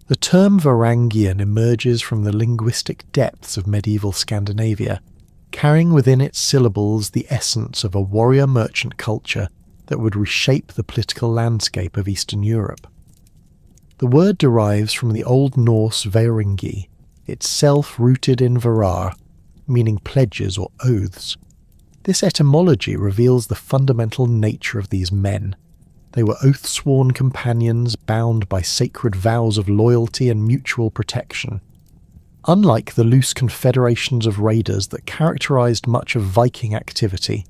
The term Varangian emerges from the linguistic depths of medieval Scandinavia, carrying within its syllables the essence of a warrior merchant culture that would reshape the political landscape of Eastern Europe. The word derives from the Old Norse Varangi, itself rooted in varar, meaning pledges or oaths. This etymology reveals the fundamental nature of these men. They were oath-sworn companions bound by sacred vows of loyalty and mutual protection. Unlike the loose confederations of raiders that characterized much of Viking activity,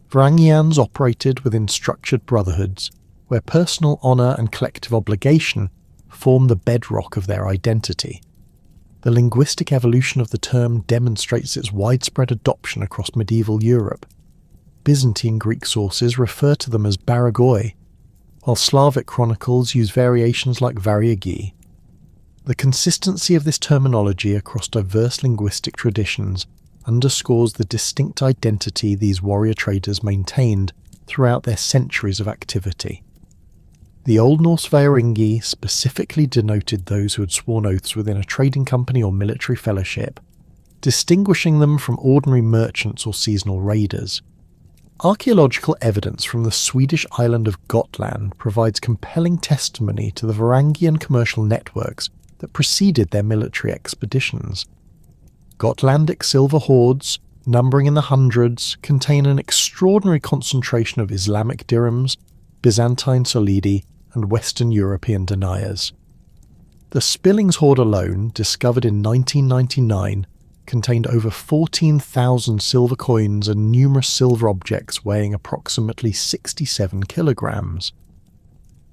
Varangians operated within structured brotherhoods, where personal honour and collective obligation form the bedrock of their identity. The linguistic evolution of the term demonstrates its widespread adoption across medieval Europe. Byzantine Greek sources refer to them as baragoi, while Slavic chronicles use variations like variagi. The consistency of this terminology across diverse linguistic traditions underscores the distinct identity these warrior traders maintained throughout their centuries of activity. The Old Norse Varangi specifically denoted those who had sworn oaths within a trading company or military fellowship, distinguishing them from ordinary merchants or seasonal raiders. Archaeological evidence from the Swedish island of Gotland provides compelling testimony to the Varangian commercial networks that preceded their military expeditions. Gotlandic silver hoards, numbering in the hundreds, contain an extraordinary concentration of Islamic dirhams, Byzantine solidi, and Western European deniers. The Spillings hoard alone, discovered in 1999, contained over 14,000 silver coins and numerous silver objects weighing approximately 67 kilograms.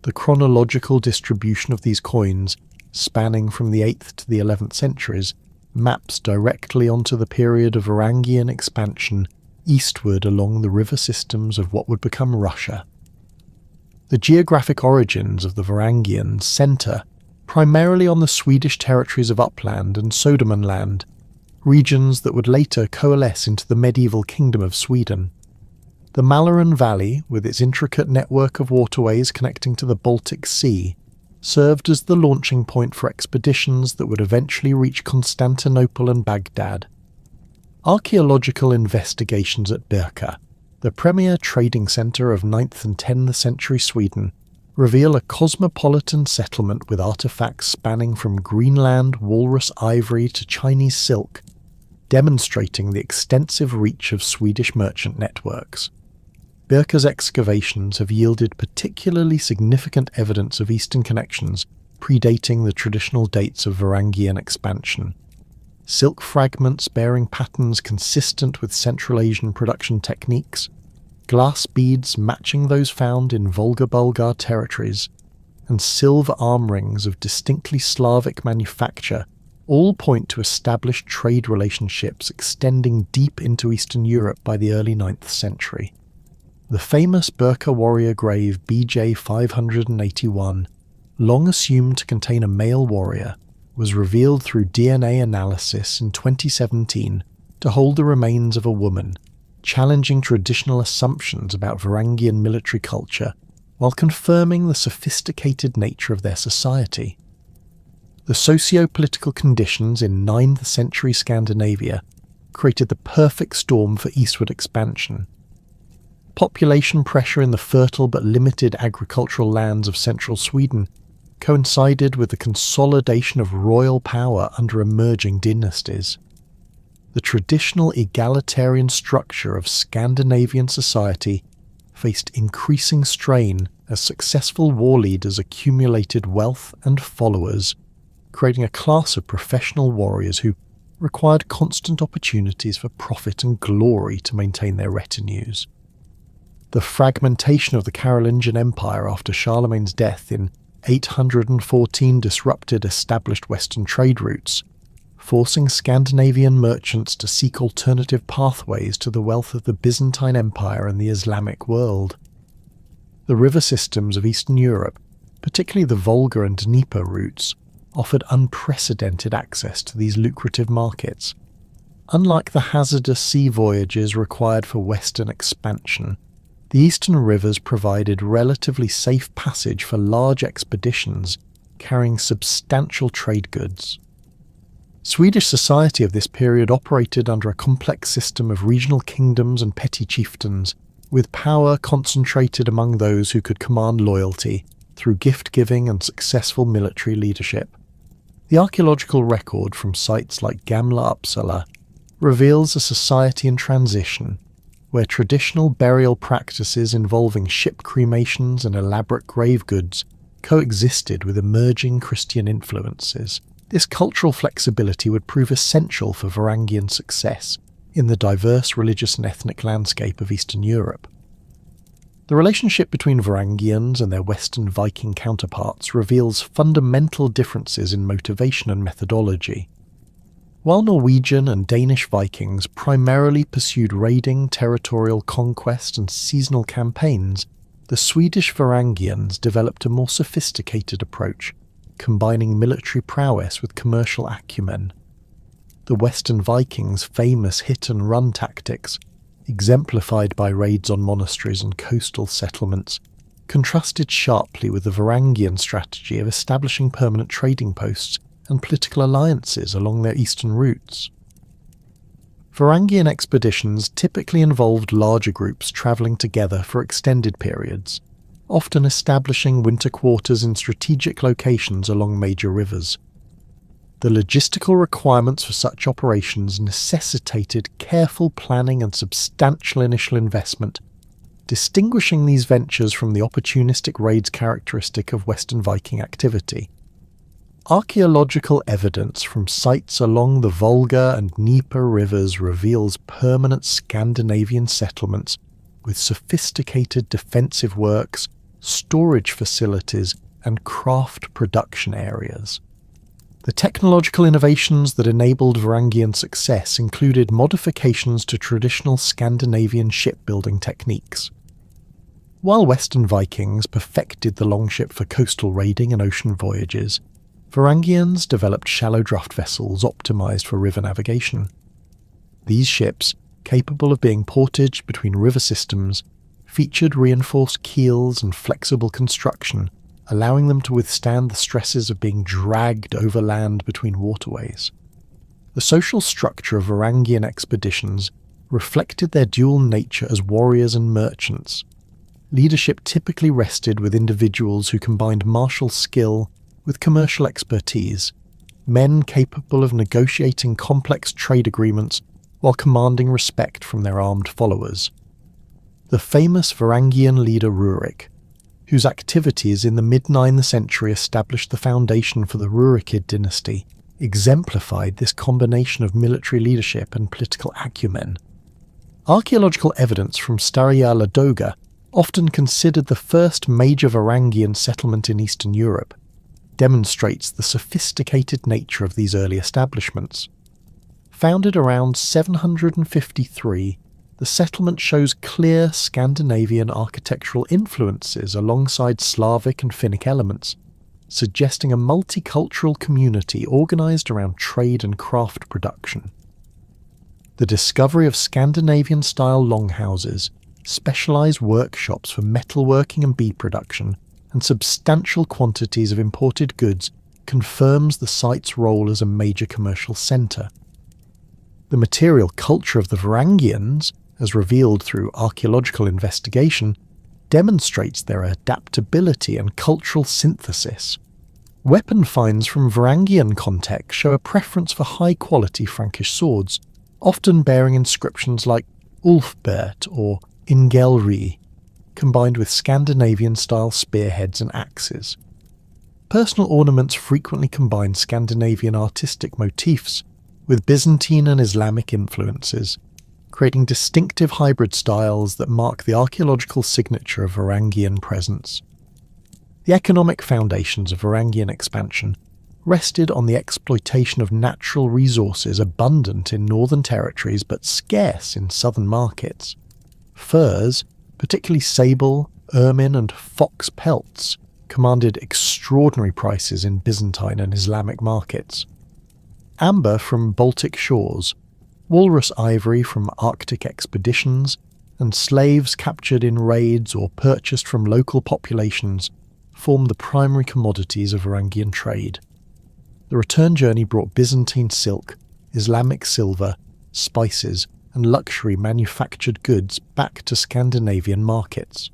The chronological distribution of these coins, spanning from the 8th to the 11th centuries, maps directly onto the period of Varangian expansion eastward along the river systems of what would become Russia. The geographic origins of the Varangians centre primarily on the Swedish territories of Uppland and Södermanland, regions that would later coalesce into the medieval Kingdom of Sweden. The Mälaren Valley, with its intricate network of waterways connecting to the Baltic Sea, served as the launching point for expeditions that would eventually reach Constantinople and Baghdad. Archaeological investigations at Birka, the premier trading centre of 9th and 10th century Sweden, reveal a cosmopolitan settlement with artefacts spanning from Greenland walrus ivory to Chinese silk, demonstrating the extensive reach of Swedish merchant networks. Birka's excavations have yielded particularly significant evidence of Eastern connections predating the traditional dates of Varangian expansion. Silk fragments bearing patterns consistent with Central Asian production techniques, glass beads matching those found in Volga-Bulgar territories, and silver arm rings of distinctly Slavic manufacture all point to established trade relationships extending deep into Eastern Europe by the early 9th century. The famous Birka warrior grave BJ 581, long assumed to contain a male warrior, was revealed through DNA analysis in 2017 to hold the remains of a woman, challenging traditional assumptions about Varangian military culture while confirming the sophisticated nature of their society. The socio-political conditions in 9th century Scandinavia created the perfect storm for eastward expansion. Population pressure in the fertile but limited agricultural lands of central Sweden coincided with the consolidation of royal power under emerging dynasties. The traditional egalitarian structure of Scandinavian society faced increasing strain as successful war leaders accumulated wealth and followers, creating a class of professional warriors who required constant opportunities for profit and glory to maintain their retinues. The fragmentation of the Carolingian Empire after Charlemagne's death in 814 disrupted established Western trade routes, forcing Scandinavian merchants to seek alternative pathways to the wealth of the Byzantine Empire and the Islamic world. The river systems of Eastern Europe, particularly the Volga and Dnieper routes, offered unprecedented access to these lucrative markets. Unlike the hazardous sea voyages required for Western expansion, the eastern rivers provided relatively safe passage for large expeditions carrying substantial trade goods. Swedish society of this period operated under a complex system of regional kingdoms and petty chieftains, with power concentrated among those who could command loyalty through gift-giving and successful military leadership. The archaeological record from sites like Gamla Uppsala reveals a society in transition, where traditional burial practices involving ship cremations and elaborate grave goods coexisted with emerging Christian influences. This cultural flexibility would prove essential for Varangian success in the diverse religious and ethnic landscape of Eastern Europe. The relationship between Varangians and their Western Viking counterparts reveals fundamental differences in motivation and methodology. While Norwegian and Danish Vikings primarily pursued raiding, territorial conquest and seasonal campaigns, the Swedish Varangians developed a more sophisticated approach, combining military prowess with commercial acumen. The Western Vikings' famous hit-and-run tactics, exemplified by raids on monasteries and coastal settlements, contrasted sharply with the Varangian strategy of establishing permanent trading posts and political alliances along their eastern routes. Varangian expeditions typically involved larger groups travelling together for extended periods, often establishing winter quarters in strategic locations along major rivers. The logistical requirements for such operations necessitated careful planning and substantial initial investment, distinguishing these ventures from the opportunistic raids characteristic of Western Viking activity. Archaeological evidence from sites along the Volga and Dnieper rivers reveals permanent Scandinavian settlements with sophisticated defensive works, storage facilities, and craft production areas. The technological innovations that enabled Varangian success included modifications to traditional Scandinavian shipbuilding techniques. While Western Vikings perfected the longship for coastal raiding and ocean voyages, Varangians developed shallow draft vessels optimized for river navigation. These ships, capable of being portaged between river systems, featured reinforced keels and flexible construction, allowing them to withstand the stresses of being dragged over land between waterways. The social structure of Varangian expeditions reflected their dual nature as warriors and merchants. Leadership typically rested with individuals who combined martial skill with commercial expertise, men capable of negotiating complex trade agreements while commanding respect from their armed followers. The famous Varangian leader Rurik, whose activities in the mid-9th century established the foundation for the Rurikid dynasty, exemplified this combination of military leadership and political acumen. Archaeological evidence from Staraya Ladoga, often considered the first major Varangian settlement in Eastern Europe, demonstrates the sophisticated nature of these early establishments. Founded around 753, the settlement shows clear Scandinavian architectural influences alongside Slavic and Finnic elements, suggesting a multicultural community organised around trade and craft production. The discovery of Scandinavian-style longhouses, specialised workshops for metalworking and bead production, and substantial quantities of imported goods confirms the site's role as a major commercial centre. The material culture of the Varangians, as revealed through archaeological investigation, demonstrates their adaptability and cultural synthesis. Weapon finds from Varangian context show a preference for high-quality Frankish swords, often bearing inscriptions like Ulfbert or Ingelri, combined with Scandinavian-style spearheads and axes. Personal ornaments frequently combine Scandinavian artistic motifs with Byzantine and Islamic influences, creating distinctive hybrid styles that mark the archaeological signature of Varangian presence. The economic foundations of Varangian expansion rested on the exploitation of natural resources abundant in northern territories but scarce in southern markets. Furs, particularly sable, ermine and fox pelts, commanded extraordinary prices in Byzantine and Islamic markets. Amber from Baltic shores, walrus ivory from Arctic expeditions, and slaves captured in raids or purchased from local populations formed the primary commodities of Varangian trade. The return journey brought Byzantine silk, Islamic silver, spices, and luxury manufactured goods back to Scandinavian markets.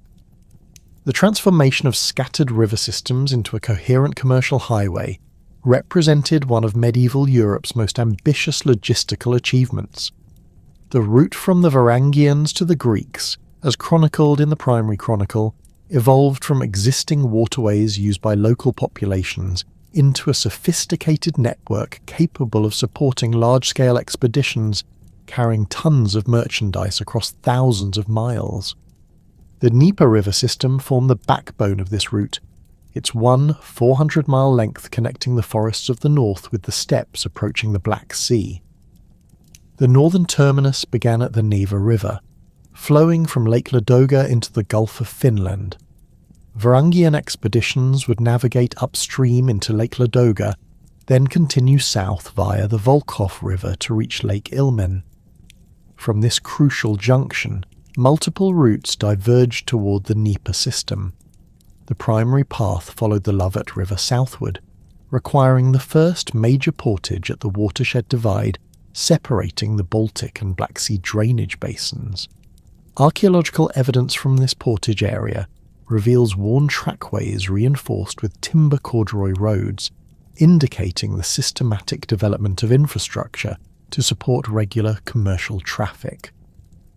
The transformation of scattered river systems into a coherent commercial highway represented one of medieval Europe's most ambitious logistical achievements. The route from the Varangians to the Greeks, as chronicled in the primary chronicle, evolved from existing waterways used by local populations into a sophisticated network capable of supporting large-scale expeditions carrying tons of merchandise across thousands of miles. The Dnieper River system formed the backbone of this route, its 400-mile length connecting the forests of the north with the steppes approaching the Black Sea. The northern terminus began at the Neva River, flowing from Lake Ladoga into the Gulf of Finland. Varangian expeditions would navigate upstream into Lake Ladoga, then continue south via the Volkhov River to reach Lake Ilmen. From this crucial junction, multiple routes diverged toward the Dnieper system. The primary path followed the Lovet River southward, requiring the first major portage at the watershed divide separating the Baltic and Black Sea drainage basins. Archaeological evidence from this portage area reveals worn trackways reinforced with timber corduroy roads, indicating the systematic development of infrastructure to support regular commercial traffic.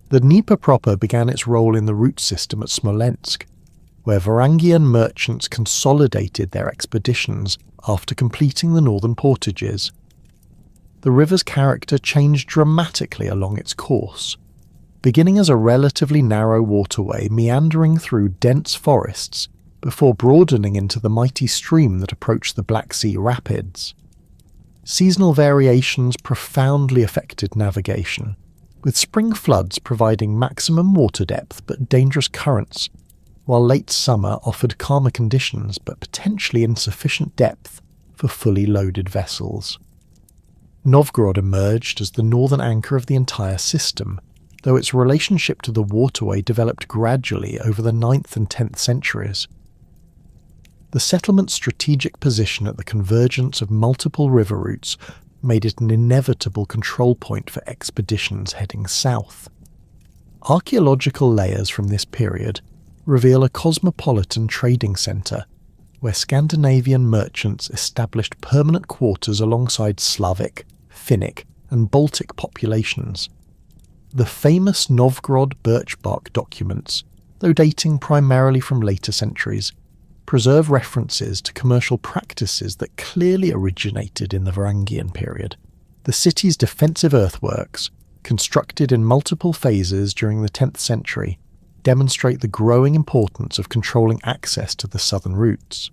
The Dnieper proper began its role in the route system at Smolensk, where Varangian merchants consolidated their expeditions after completing the northern portages. The river's character changed dramatically along its course, beginning as a relatively narrow waterway meandering through dense forests before broadening into the mighty stream that approached the Black Sea rapids. Seasonal variations profoundly affected navigation, with spring floods providing maximum water depth but dangerous currents, while late summer offered calmer conditions but potentially insufficient depth for fully loaded vessels. Novgorod emerged as the northern anchor of the entire system, though its relationship to the waterway developed gradually over the 9th and 10th centuries. The settlement's strategic position at the convergence of multiple river routes made it an inevitable control point for expeditions heading south. Archaeological layers from this period reveal a cosmopolitan trading centre, where Scandinavian merchants established permanent quarters alongside Slavic, Finnic, and Baltic populations. The famous Novgorod birchbark documents, though dating primarily from later centuries, preserve references to commercial practices that clearly originated in the Varangian period. The city's defensive earthworks, constructed in multiple phases during the 10th century, demonstrate the growing importance of controlling access to the southern routes.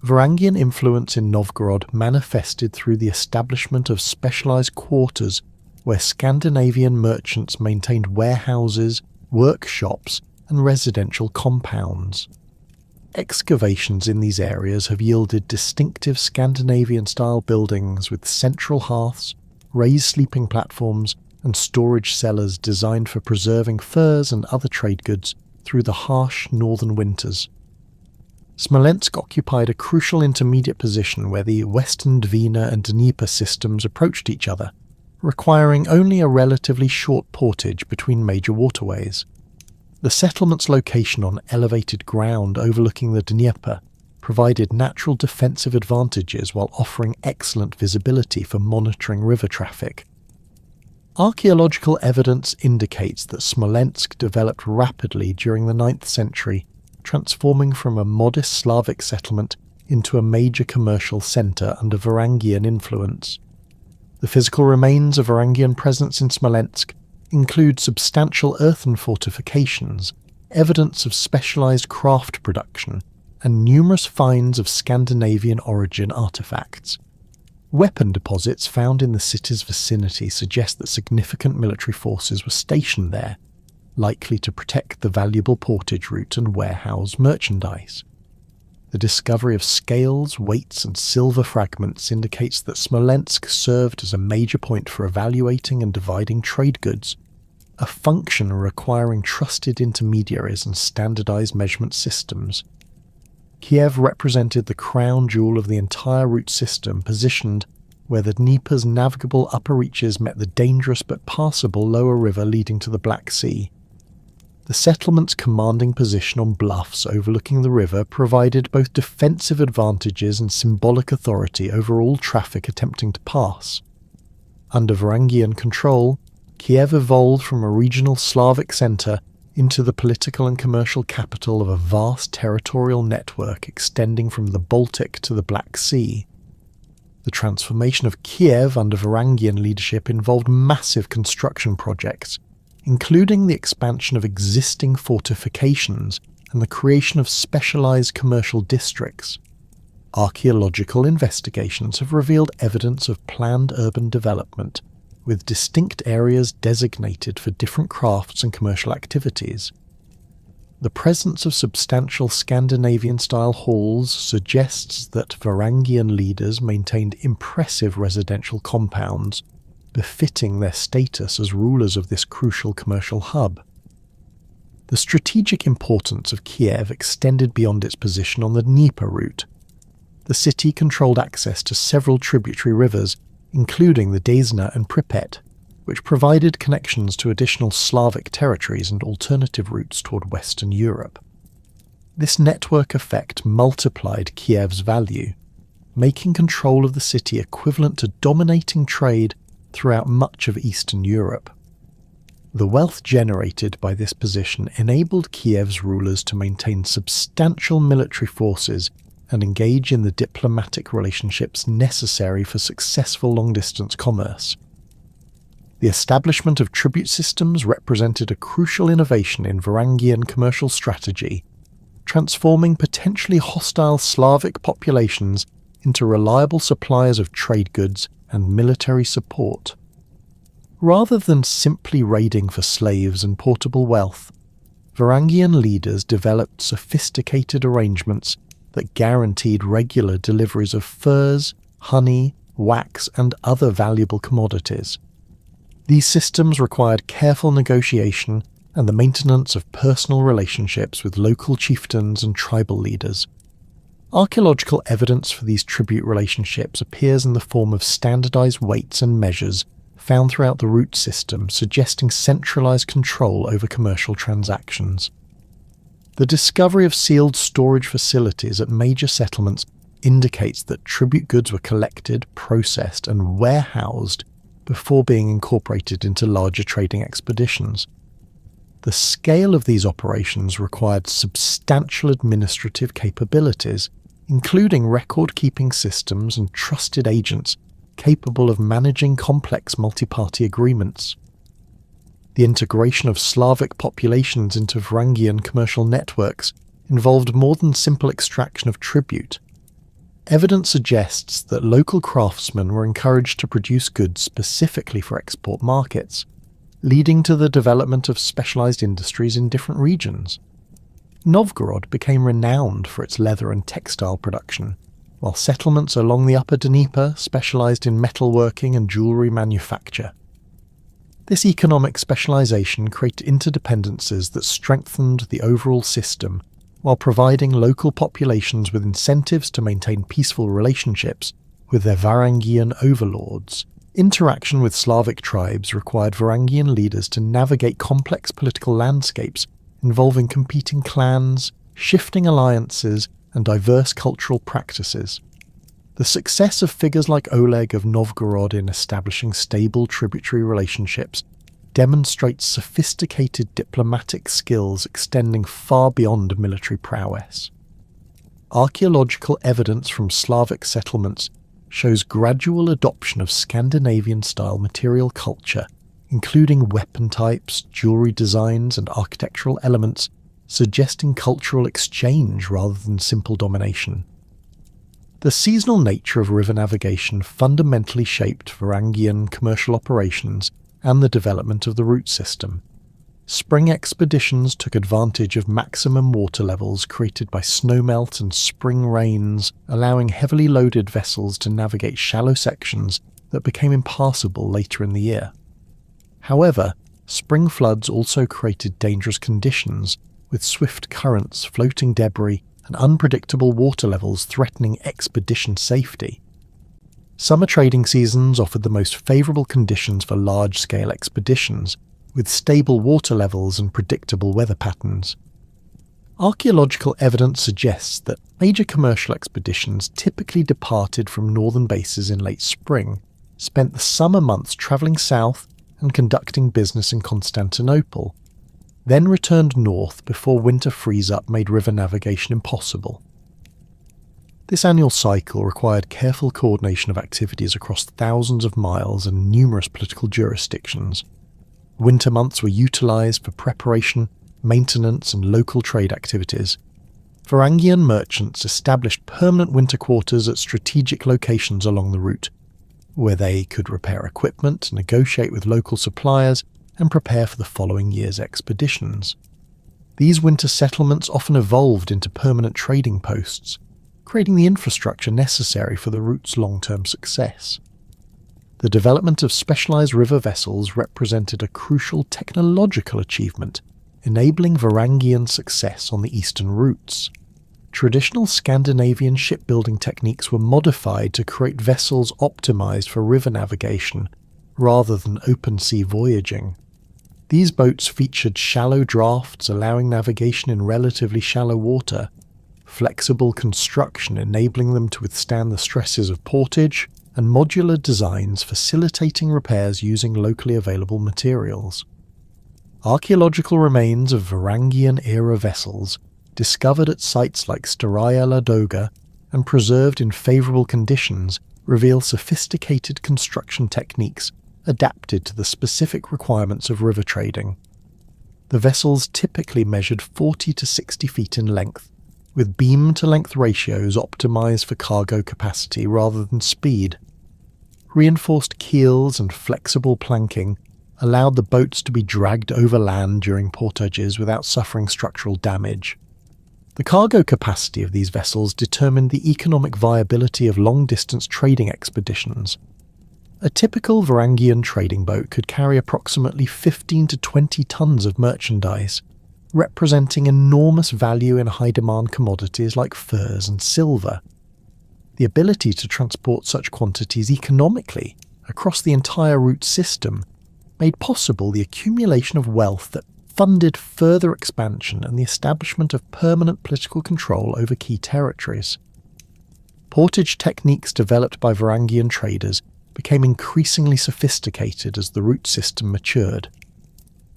Varangian influence in Novgorod manifested through the establishment of specialized quarters where Scandinavian merchants maintained warehouses, workshops, and residential compounds. Excavations in these areas have yielded distinctive Scandinavian-style buildings with central hearths, raised sleeping platforms, and storage cellars designed for preserving furs and other trade goods through the harsh northern winters. Smolensk occupied a crucial intermediate position where the western Dvina and Dnieper systems approached each other, requiring only a relatively short portage between major waterways. The settlement's location on elevated ground overlooking the Dnieper provided natural defensive advantages while offering excellent visibility for monitoring river traffic. Archaeological evidence indicates that Smolensk developed rapidly during the 9th century, transforming from a modest Slavic settlement into a major commercial centre under Varangian influence. The physical remains of Varangian presence in Smolensk include substantial earthen fortifications, evidence of specialized craft production, and numerous finds of Scandinavian origin artifacts. Weapon deposits found in the city's vicinity suggest that significant military forces were stationed there, likely to protect the valuable portage route and warehouse merchandise. The discovery of scales, weights, and silver fragments indicates that Smolensk served as a major point for evaluating and dividing trade goods, a function requiring trusted intermediaries and standardized measurement systems. Kiev represented the crown jewel of the entire route system, positioned where the Dnieper's navigable upper reaches met the dangerous but passable lower river leading to the Black Sea. The settlement's commanding position on bluffs overlooking the river provided both defensive advantages and symbolic authority over all traffic attempting to pass. Under Varangian control, Kiev evolved from a regional Slavic centre into the political and commercial capital of a vast territorial network extending from the Baltic to the Black Sea. The transformation of Kiev under Varangian leadership involved massive construction projects, including the expansion of existing fortifications and the creation of specialised commercial districts. Archaeological investigations have revealed evidence of planned urban development, with distinct areas designated for different crafts and commercial activities. The presence of substantial Scandinavian-style halls suggests that Varangian leaders maintained impressive residential compounds, befitting their status as rulers of this crucial commercial hub. The strategic importance of Kiev extended beyond its position on the Dnieper route. The city controlled access to several tributary rivers, including the Desna and Pripet, which provided connections to additional Slavic territories and alternative routes toward Western Europe. This network effect multiplied Kiev's value, making control of the city equivalent to dominating trade throughout much of Eastern Europe. The wealth generated by this position enabled Kiev's rulers to maintain substantial military forces and engage in the diplomatic relationships necessary for successful long-distance commerce. The establishment of tribute systems represented a crucial innovation in Varangian commercial strategy, transforming potentially hostile Slavic populations into reliable suppliers of trade goods and military support. Rather than simply raiding for slaves and portable wealth, Varangian leaders developed sophisticated arrangements that guaranteed regular deliveries of furs, honey, wax, and other valuable commodities. These systems required careful negotiation and the maintenance of personal relationships with local chieftains and tribal leaders. Archaeological evidence for these tribute relationships appears in the form of standardized weights and measures found throughout the route system, suggesting centralized control over commercial transactions. The discovery of sealed storage facilities at major settlements indicates that tribute goods were collected, processed, and warehoused before being incorporated into larger trading expeditions. The scale of these operations required substantial administrative capabilities, including record-keeping systems and trusted agents capable of managing complex multi-party agreements. The integration of Slavic populations into Varangian commercial networks involved more than simple extraction of tribute. Evidence suggests that local craftsmen were encouraged to produce goods specifically for export markets, leading to the development of specialized industries in different regions. Novgorod became renowned for its leather and textile production, while settlements along the upper Dnieper specialized in metalworking and jewelry manufacture. This economic specialization created interdependencies that strengthened the overall system, while providing local populations with incentives to maintain peaceful relationships with their Varangian overlords. Interaction with Slavic tribes required Varangian leaders to navigate complex political landscapes involving competing clans, shifting alliances, and diverse cultural practices. The success of figures like Oleg of Novgorod in establishing stable tributary relationships demonstrates sophisticated diplomatic skills extending far beyond military prowess. Archaeological evidence from Slavic settlements shows gradual adoption of Scandinavian-style material culture, including weapon types, jewelry designs, and architectural elements, suggesting cultural exchange rather than simple domination. The seasonal nature of river navigation fundamentally shaped Varangian commercial operations and the development of the route system. Spring expeditions took advantage of maximum water levels created by snowmelt and spring rains, allowing heavily loaded vessels to navigate shallow sections that became impassable later in the year. However, spring floods also created dangerous conditions, with swift currents, floating debris, and unpredictable water levels threatening expedition safety. Summer trading seasons offered the most favourable conditions for large-scale expeditions, with stable water levels and predictable weather patterns. Archaeological evidence suggests that major commercial expeditions typically departed from northern bases in late spring, spent the summer months travelling south and conducting business in Constantinople, then returned north before winter freeze-up made river navigation impossible. This annual cycle required careful coordination of activities across thousands of miles and numerous political jurisdictions. Winter months were utilised for preparation, maintenance and local trade activities. Varangian merchants established permanent winter quarters at strategic locations along the route, where they could repair equipment, negotiate with local suppliers, and prepare for the following year's expeditions. These winter settlements often evolved into permanent trading posts, creating the infrastructure necessary for the route's long-term success. The development of specialised river vessels represented a crucial technological achievement, enabling Varangian success on the eastern routes. Traditional Scandinavian shipbuilding techniques were modified to create vessels optimised for river navigation rather than open-sea voyaging. These boats featured shallow drafts allowing navigation in relatively shallow water, flexible construction enabling them to withstand the stresses of portage, and modular designs facilitating repairs using locally available materials. Archaeological remains of Varangian-era vessels, discovered at sites like Staraya Ladoga and preserved in favourable conditions, reveal sophisticated construction techniques adapted to the specific requirements of river trading. The vessels typically measured 40 to 60 feet in length, with beam-to-length ratios optimised for cargo capacity rather than speed. Reinforced keels and flexible planking allowed the boats to be dragged over land during portages without suffering structural damage. The cargo capacity of these vessels determined the economic viability of long-distance trading expeditions. A typical Varangian trading boat could carry approximately 15 to 20 tons of merchandise, representing enormous value in high-demand commodities like furs and silver. The ability to transport such quantities economically across the entire route system made possible the accumulation of wealth that funded further expansion and the establishment of permanent political control over key territories. Portage techniques developed by Varangian traders became increasingly sophisticated as the route system matured.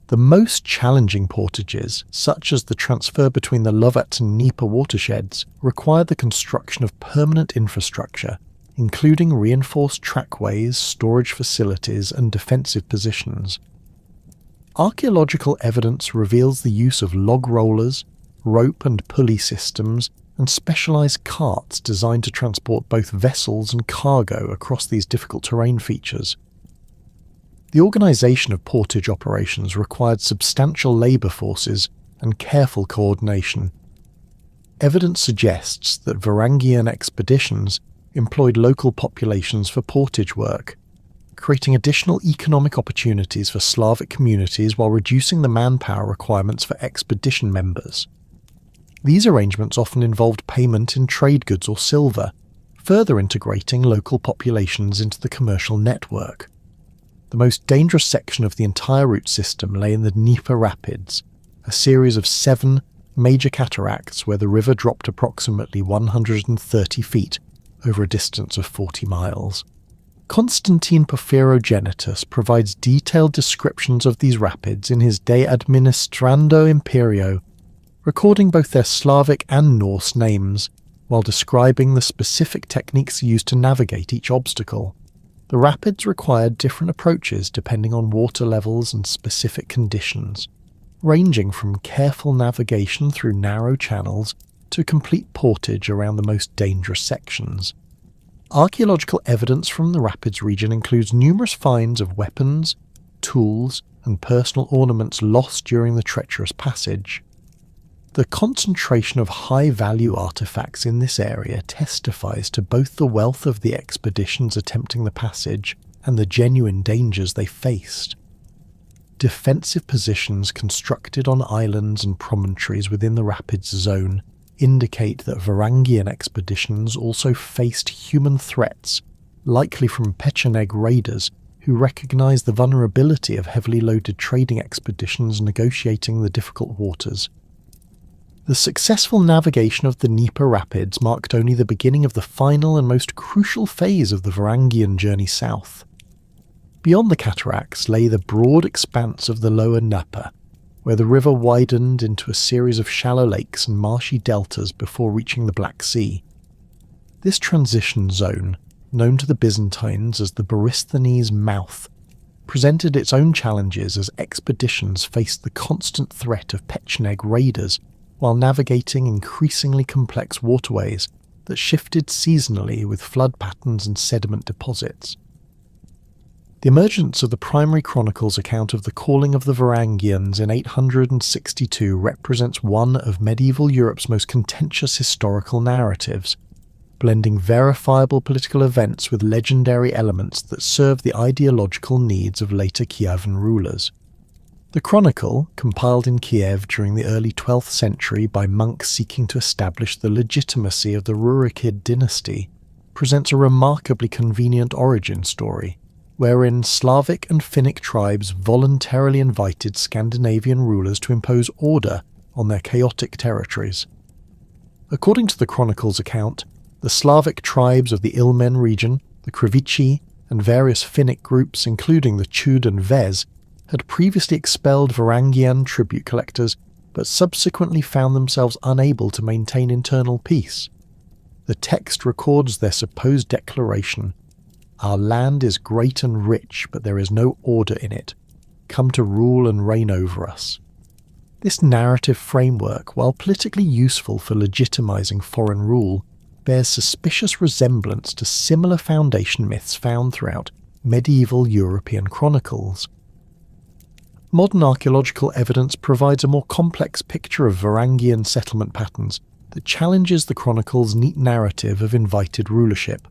The most challenging portages, such as the transfer between the Lovat and Dnieper watersheds, required the construction of permanent infrastructure, including reinforced trackways, storage facilities, and defensive positions. Archaeological evidence reveals the use of log rollers, rope and pulley systems, and specialised carts designed to transport both vessels and cargo across these difficult terrain features. The organisation of portage operations required substantial labour forces and careful coordination. Evidence suggests that Varangian expeditions employed local populations for portage work, creating additional economic opportunities for Slavic communities while reducing the manpower requirements for expedition members. These arrangements often involved payment in trade goods or silver, further integrating local populations into the commercial network. The most dangerous section of the entire route system lay in the Dnieper Rapids, a series of 7 major cataracts where the river dropped approximately 130 feet over a distance of 40 miles. Constantine Porphyrogenitus provides detailed descriptions of these rapids in his De Administrando Imperio, recording both their Slavic and Norse names, while describing the specific techniques used to navigate each obstacle. The rapids required different approaches depending on water levels and specific conditions, ranging from careful navigation through narrow channels to complete portage around the most dangerous sections. Archaeological evidence from the rapids region includes numerous finds of weapons, tools, and personal ornaments lost during the treacherous passage. The concentration of high-value artifacts in this area testifies to both the wealth of the expeditions attempting the passage and the genuine dangers they faced. Defensive positions constructed on islands and promontories within the rapids zone indicate that Varangian expeditions also faced human threats, likely from Pecheneg raiders who recognized the vulnerability of heavily loaded trading expeditions negotiating the difficult waters. The successful navigation of the Dnieper Rapids marked only the beginning of the final and most crucial phase of the Varangian journey south. Beyond the cataracts lay the broad expanse of the lower Dnieper, where the river widened into a series of shallow lakes and marshy deltas before reaching the Black Sea. This transition zone, known to the Byzantines as the Borysthenes Mouth, presented its own challenges as expeditions faced the constant threat of Pecheneg raiders while navigating increasingly complex waterways that shifted seasonally with flood patterns and sediment deposits. The emergence of the primary chronicles account of the calling of the Varangians in 862 represents one of medieval Europe's most contentious historical narratives, blending verifiable political events with legendary elements that serve the ideological needs of later Kievan rulers. The chronicle, compiled in Kiev during the early 12th century by monks seeking to establish the legitimacy of the Rurikid dynasty, presents a remarkably convenient origin story, wherein Slavic and Finnic tribes voluntarily invited Scandinavian rulers to impose order on their chaotic territories. According to the chronicle's account, the Slavic tribes of the Ilmen region, the Krivichi, and various Finnic groups including the Chud and Vez had previously expelled Varangian tribute collectors but subsequently found themselves unable to maintain internal peace. The text records their supposed declaration: "Our land is great and rich, but there is no order in it. Come to rule and reign over us." This narrative framework, while politically useful for legitimizing foreign rule, bears suspicious resemblance to similar foundation myths found throughout medieval European chronicles. Modern archaeological evidence provides a more complex picture of Varangian settlement patterns that challenges the chronicle's neat narrative of invited rulership.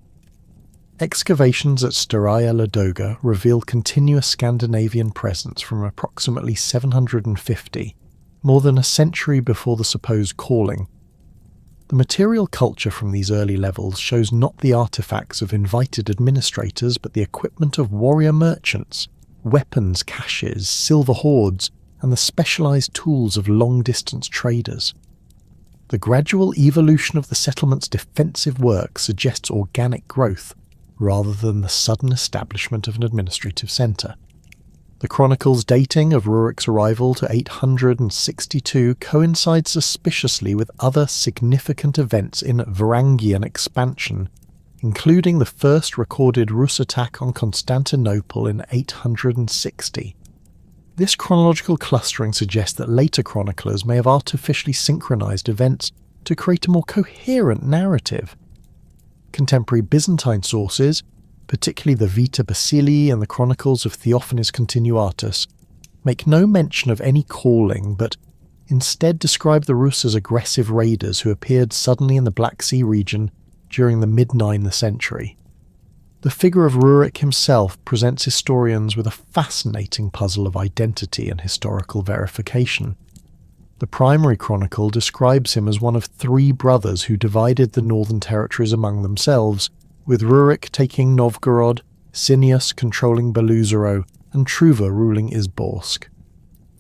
Excavations at Staraya Ladoga reveal continuous Scandinavian presence from approximately 750, more than a century before the supposed calling. The material culture from these early levels shows not the artifacts of invited administrators but the equipment of warrior merchants, weapons caches, silver hoards, and the specialized tools of long-distance traders. The gradual evolution of the settlement's defensive work suggests organic growth, rather than the sudden establishment of an administrative centre. The chronicle's dating of Rurik's arrival to 862 coincides suspiciously with other significant events in Varangian expansion, including the first recorded Rus attack on Constantinople in 860. This chronological clustering suggests that later chroniclers may have artificially synchronized events to create a more coherent narrative. Contemporary Byzantine sources, particularly the Vita Basili and the chronicles of Theophanes Continuatus, make no mention of any calling but instead describe the Rus as aggressive raiders who appeared suddenly in the Black Sea region during the mid-9th century. The figure of Rurik himself presents historians with a fascinating puzzle of identity and historical verification. The primary chronicle describes him as one of 3 brothers who divided the northern territories among themselves, with Rurik taking Novgorod, Cineas controlling Beluzero, and Truva ruling Izborsk.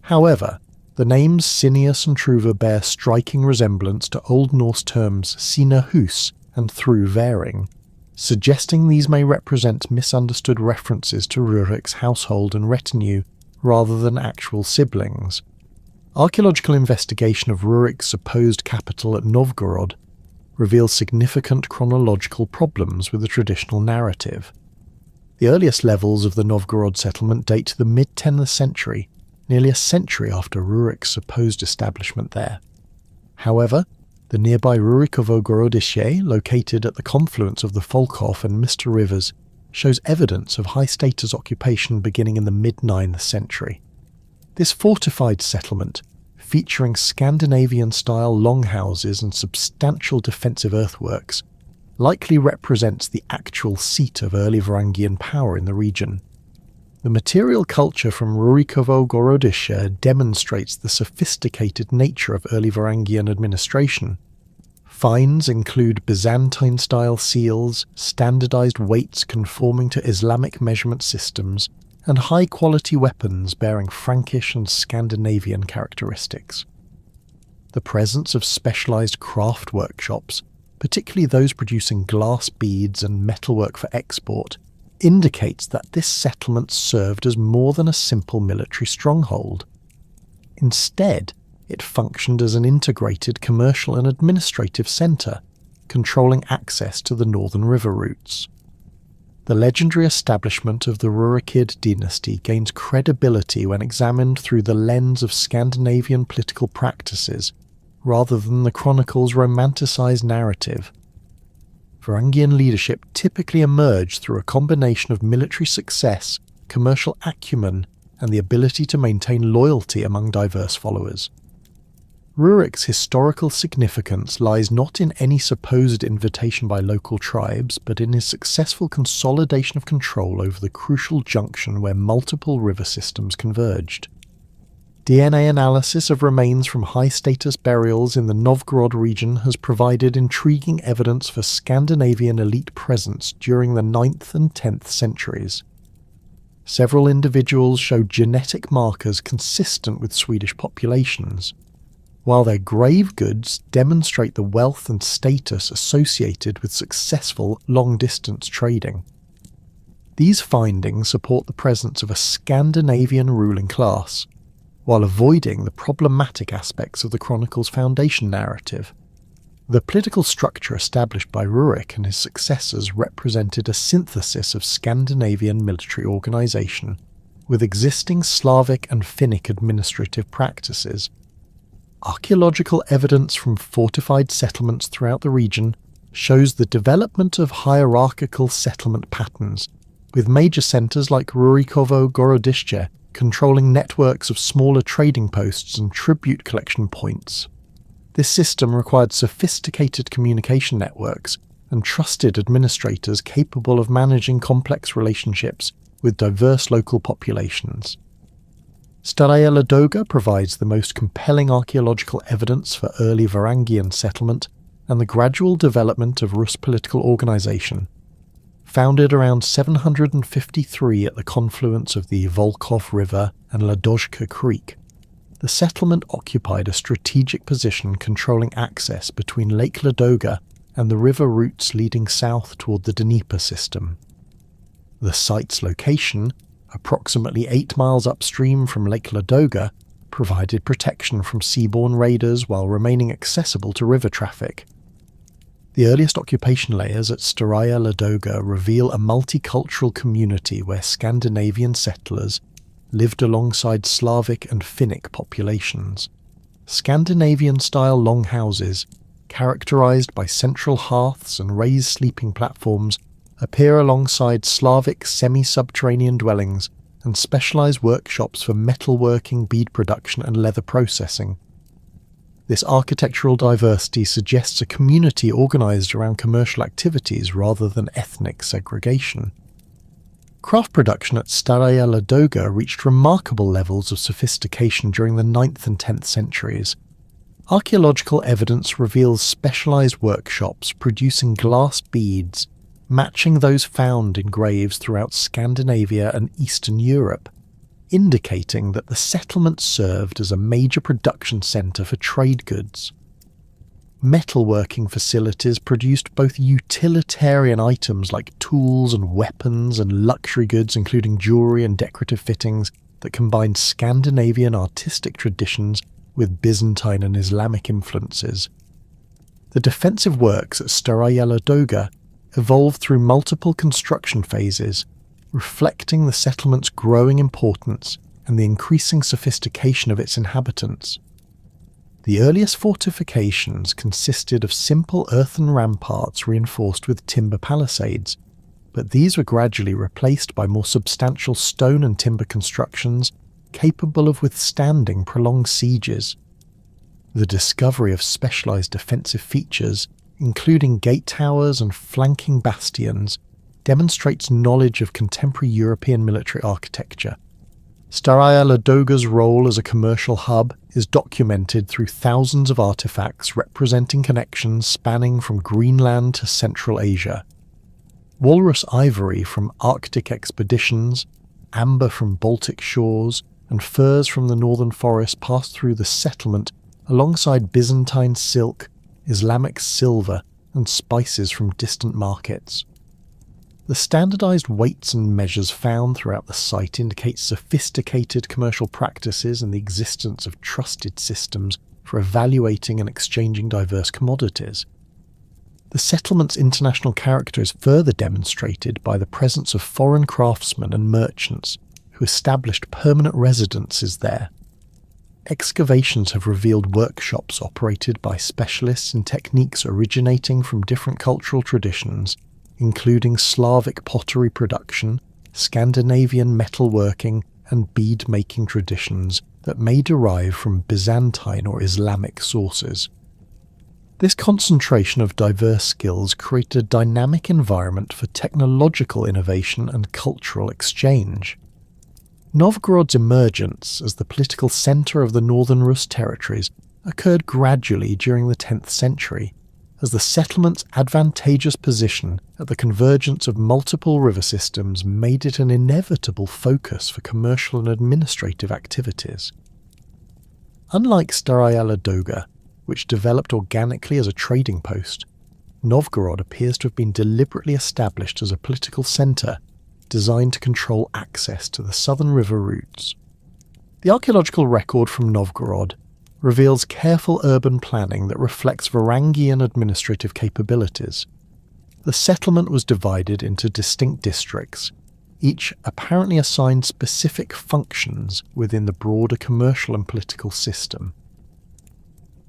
However, the names Cineas and Truva bear striking resemblance to Old Norse terms Sina hus and through Varing, suggesting these may represent misunderstood references to Rurik's household and retinue rather than actual siblings. Archaeological investigation of Rurik's supposed capital at Novgorod reveals significant chronological problems with the traditional narrative. The earliest levels of the Novgorod settlement date to the mid-10th century, nearly a century after Rurik's supposed establishment there. However, the nearby Rurikovo Gorodische, located at the confluence of the Volkhov and Mista rivers, shows evidence of high-status occupation beginning in the mid-9th century. This fortified settlement, featuring Scandinavian-style longhouses and substantial defensive earthworks, likely represents the actual seat of early Varangian power in the region. The material culture from Rurikovo Gorodische demonstrates the sophisticated nature of early Varangian administration, Finds include Byzantine-style seals, standardized weights conforming to Islamic measurement systems, and high-quality weapons bearing Frankish and Scandinavian characteristics. The presence of specialized craft workshops, particularly those producing glass beads and metalwork for export, indicates that this settlement served as more than a simple military stronghold. Instead, it functioned as an integrated commercial and administrative centre, controlling access to the northern river routes. The legendary establishment of the Rurikid dynasty gains credibility when examined through the lens of Scandinavian political practices, rather than the chronicle's romanticised narrative. Varangian leadership typically emerged through a combination of military success, commercial acumen, and the ability to maintain loyalty among diverse followers. Rurik's historical significance lies not in any supposed invitation by local tribes, but in his successful consolidation of control over the crucial junction where multiple river systems converged. DNA analysis of remains from high-status burials in the Novgorod region has provided intriguing evidence for Scandinavian elite presence during the 9th and 10th centuries. Several individuals show genetic markers consistent with Swedish populations, while their grave goods demonstrate the wealth and status associated with successful long-distance trading. These findings support the presence of a Scandinavian ruling class, while avoiding the problematic aspects of the chronicle's foundation narrative. The political structure established by Rurik and his successors represented a synthesis of Scandinavian military organisation, with existing Slavic and Finnic administrative practices. Archaeological evidence from fortified settlements throughout the region shows the development of hierarchical settlement patterns, with major centres like Rurikovo Gorodishche controlling networks of smaller trading posts and tribute collection points. This system required sophisticated communication networks and trusted administrators capable of managing complex relationships with diverse local populations. Staraya Ladoga provides the most compelling archaeological evidence for early Varangian settlement and the gradual development of Rus political organisation. Founded around 753 at the confluence of the Volkhov River and Ladozhka Creek, the settlement occupied a strategic position controlling access between Lake Ladoga and the river routes leading south toward the Dnieper system. The site's location, approximately 8 miles upstream from Lake Ladoga, provided protection from seaborne raiders while remaining accessible to river traffic. The earliest occupation layers at Staraya Ladoga reveal a multicultural community where Scandinavian settlers lived alongside Slavic and Finnic populations. Scandinavian-style longhouses, characterized by central hearths and raised sleeping platforms, appear alongside Slavic semi-subterranean dwellings and specialized workshops for metalworking, bead production and leather processing. This architectural diversity suggests a community organized around commercial activities rather than ethnic segregation. Craft production at Staraya Ladoga reached remarkable levels of sophistication during the 9th and 10th centuries. Archaeological evidence reveals specialized workshops producing glass beads, matching those found in graves throughout Scandinavia and Eastern Europe, indicating that the settlement served as a major production centre for trade goods. Metalworking facilities produced both utilitarian items like tools and weapons and luxury goods including jewellery and decorative fittings that combined Scandinavian artistic traditions with Byzantine and Islamic influences. The defensive works at Staraya Ladoga evolved through multiple construction phases, reflecting the settlement's growing importance and the increasing sophistication of its inhabitants. The earliest fortifications consisted of simple earthen ramparts reinforced with timber palisades, but these were gradually replaced by more substantial stone and timber constructions capable of withstanding prolonged sieges. The discovery of specialized defensive features, including gate towers and flanking bastions, demonstrates knowledge of contemporary European military architecture. Staraya Ladoga's role as a commercial hub is documented through thousands of artifacts representing connections spanning from Greenland to Central Asia. Walrus ivory from Arctic expeditions, amber from Baltic shores, and furs from the northern forest passed through the settlement alongside Byzantine silk, Islamic silver, and spices from distant markets. The standardized weights and measures found throughout the site indicate sophisticated commercial practices and the existence of trusted systems for evaluating and exchanging diverse commodities. The settlement's international character is further demonstrated by the presence of foreign craftsmen and merchants who established permanent residences there. Excavations have revealed workshops operated by specialists in techniques originating from different cultural traditions, including Slavic pottery production, Scandinavian metalworking, and bead-making traditions that may derive from Byzantine or Islamic sources. This concentration of diverse skills created a dynamic environment for technological innovation and cultural exchange. Novgorod's emergence as the political centre of the northern Rus territories occurred gradually during the 10th century, as the settlement's advantageous position at the convergence of multiple river systems made it an inevitable focus for commercial and administrative activities. Unlike Staraya Ladoga, which developed organically as a trading post, Novgorod appears to have been deliberately established as a political centre designed to control access to the southern river routes. The archaeological record from Novgorod reveals careful urban planning that reflects Varangian administrative capabilities. The settlement was divided into distinct districts, each apparently assigned specific functions within the broader commercial and political system.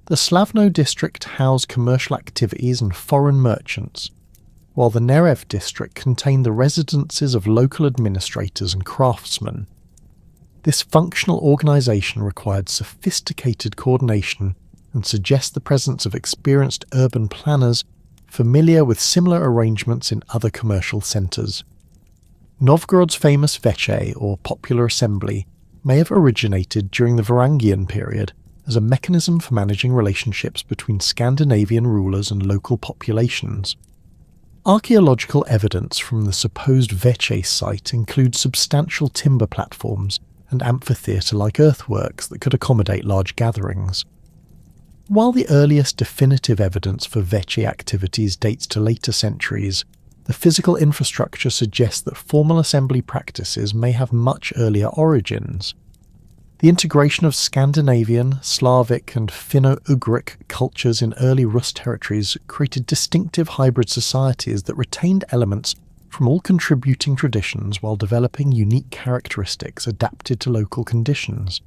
The Slavno district housed commercial activities and foreign merchants, while the Nerev district contained the residences of local administrators and craftsmen. This functional organisation required sophisticated coordination and suggests the presence of experienced urban planners familiar with similar arrangements in other commercial centres. Novgorod's famous veche, or popular assembly, may have originated during the Varangian period as a mechanism for managing relationships between Scandinavian rulers and local populations. Archaeological evidence from the supposed veche site includes substantial timber platforms and amphitheatre-like earthworks that could accommodate large gatherings. While the earliest definitive evidence for veche activities dates to later centuries, the physical infrastructure suggests that formal assembly practices may have much earlier origins. The integration of Scandinavian, Slavic and Finno-Ugric cultures in early Rus territories created distinctive hybrid societies that retained elements from all contributing traditions while developing unique characteristics adapted to local conditions.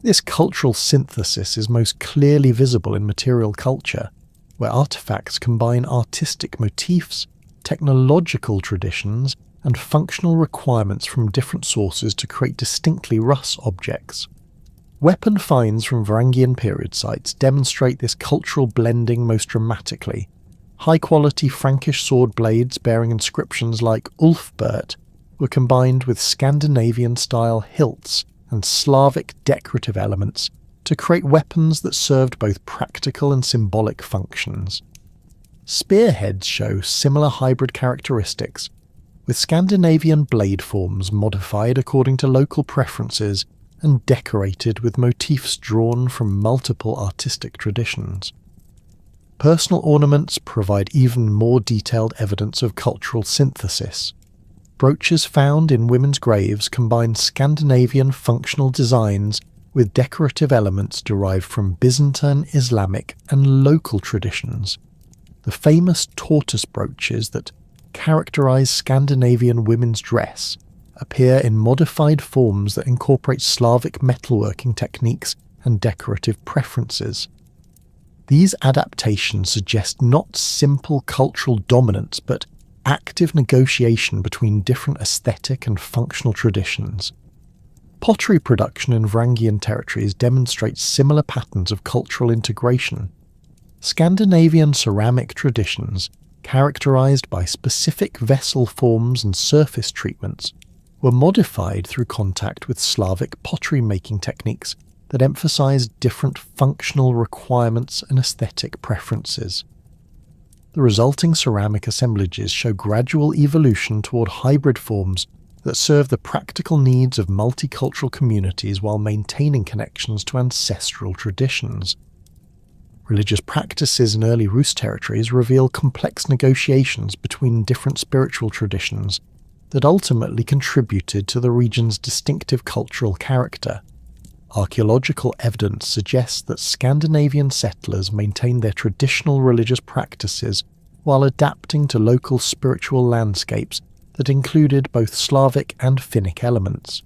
This cultural synthesis is most clearly visible in material culture, where artifacts combine artistic motifs, technological traditions, and functional requirements from different sources to create distinctly Rus objects. Weapon finds from Varangian period sites demonstrate this cultural blending most dramatically. High-quality Frankish sword blades bearing inscriptions like Ulfbert were combined with Scandinavian-style hilts and Slavic decorative elements to create weapons that served both practical and symbolic functions. Spearheads show similar hybrid characteristics, with Scandinavian blade forms modified according to local preferences and decorated with motifs drawn from multiple artistic traditions. Personal ornaments provide even more detailed evidence of cultural synthesis. Brooches found in women's graves combine Scandinavian functional designs with decorative elements derived from Byzantine, Islamic, and local traditions. The famous tortoise brooches that characterize Scandinavian women's dress appear in modified forms that incorporate Slavic metalworking techniques and decorative preferences. These adaptations suggest not simple cultural dominance, but active negotiation between different aesthetic and functional traditions. Pottery production in Varangian territories demonstrates similar patterns of cultural integration. Scandinavian ceramic traditions, characterized by specific vessel forms and surface treatments, were modified through contact with Slavic pottery-making techniques that emphasized different functional requirements and aesthetic preferences. The resulting ceramic assemblages show gradual evolution toward hybrid forms that serve the practical needs of multicultural communities while maintaining connections to ancestral traditions. Religious practices in early Rus territories reveal complex negotiations between different spiritual traditions that ultimately contributed to the region's distinctive cultural character. Archaeological evidence suggests that Scandinavian settlers maintained their traditional religious practices while adapting to local spiritual landscapes that included both Slavic and Finnic elements.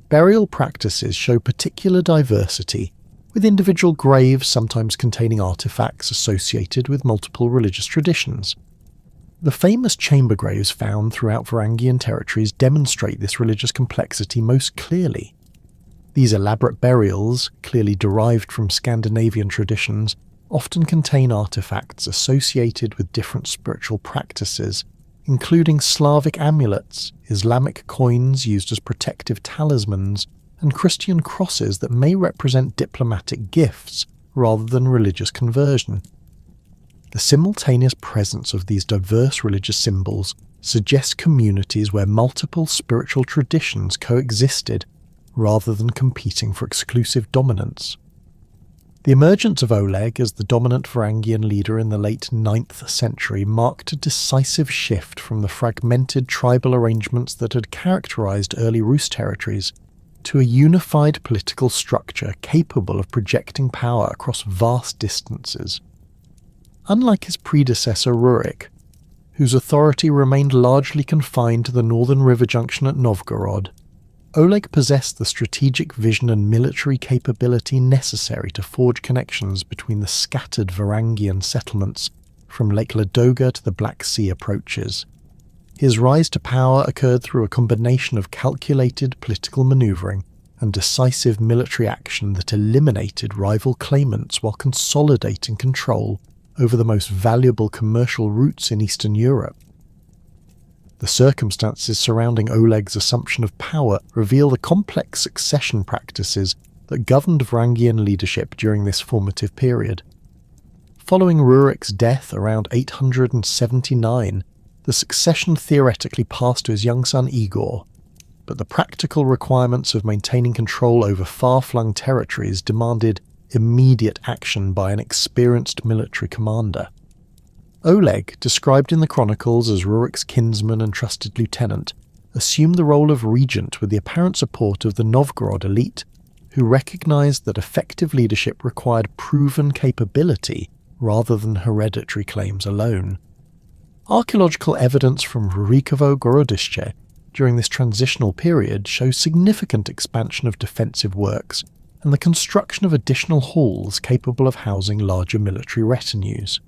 Burial practices show particular diversity, with individual graves sometimes containing artifacts associated with multiple religious traditions. The famous chamber graves found throughout Varangian territories demonstrate this religious complexity most clearly. These elaborate burials, clearly derived from Scandinavian traditions, often contain artifacts associated with different spiritual practices, including Slavic amulets, Islamic coins used as protective talismans, and Christian crosses that may represent diplomatic gifts rather than religious conversion. The simultaneous presence of these diverse religious symbols suggests communities where multiple spiritual traditions coexisted rather than competing for exclusive dominance. The emergence of Oleg as the dominant Varangian leader in the late 9th century marked a decisive shift from the fragmented tribal arrangements that had characterized early Rus territories to a unified political structure capable of projecting power across vast distances. Unlike his predecessor Rurik, whose authority remained largely confined to the northern river junction at Novgorod, Oleg possessed the strategic vision and military capability necessary to forge connections between the scattered Varangian settlements from Lake Ladoga to the Black Sea approaches. His rise to power occurred through a combination of calculated political maneuvering and decisive military action that eliminated rival claimants while consolidating control over the most valuable commercial routes in Eastern Europe. The circumstances surrounding Oleg's assumption of power reveal the complex succession practices that governed Varangian leadership during this formative period. Following Rurik's death around 879, the succession theoretically passed to his young son Igor, but the practical requirements of maintaining control over far-flung territories demanded immediate action by an experienced military commander. Oleg, described in the chronicles as Rurik's kinsman and trusted lieutenant, assumed the role of regent with the apparent support of the Novgorod elite, who recognized that effective leadership required proven capability rather than hereditary claims alone. Archaeological evidence from Rurikovo Gorodische during this transitional period shows significant expansion of defensive works and the construction of additional halls capable of housing larger military retinues.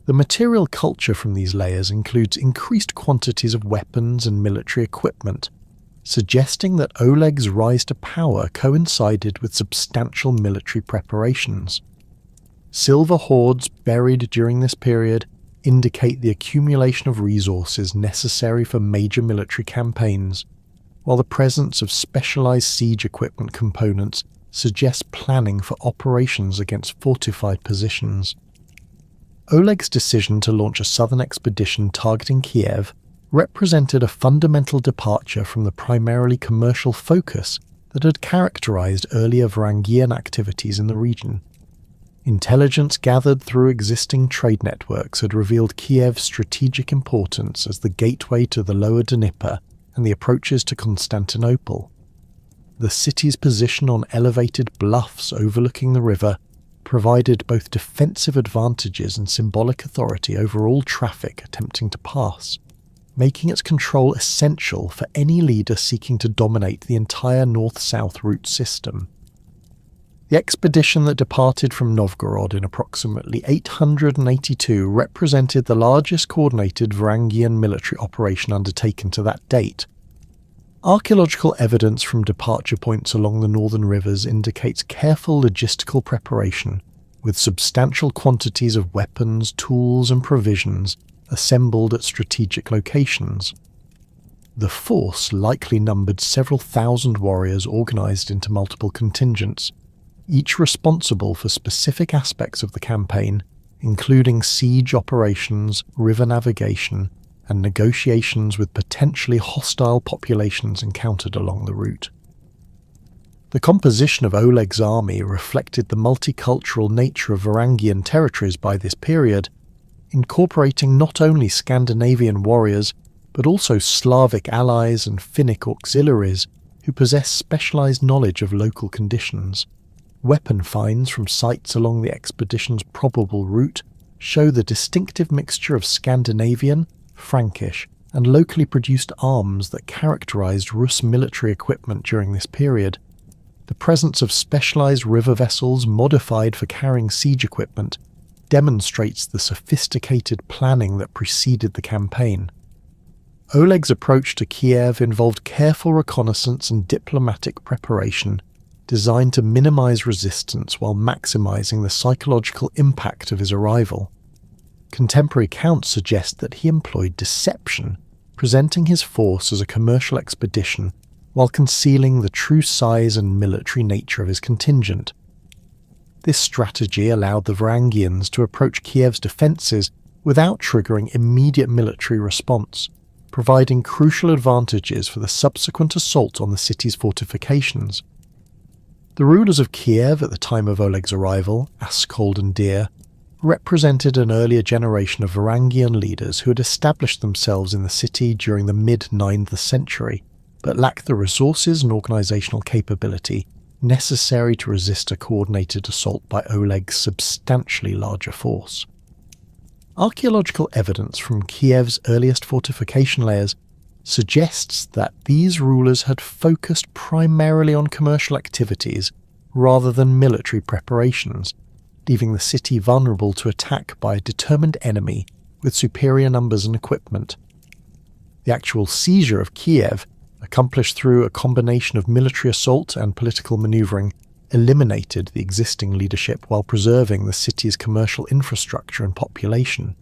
The material culture from these layers includes increased quantities of weapons and military equipment, suggesting that Oleg's rise to power coincided with substantial military preparations. Silver hoards buried during this period indicate the accumulation of resources necessary for major military campaigns, while the presence of specialized siege equipment components suggests planning for operations against fortified positions. Oleg's decision to launch a southern expedition targeting Kiev represented a fundamental departure from the primarily commercial focus that had characterized earlier Varangian activities in the region. Intelligence gathered through existing trade networks had revealed Kiev's strategic importance as the gateway to the lower Dnieper and the approaches to Constantinople. The city's position on elevated bluffs overlooking the river provided both defensive advantages and symbolic authority over all traffic attempting to pass, making its control essential for any leader seeking to dominate the entire north-south route system. The expedition that departed from Novgorod in approximately 882 represented the largest coordinated Varangian military operation undertaken to that date. Archaeological evidence from departure points along the northern rivers indicates careful logistical preparation, with substantial quantities of weapons, tools and provisions assembled at strategic locations. The force likely numbered several thousand warriors organised into multiple contingents, each responsible for specific aspects of the campaign, including siege operations, river navigation, and negotiations with potentially hostile populations encountered along the route. The composition of Oleg's army reflected the multicultural nature of Varangian territories by this period, incorporating not only Scandinavian warriors but also Slavic allies and Finnic auxiliaries who possessed specialised knowledge of local conditions. Weapon finds from sites along the expedition's probable route show the distinctive mixture of Scandinavian, Frankish, and locally produced arms that characterised Rus military equipment during this period. The presence of specialised river vessels modified for carrying siege equipment demonstrates the sophisticated planning that preceded the campaign. Oleg's approach to Kiev involved careful reconnaissance and diplomatic preparation, designed to minimise resistance while maximising the psychological impact of his arrival. Contemporary accounts suggest that he employed deception, presenting his force as a commercial expedition while concealing the true size and military nature of his contingent. This strategy allowed the Varangians to approach Kiev's defences without triggering immediate military response, providing crucial advantages for the subsequent assault on the city's fortifications. The rulers of Kiev at the time of Oleg's arrival, Askold and Dir, represented an earlier generation of Varangian leaders who had established themselves in the city during the mid-9th century, but lacked the resources and organisational capability necessary to resist a coordinated assault by Oleg's substantially larger force. Archaeological evidence from Kiev's earliest fortification layers suggests that these rulers had focused primarily on commercial activities rather than military preparations, leaving the city vulnerable to attack by a determined enemy with superior numbers and equipment. The actual seizure of Kiev, accomplished through a combination of military assault and political manoeuvring, eliminated the existing leadership while preserving the city's commercial infrastructure and population.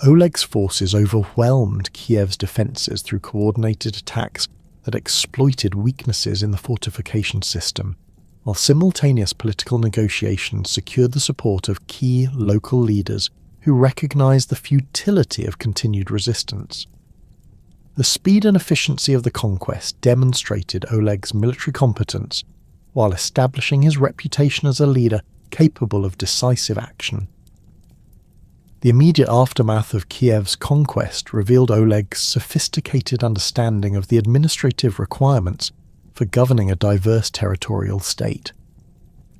Oleg's forces overwhelmed Kiev's defences through coordinated attacks that exploited weaknesses in the fortification system, while simultaneous political negotiations secured the support of key local leaders who recognised the futility of continued resistance. The speed and efficiency of the conquest demonstrated Oleg's military competence, while establishing his reputation as a leader capable of decisive action. The immediate aftermath of Kiev's conquest revealed Oleg's sophisticated understanding of the administrative requirements for governing a diverse territorial state.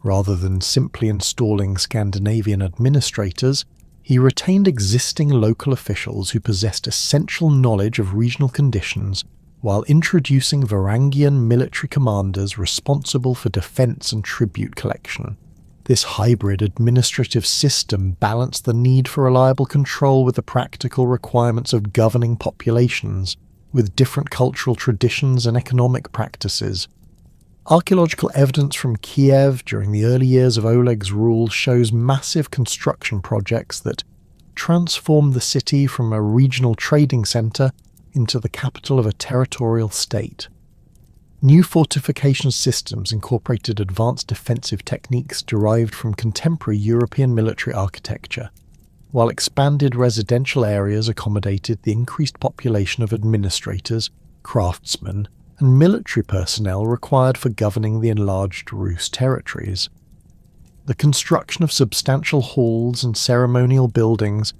Rather than simply installing Scandinavian administrators, he retained existing local officials who possessed essential knowledge of regional conditions, while introducing Varangian military commanders responsible for defence and tribute collection. This hybrid administrative system balanced the need for reliable control with the practical requirements of governing populations, with different cultural traditions and economic practices. Archaeological evidence from Kiev during the early years of Oleg's rule shows massive construction projects that transformed the city from a regional trading centre into the capital of a territorial state. New fortification systems incorporated advanced defensive techniques derived from contemporary European military architecture, while expanded residential areas accommodated the increased population of administrators, craftsmen, and military personnel required for governing the enlarged Rus territories. The construction of substantial halls and ceremonial buildings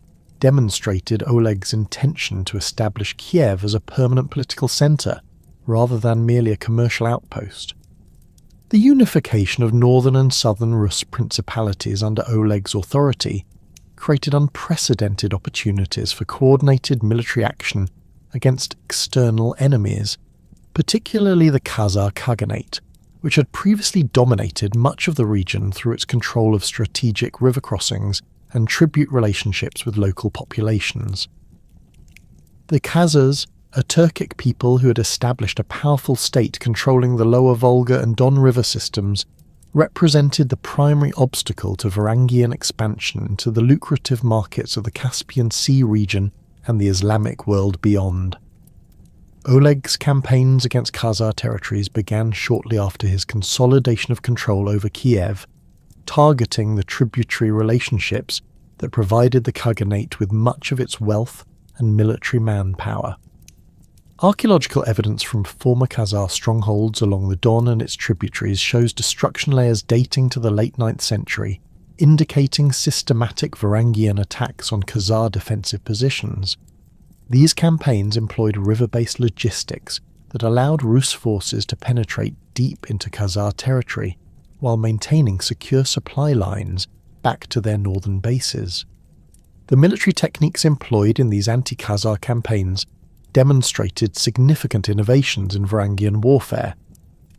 demonstrated Oleg's intention to establish Kiev as a permanent political centre, rather than merely a commercial outpost. The unification of northern and southern Rus principalities under Oleg's authority created unprecedented opportunities for coordinated military action against external enemies, particularly the Khazar Khaganate, which had previously dominated much of the region through its control of strategic river crossings and tribute relationships with local populations. The Khazars, a Turkic people who had established a powerful state controlling the lower Volga and Don River systems, represented the primary obstacle to Varangian expansion into the lucrative markets of the Caspian Sea region and the Islamic world beyond. Oleg's campaigns against Khazar territories began shortly after his consolidation of control over Kiev, targeting the tributary relationships that provided the Khaganate with much of its wealth and military manpower. Archaeological evidence from former Khazar strongholds along the Don and its tributaries shows destruction layers dating to the late 9th century, indicating systematic Varangian attacks on Khazar defensive positions. These campaigns employed river-based logistics that allowed Rus forces to penetrate deep into Khazar territory, while maintaining secure supply lines back to their northern bases. The military techniques employed in these anti-Khazar campaigns demonstrated significant innovations in Varangian warfare,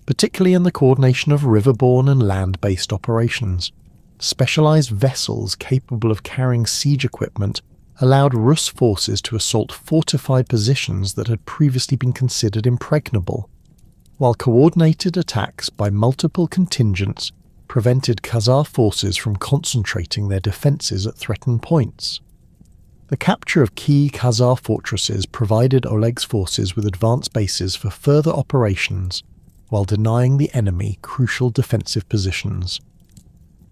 particularly in the coordination of riverborne and land-based operations. Specialized vessels capable of carrying siege equipment allowed Rus forces to assault fortified positions that had previously been considered impregnable, while coordinated attacks by multiple contingents prevented Khazar forces from concentrating their defences at threatened points. The capture of key Khazar fortresses provided Oleg's forces with advanced bases for further operations, while denying the enemy crucial defensive positions.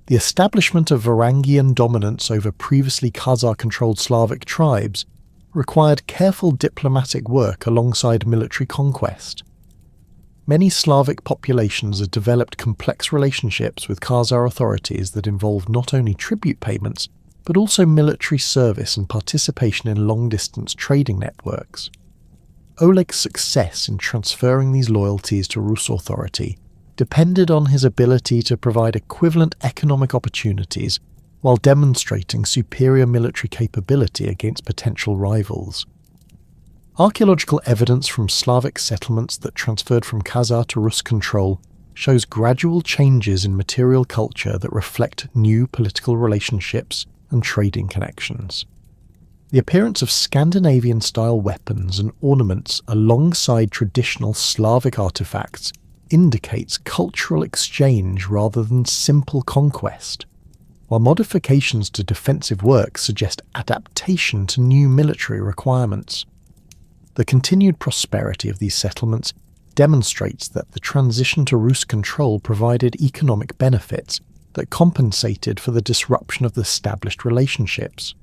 The establishment of Varangian dominance over previously Khazar-controlled Slavic tribes required careful diplomatic work alongside military conquest. Many Slavic populations had developed complex relationships with Khazar authorities that involved not only tribute payments, but also military service and participation in long-distance trading networks. Oleg's success in transferring these loyalties to Rus authority depended on his ability to provide equivalent economic opportunities while demonstrating superior military capability against potential rivals. Archaeological evidence from Slavic settlements that transferred from Khazar to Rus control shows gradual changes in material culture that reflect new political relationships and trading connections. The appearance of Scandinavian-style weapons and ornaments alongside traditional Slavic artifacts indicates cultural exchange rather than simple conquest, while modifications to defensive works suggest adaptation to new military requirements. The continued prosperity of these settlements demonstrates that the transition to Rus control provided economic benefits that compensated for the disruption of the established relationships.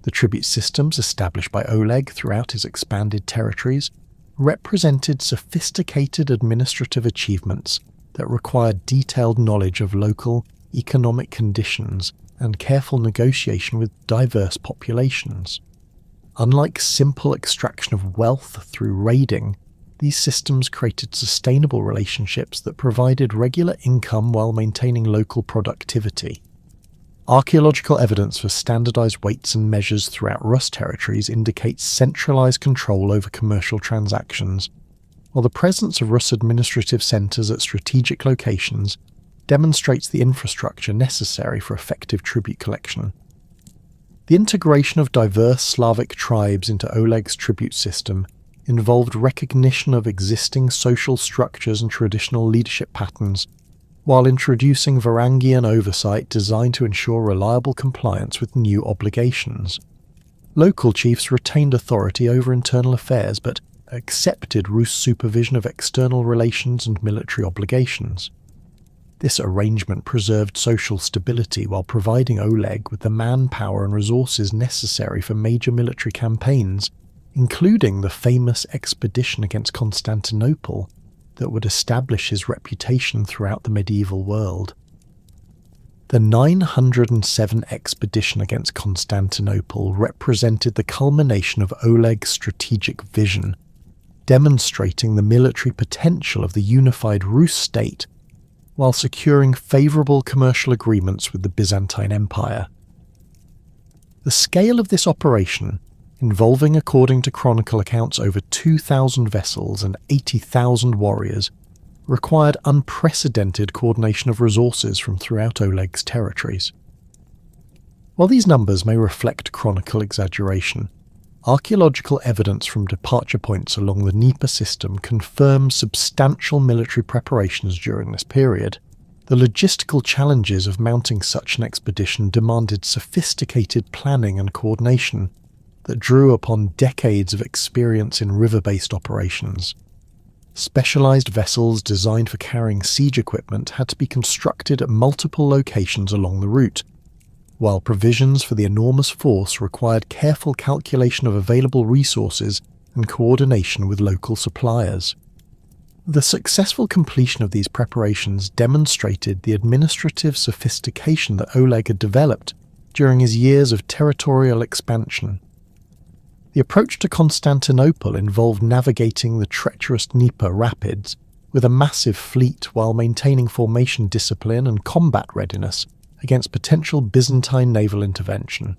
The tribute systems established by Oleg throughout his expanded territories represented sophisticated administrative achievements that required detailed knowledge of local economic conditions and careful negotiation with diverse populations. Unlike simple extraction of wealth through raiding, these systems created sustainable relationships that provided regular income while maintaining local productivity. Archaeological evidence for standardized weights and measures throughout Rus territories indicates centralized control over commercial transactions, while the presence of Rus administrative centers at strategic locations demonstrates the infrastructure necessary for effective tribute collection. The integration of diverse Slavic tribes into Oleg's tribute system involved recognition of existing social structures and traditional leadership patterns, while introducing Varangian oversight designed to ensure reliable compliance with new obligations. Local chiefs retained authority over internal affairs but accepted Rus supervision of external relations and military obligations. This arrangement preserved social stability while providing Oleg with the manpower and resources necessary for major military campaigns, including the famous expedition against Constantinople that would establish his reputation throughout the medieval world. The 907 expedition against Constantinople represented the culmination of Oleg's strategic vision, demonstrating the military potential of the unified Rus state while securing favourable commercial agreements with the Byzantine Empire. The scale of this operation, involving according to chronicle accounts over 2,000 vessels and 80,000 warriors, required unprecedented coordination of resources from throughout Oleg's territories. While these numbers may reflect chronicle exaggeration, archaeological evidence from departure points along the Dnieper system confirms substantial military preparations during this period. The logistical challenges of mounting such an expedition demanded sophisticated planning and coordination, that drew upon decades of experience in river-based operations. Specialized vessels designed for carrying siege equipment had to be constructed at multiple locations along the route, while provisions for the enormous force required careful calculation of available resources and coordination with local suppliers. The successful completion of these preparations demonstrated the administrative sophistication that Oleg had developed during his years of territorial expansion. The approach to Constantinople involved navigating the treacherous Dnieper rapids with a massive fleet while maintaining formation discipline and combat readiness against potential Byzantine naval intervention.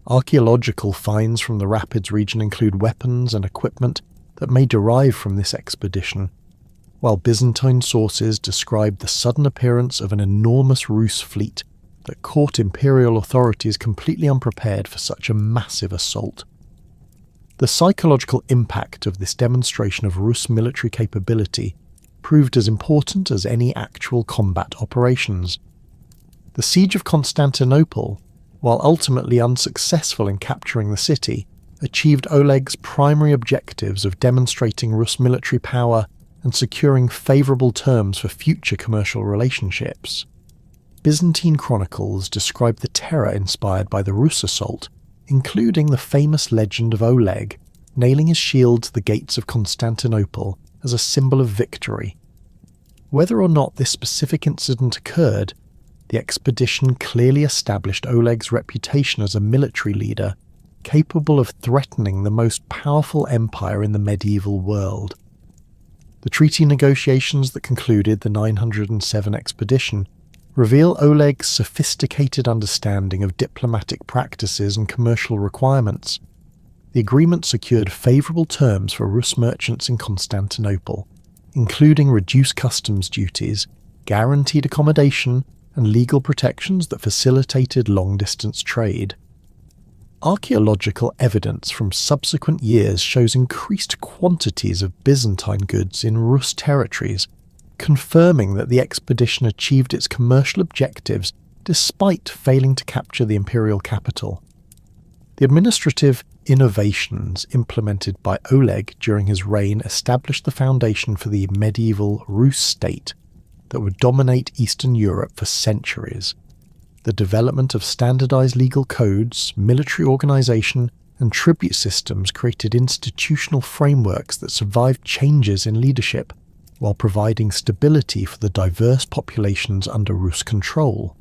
Archaeological finds from the rapids region include weapons and equipment that may derive from this expedition, while Byzantine sources describe the sudden appearance of an enormous Rus fleet that caught imperial authorities completely unprepared for such a massive assault. The psychological impact of this demonstration of Rus military capability proved as important as any actual combat operations. The siege of Constantinople, while ultimately unsuccessful in capturing the city, achieved Oleg's primary objectives of demonstrating Rus military power and securing favourable terms for future commercial relationships. Byzantine chronicles describe the terror inspired by the Rus assault, including the famous legend of Oleg nailing his shield to the gates of Constantinople as a symbol of victory. Whether or not this specific incident occurred, the expedition clearly established Oleg's reputation as a military leader capable of threatening the most powerful empire in the medieval world. The treaty negotiations that concluded the 907 expedition reveal Oleg's sophisticated understanding of diplomatic practices and commercial requirements. The agreement secured favourable terms for Rus merchants in Constantinople, including reduced customs duties, guaranteed accommodation, and legal protections that facilitated long-distance trade. Archaeological evidence from subsequent years shows increased quantities of Byzantine goods in Rus territories, confirming that the expedition achieved its commercial objectives despite failing to capture the imperial capital. The administrative innovations implemented by Oleg during his reign established the foundation for the medieval Rus state that would dominate Eastern Europe for centuries. The development of standardized legal codes, military organization, and tribute systems created institutional frameworks that survived changes in leadership, while providing stability for the diverse populations under Rus control.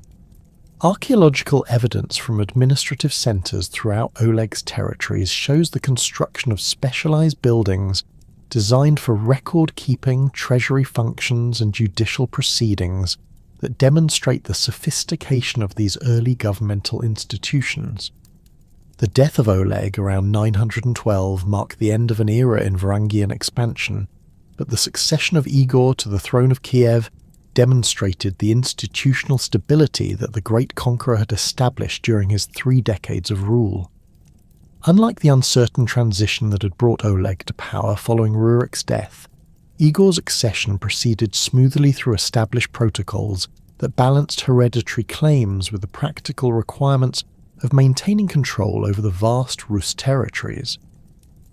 Archaeological evidence from administrative centers throughout Oleg's territories shows the construction of specialized buildings designed for record-keeping, treasury functions, and judicial proceedings that demonstrate the sophistication of these early governmental institutions. The death of Oleg around 912 marked the end of an era in Varangian expansion, but the succession of Igor to the throne of Kiev demonstrated the institutional stability that the great conqueror had established during his 3 decades of rule. Unlike the uncertain transition that had brought Oleg to power following Rurik's death, Igor's accession proceeded smoothly through established protocols that balanced hereditary claims with the practical requirements of maintaining control over the vast Rus territories.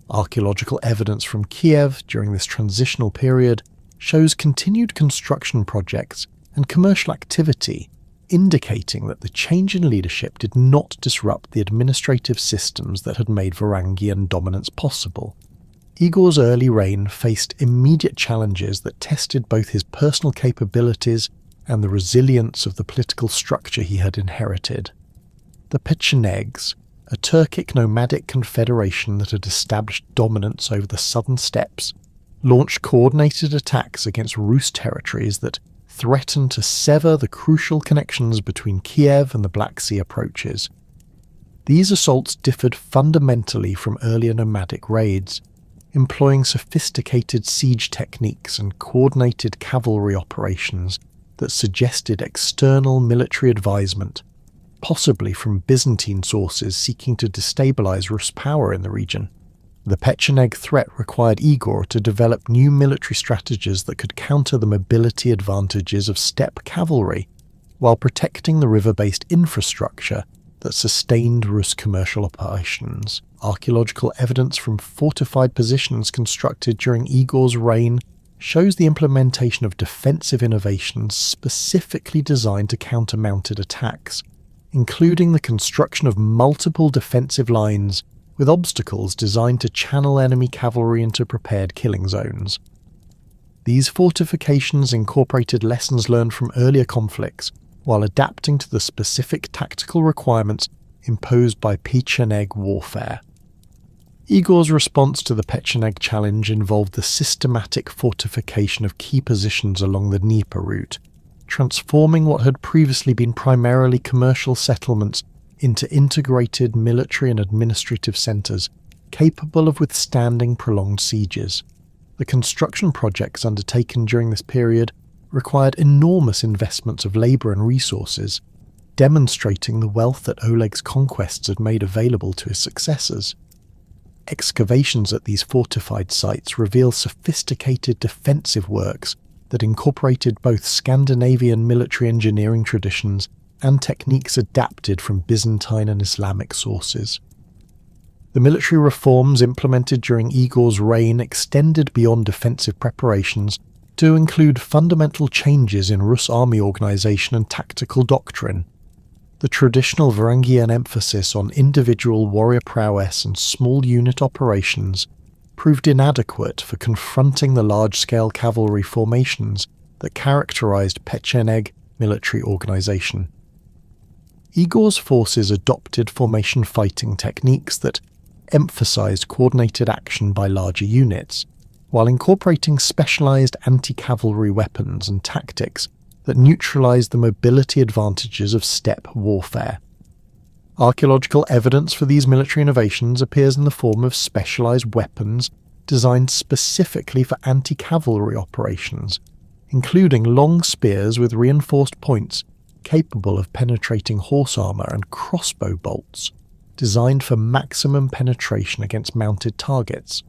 Archaeological evidence from Kiev during this transitional period shows continued construction projects and commercial activity, indicating that the change in leadership did not disrupt the administrative systems that had made Varangian dominance possible. Igor's early reign faced immediate challenges that tested both his personal capabilities and the resilience of the political structure he had inherited. The Pechenegs, a Turkic nomadic confederation that had established dominance over the southern steppes, launched coordinated attacks against Rus territories that threatened to sever the crucial connections between Kiev and the Black Sea approaches. These assaults differed fundamentally from earlier nomadic raids, employing sophisticated siege techniques and coordinated cavalry operations that suggested external military advisement, possibly from Byzantine sources seeking to destabilize Rus power in the region. The Pecheneg threat required Igor to develop new military strategies that could counter the mobility advantages of steppe cavalry, while protecting the river-based infrastructure that sustained Rus commercial operations. Archaeological evidence from fortified positions constructed during Igor's reign shows the implementation of defensive innovations specifically designed to counter mounted attacks, including the construction of multiple defensive lines with obstacles designed to channel enemy cavalry into prepared killing zones. These fortifications incorporated lessons learned from earlier conflicts while adapting to the specific tactical requirements imposed by Pecheneg warfare. Igor's response to the Pecheneg challenge involved the systematic fortification of key positions along the Dnieper route, transforming what had previously been primarily commercial settlements into integrated military and administrative centres capable of withstanding prolonged sieges. The construction projects undertaken during this period required enormous investments of labour and resources, demonstrating the wealth that Oleg's conquests had made available to his successors. Excavations at these fortified sites reveal sophisticated defensive works that incorporated both Scandinavian military engineering traditions and techniques adapted from Byzantine and Islamic sources. The military reforms implemented during Igor's reign extended beyond defensive preparations to include fundamental changes in Rus army organisation and tactical doctrine. The traditional Varangian emphasis on individual warrior prowess and small unit operations proved inadequate for confronting the large-scale cavalry formations that characterised Pecheneg military organisation. Igor's forces adopted formation fighting techniques that emphasised coordinated action by larger units, while incorporating specialised anti-cavalry weapons and tactics that neutralised the mobility advantages of steppe warfare. Archaeological evidence for these military innovations appears in the form of specialised weapons designed specifically for anti-cavalry operations, including long spears with reinforced points capable of penetrating horse armour and crossbow bolts, designed for maximum penetration against mounted targets.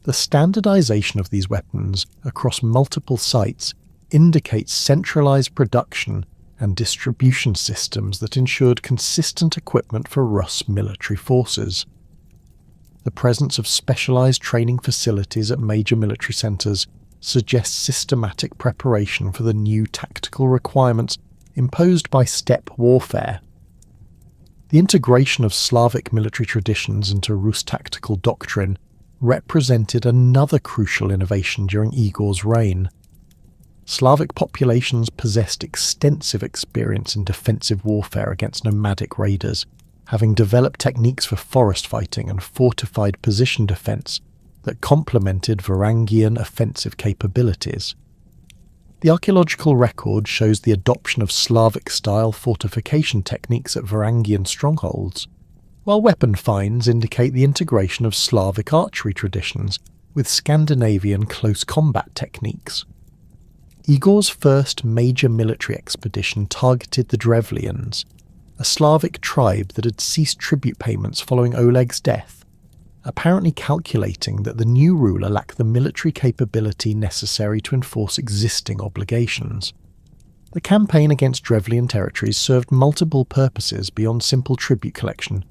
The standardisation of these weapons across multiple sites indicates centralised production and distribution systems that ensured consistent equipment for Rus military forces. The presence of specialised training facilities at major military centres suggests systematic preparation for the new tactical requirements imposed by steppe warfare. The integration of Slavic military traditions into Rus tactical doctrine represented another crucial innovation during Igor's reign. Slavic populations possessed extensive experience in defensive warfare against nomadic raiders, having developed techniques for forest fighting and fortified position defence that complemented Varangian offensive capabilities. The archaeological record shows the adoption of Slavic-style fortification techniques at Varangian strongholds, while weapon finds indicate the integration of Slavic archery traditions with Scandinavian close combat techniques. Igor's first major military expedition targeted the Drevlians, a Slavic tribe that had ceased tribute payments following Oleg's death, apparently calculating that the new ruler lacked the military capability necessary to enforce existing obligations. The campaign against Drevlian territories served multiple purposes beyond simple tribute collection,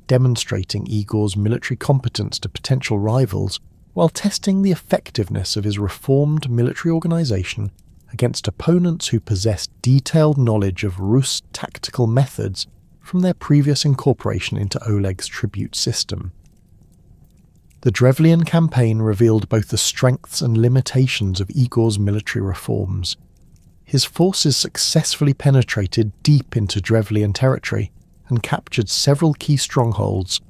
demonstrating Igor's military competence to potential rivals while testing the effectiveness of his reformed military organisation against opponents who possessed detailed knowledge of Rus tactical methods from their previous incorporation into Oleg's tribute system. The Drevlian campaign revealed both the strengths and limitations of Igor's military reforms. His forces successfully penetrated deep into Drevlian territory and captured several key strongholds,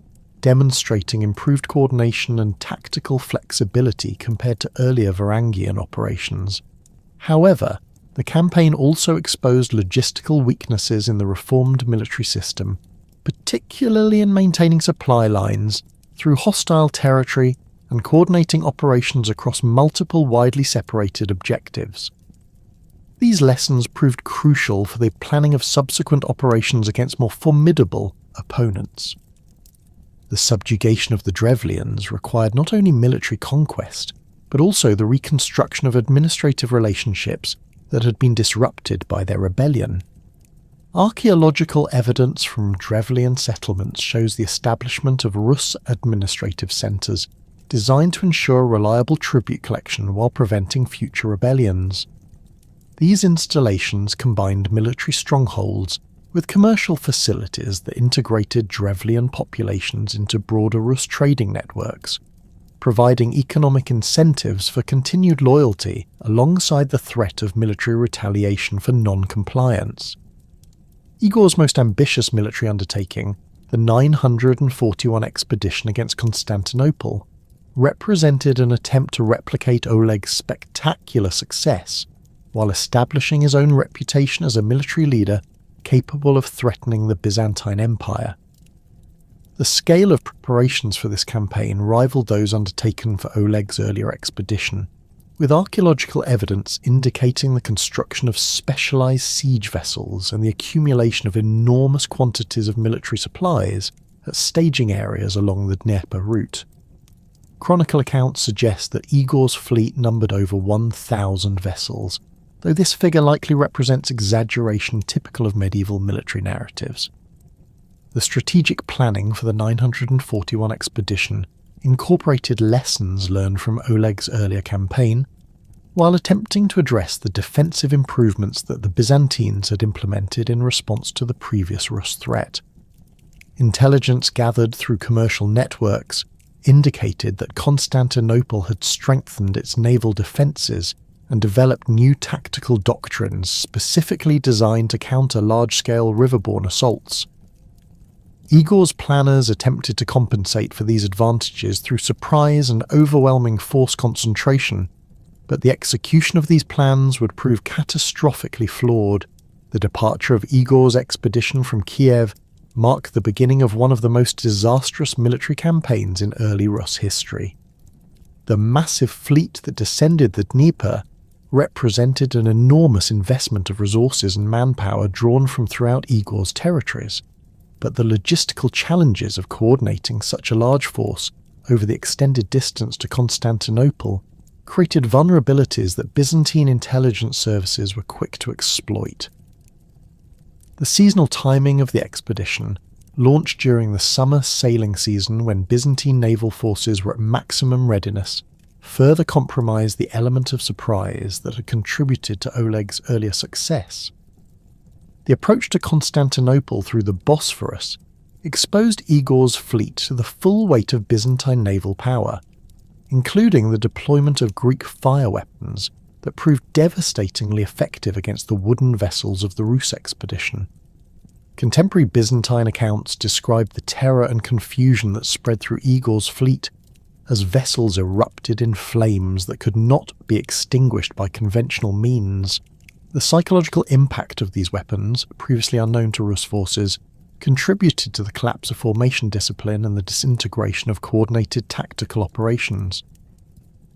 demonstrating improved coordination and tactical flexibility compared to earlier Varangian operations. However, the campaign also exposed logistical weaknesses in the reformed military system, particularly in maintaining supply lines through hostile territory and coordinating operations across multiple widely separated objectives. These lessons proved crucial for the planning of subsequent operations against more formidable opponents. The subjugation of the Drevlians required not only military conquest, but also the reconstruction of administrative relationships that had been disrupted by their rebellion. Archaeological evidence from Drevlian settlements shows the establishment of Rus administrative centres designed to ensure reliable tribute collection while preventing future rebellions. These installations combined military strongholds with commercial facilities that integrated Drevlian populations into broader Rus trading networks, providing economic incentives for continued loyalty alongside the threat of military retaliation for non-compliance. Igor's most ambitious military undertaking, the 941 expedition against Constantinople, represented an attempt to replicate Oleg's spectacular success while establishing his own reputation as a military leader capable of threatening the Byzantine Empire. The scale of preparations for this campaign rivaled those undertaken for Oleg's earlier expedition, with archaeological evidence indicating the construction of specialised siege vessels and the accumulation of enormous quantities of military supplies at staging areas along the Dnieper route. Chronicle accounts suggest that Igor's fleet numbered over 1,000 vessels, though this figure likely represents exaggeration typical of medieval military narratives. The strategic planning for the 941 expedition incorporated lessons learned from Oleg's earlier campaign, while attempting to address the defensive improvements that the Byzantines had implemented in response to the previous Rus threat. Intelligence gathered through commercial networks indicated that Constantinople had strengthened its naval defences and developed new tactical doctrines specifically designed to counter large-scale riverborne assaults. Igor's planners attempted to compensate for these advantages through surprise and overwhelming force concentration, but the execution of these plans would prove catastrophically flawed. The departure of Igor's expedition from Kiev marked the beginning of one of the most disastrous military campaigns in early Rus history. The massive fleet that descended the Dnieper represented an enormous investment of resources and manpower drawn from throughout Igor's territories, but the logistical challenges of coordinating such a large force over the extended distance to Constantinople created vulnerabilities that Byzantine intelligence services were quick to exploit. The seasonal timing of the expedition, launched during the summer sailing season when Byzantine naval forces were at maximum readiness, further compromised the element of surprise that had contributed to Oleg's earlier success. The approach to Constantinople through the Bosphorus exposed Igor's fleet to the full weight of Byzantine naval power, including the deployment of Greek fire weapons that proved devastatingly effective against the wooden vessels of the Rus expedition. Contemporary Byzantine accounts describe the terror and confusion that spread through Igor's fleet as vessels erupted in flames that could not be extinguished by conventional means. The psychological impact of these weapons, previously unknown to Rus forces, contributed to the collapse of formation discipline and the disintegration of coordinated tactical operations.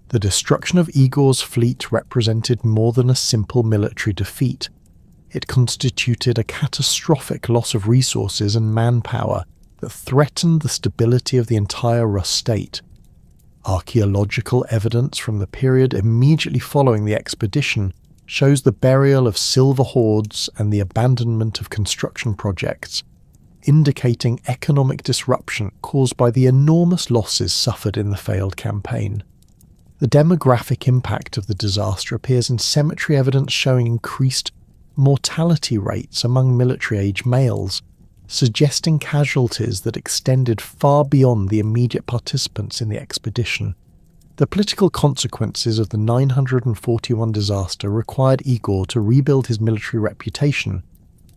The destruction of Igor's fleet represented more than a simple military defeat. It constituted a catastrophic loss of resources and manpower that threatened the stability of the entire Rus state. Archaeological evidence from the period immediately following the expedition shows the burial of silver hoards and the abandonment of construction projects, indicating economic disruption caused by the enormous losses suffered in the failed campaign. The demographic impact of the disaster appears in cemetery evidence showing increased mortality rates among military-age males, suggesting casualties that extended far beyond the immediate participants in the expedition. The political consequences of the 941 disaster required Igor to rebuild his military reputation,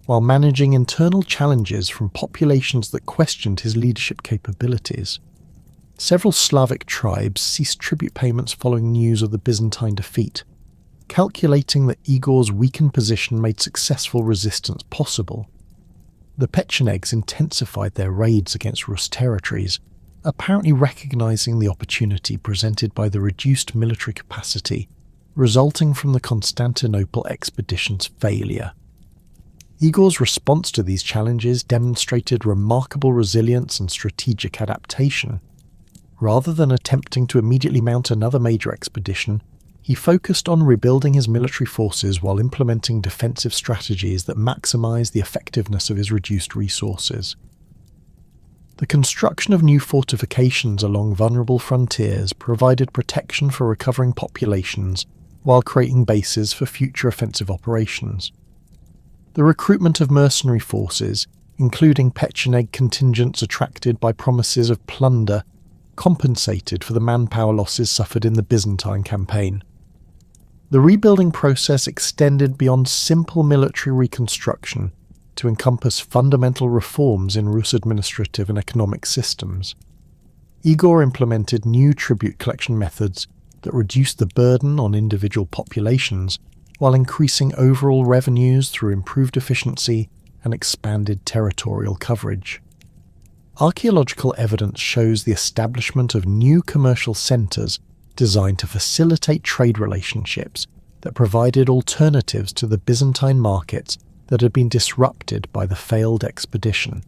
while managing internal challenges from populations that questioned his leadership capabilities. Several Slavic tribes ceased tribute payments following news of the Byzantine defeat, calculating that Igor's weakened position made successful resistance possible. The Pechenegs intensified their raids against Rus territories, apparently recognizing the opportunity presented by the reduced military capacity resulting from the Constantinople expedition's failure. Igor's response to these challenges demonstrated remarkable resilience and strategic adaptation. Rather than attempting to immediately mount another major expedition, he focused on rebuilding his military forces while implementing defensive strategies that maximized the effectiveness of his reduced resources. The construction of new fortifications along vulnerable frontiers provided protection for recovering populations while creating bases for future offensive operations. The recruitment of mercenary forces, including Pecheneg contingents attracted by promises of plunder, compensated for the manpower losses suffered in the Byzantine campaign. The rebuilding process extended beyond simple military reconstruction to encompass fundamental reforms in Rus' administrative and economic systems. Igor implemented new tribute collection methods that reduced the burden on individual populations while increasing overall revenues through improved efficiency and expanded territorial coverage. Archaeological evidence shows the establishment of new commercial centres designed to facilitate trade relationships that provided alternatives to the Byzantine markets that had been disrupted by the failed expedition.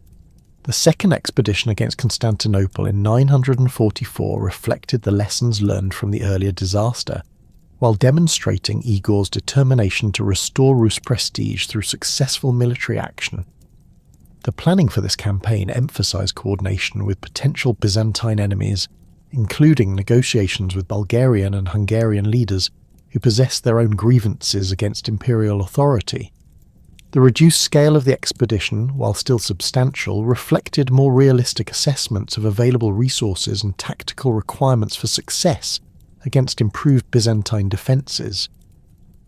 The second expedition against Constantinople in 944 reflected the lessons learned from the earlier disaster, while demonstrating Igor's determination to restore Rus' prestige through successful military action. The planning for this campaign emphasized coordination with potential Byzantine enemies, including negotiations with Bulgarian and Hungarian leaders who possessed their own grievances against imperial authority. The reduced scale of the expedition, while still substantial, reflected more realistic assessments of available resources and tactical requirements for success against improved Byzantine defences.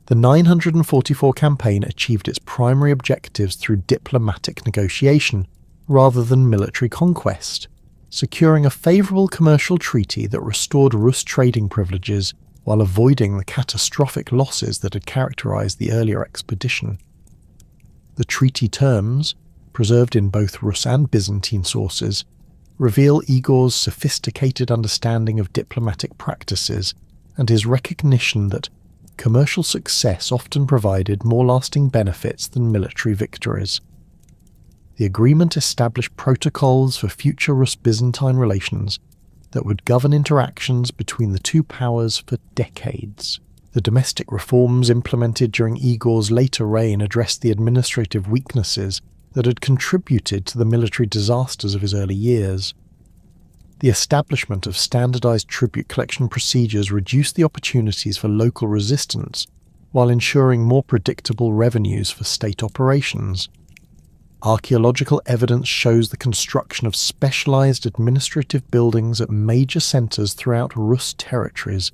The 944 campaign achieved its primary objectives through diplomatic negotiation rather than military conquest, securing a favourable commercial treaty that restored Rus trading privileges while avoiding the catastrophic losses that had characterised the earlier expedition. The treaty terms, preserved in both Rus and Byzantine sources, reveal Igor's sophisticated understanding of diplomatic practices and his recognition that commercial success often provided more lasting benefits than military victories. The agreement established protocols for future Rus-Byzantine relations that would govern interactions between the two powers for decades. The domestic reforms implemented during Igor's later reign addressed the administrative weaknesses that had contributed to the military disasters of his early years. The establishment of standardized tribute collection procedures reduced the opportunities for local resistance, while ensuring more predictable revenues for state operations. Archaeological evidence shows the construction of specialized administrative buildings at major centers throughout Rus territories,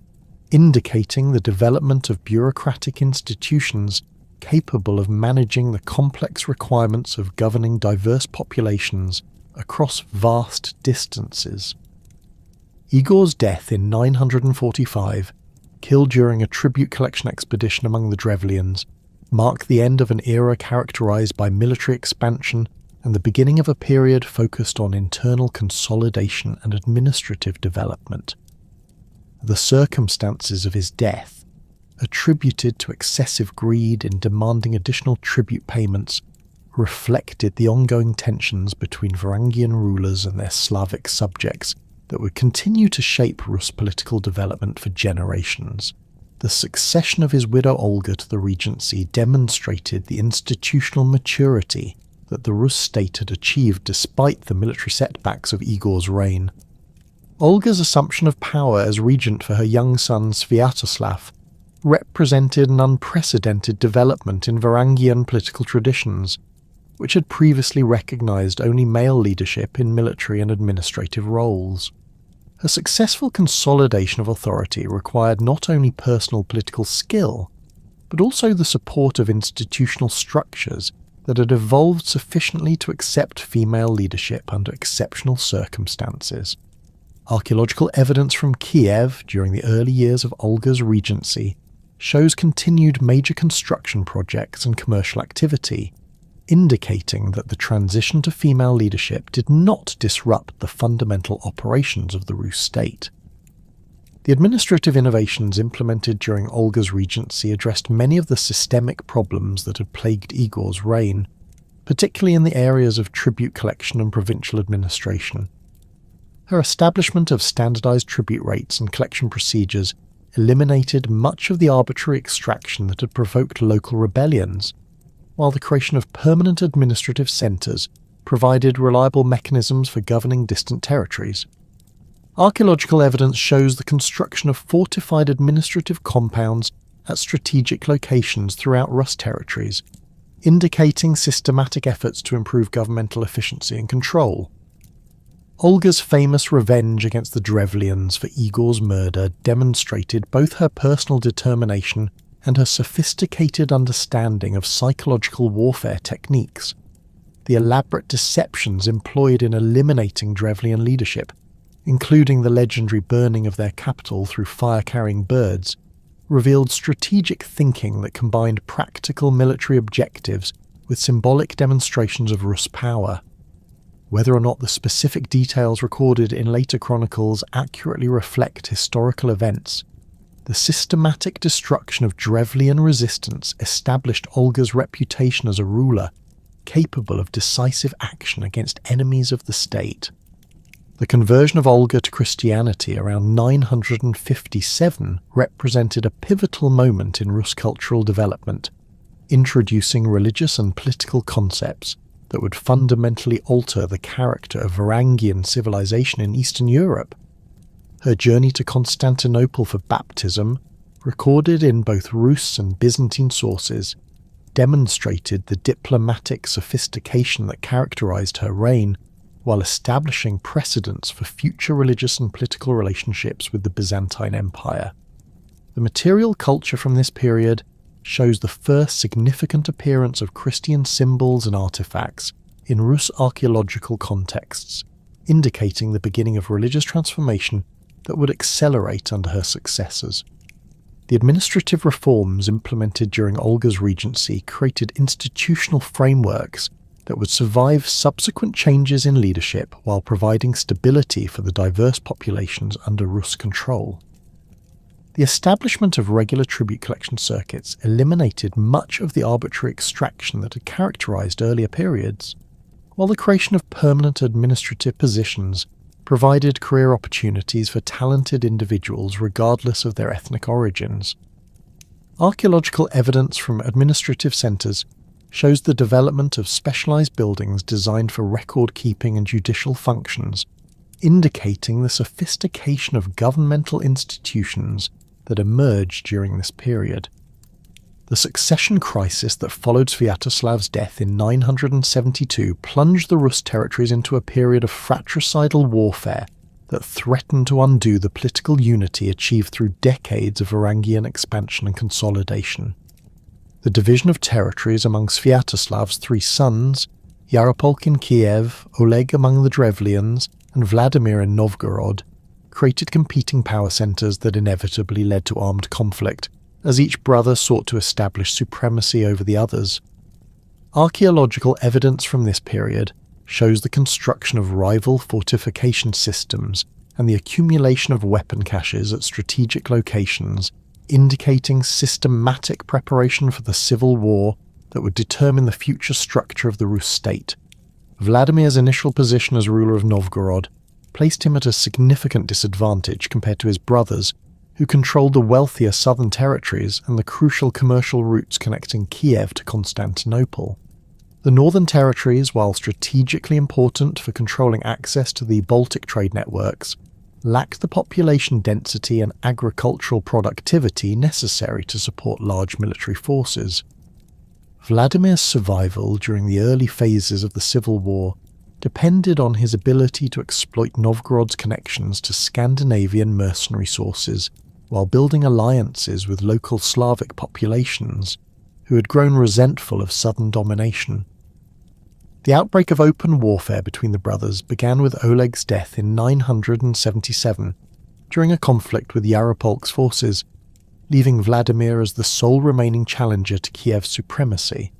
indicating the development of bureaucratic institutions capable of managing the complex requirements of governing diverse populations across vast distances. Igor's death in 945, killed during a tribute collection expedition among the Drevlians, marked the end of an era characterized by military expansion and the beginning of a period focused on internal consolidation and administrative development. The circumstances of his death, attributed to excessive greed in demanding additional tribute payments, reflected the ongoing tensions between Varangian rulers and their Slavic subjects that would continue to shape Rus' political development for generations. The succession of his widow Olga to the regency demonstrated the institutional maturity that the Rus state had achieved despite the military setbacks of Igor's reign. Olga's assumption of power as regent for her young son Sviatoslav represented an unprecedented development in Varangian political traditions, which had previously recognized only male leadership in military and administrative roles. Her successful consolidation of authority required not only personal political skill, but also the support of institutional structures that had evolved sufficiently to accept female leadership under exceptional circumstances. Archaeological evidence from Kiev during the early years of Olga's regency shows continued major construction projects and commercial activity, indicating that the transition to female leadership did not disrupt the fundamental operations of the Rus state. The administrative innovations implemented during Olga's regency addressed many of the systemic problems that had plagued Igor's reign, particularly in the areas of tribute collection and provincial administration. Her establishment of standardized tribute rates and collection procedures eliminated much of the arbitrary extraction that had provoked local rebellions, while the creation of permanent administrative centres provided reliable mechanisms for governing distant territories. Archaeological evidence shows the construction of fortified administrative compounds at strategic locations throughout Rus territories, indicating systematic efforts to improve governmental efficiency and control. Olga's famous revenge against the Drevlians for Igor's murder demonstrated both her personal determination and her sophisticated understanding of psychological warfare techniques. The elaborate deceptions employed in eliminating Drevlian leadership, including the legendary burning of their capital through fire-carrying birds, revealed strategic thinking that combined practical military objectives with symbolic demonstrations of Rus power. Whether or not the specific details recorded in later chronicles accurately reflect historical events, the systematic destruction of Drevlian resistance established Olga's reputation as a ruler capable of decisive action against enemies of the state. The conversion of Olga to Christianity around 957 represented a pivotal moment in Rus cultural development, introducing religious and political concepts that would fundamentally alter the character of Varangian civilization in Eastern Europe. Her journey to Constantinople for baptism, recorded in both Rus and Byzantine sources, demonstrated the diplomatic sophistication that characterized her reign, while establishing precedents for future religious and political relationships with the Byzantine Empire. The material culture from this period shows the first significant appearance of Christian symbols and artifacts in Rus archaeological contexts, indicating the beginning of religious transformation that would accelerate under her successors. The administrative reforms implemented during Olga's regency created institutional frameworks that would survive subsequent changes in leadership while providing stability for the diverse populations under Rus control. The establishment of regular tribute collection circuits eliminated much of the arbitrary extraction that had characterized earlier periods, while the creation of permanent administrative positions provided career opportunities for talented individuals regardless of their ethnic origins. Archaeological evidence from administrative centres shows the development of specialized buildings designed for record-keeping and judicial functions, indicating the sophistication of governmental institutions that emerged during this period. The succession crisis that followed Sviatoslav's death in 972 plunged the Rus territories into a period of fratricidal warfare that threatened to undo the political unity achieved through decades of Varangian expansion and consolidation. The division of territories among Sviatoslav's three sons, Yaropolk in Kiev, Oleg among the Drevlians, and Vladimir in Novgorod, created competing power centres that inevitably led to armed conflict, as each brother sought to establish supremacy over the others. Archaeological evidence from this period shows the construction of rival fortification systems and the accumulation of weapon caches at strategic locations, indicating systematic preparation for the civil war that would determine the future structure of the Rus state. Vladimir's initial position as ruler of Novgorod placed him at a significant disadvantage compared to his brothers, who controlled the wealthier southern territories and the crucial commercial routes connecting Kiev to Constantinople. The northern territories, while strategically important for controlling access to the Baltic trade networks, lacked the population density and agricultural productivity necessary to support large military forces. Vladimir's survival during the early phases of the civil war depended on his ability to exploit Novgorod's connections to Scandinavian mercenary sources while building alliances with local Slavic populations who had grown resentful of southern domination. The outbreak of open warfare between the brothers began with Oleg's death in 977 during a conflict with Yaropolk's forces, leaving Vladimir as the sole remaining challenger to Kiev's supremacy.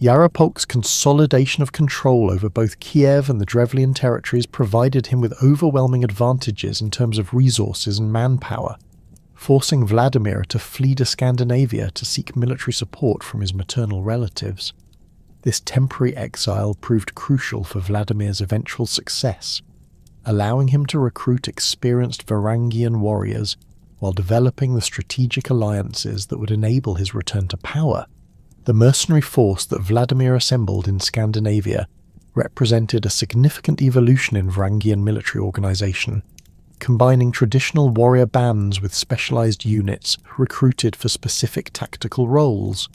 Yaropolk's consolidation of control over both Kiev and the Drevlian territories provided him with overwhelming advantages in terms of resources and manpower, forcing Vladimir to flee to Scandinavia to seek military support from his maternal relatives. This temporary exile proved crucial for Vladimir's eventual success, allowing him to recruit experienced Varangian warriors while developing the strategic alliances that would enable his return to power. The mercenary force that Vladimir assembled in Scandinavia represented a significant evolution in Varangian military organisation, combining traditional warrior bands with specialised units recruited for specific tactical roles.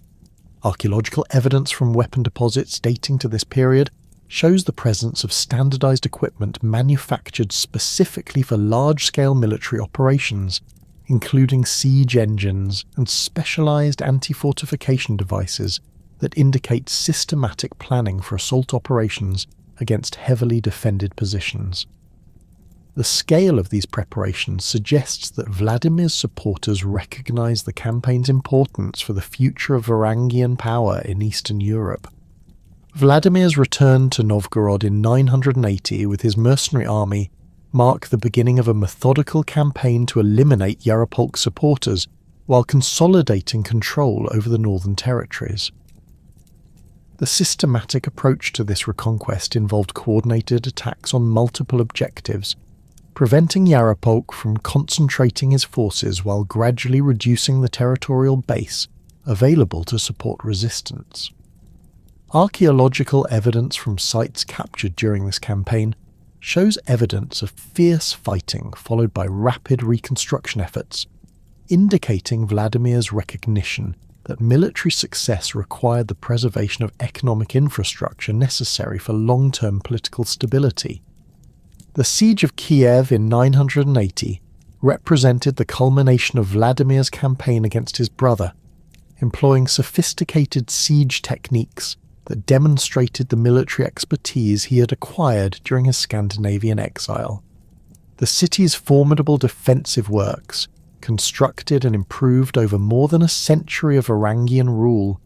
Archaeological evidence from weapon deposits dating to this period shows the presence of standardised equipment manufactured specifically for large-scale military operations, including siege engines and specialised anti-fortification devices that indicate systematic planning for assault operations against heavily defended positions. The scale of these preparations suggests that Vladimir's supporters recognise the campaign's importance for the future of Varangian power in Eastern Europe. Vladimir's return to Novgorod in 980 with his mercenary army mark the beginning of a methodical campaign to eliminate Yaropolk's supporters while consolidating control over the northern territories. The systematic approach to this reconquest involved coordinated attacks on multiple objectives, preventing Yaropolk from concentrating his forces while gradually reducing the territorial base available to support resistance. Archaeological evidence from sites captured during this campaign shows evidence of fierce fighting followed by rapid reconstruction efforts, indicating Vladimir's recognition that military success required the preservation of economic infrastructure necessary for long-term political stability. The siege of Kiev in 980 represented the culmination of Vladimir's campaign against his brother, employing sophisticated siege techniques that demonstrated the military expertise he had acquired during his Scandinavian exile. The city's formidable defensive works, constructed and improved over more than a century of Varangian rule,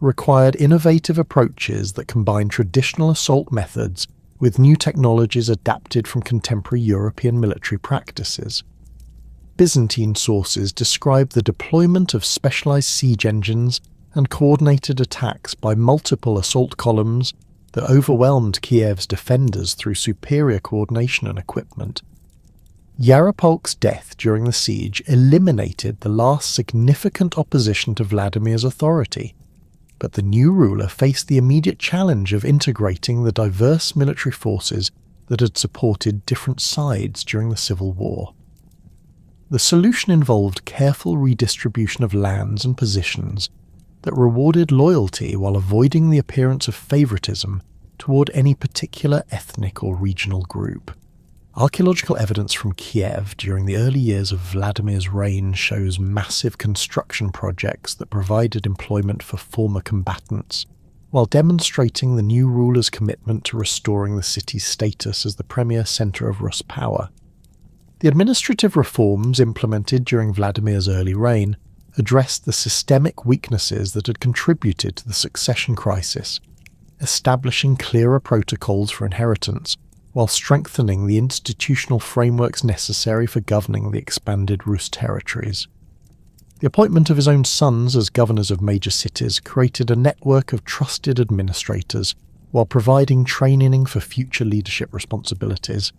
required innovative approaches that combined traditional assault methods with new technologies adapted from contemporary European military practices. Byzantine sources describe the deployment of specialized siege engines and coordinated attacks by multiple assault columns that overwhelmed Kiev's defenders through superior coordination and equipment. Yaropolk's death during the siege eliminated the last significant opposition to Vladimir's authority, but the new ruler faced the immediate challenge of integrating the diverse military forces that had supported different sides during the civil war. The solution involved careful redistribution of lands and positions that rewarded loyalty while avoiding the appearance of favoritism toward any particular ethnic or regional group. Archaeological evidence from Kiev during the early years of Vladimir's reign shows massive construction projects that provided employment for former combatants, while demonstrating the new ruler's commitment to restoring the city's status as the premier centre of Rus power. The administrative reforms implemented during Vladimir's early reign addressed the systemic weaknesses that had contributed to the succession crisis, establishing clearer protocols for inheritance, while strengthening the institutional frameworks necessary for governing the expanded Rus territories. The appointment of his own sons as governors of major cities created a network of trusted administrators, while providing training for future leadership responsibilities.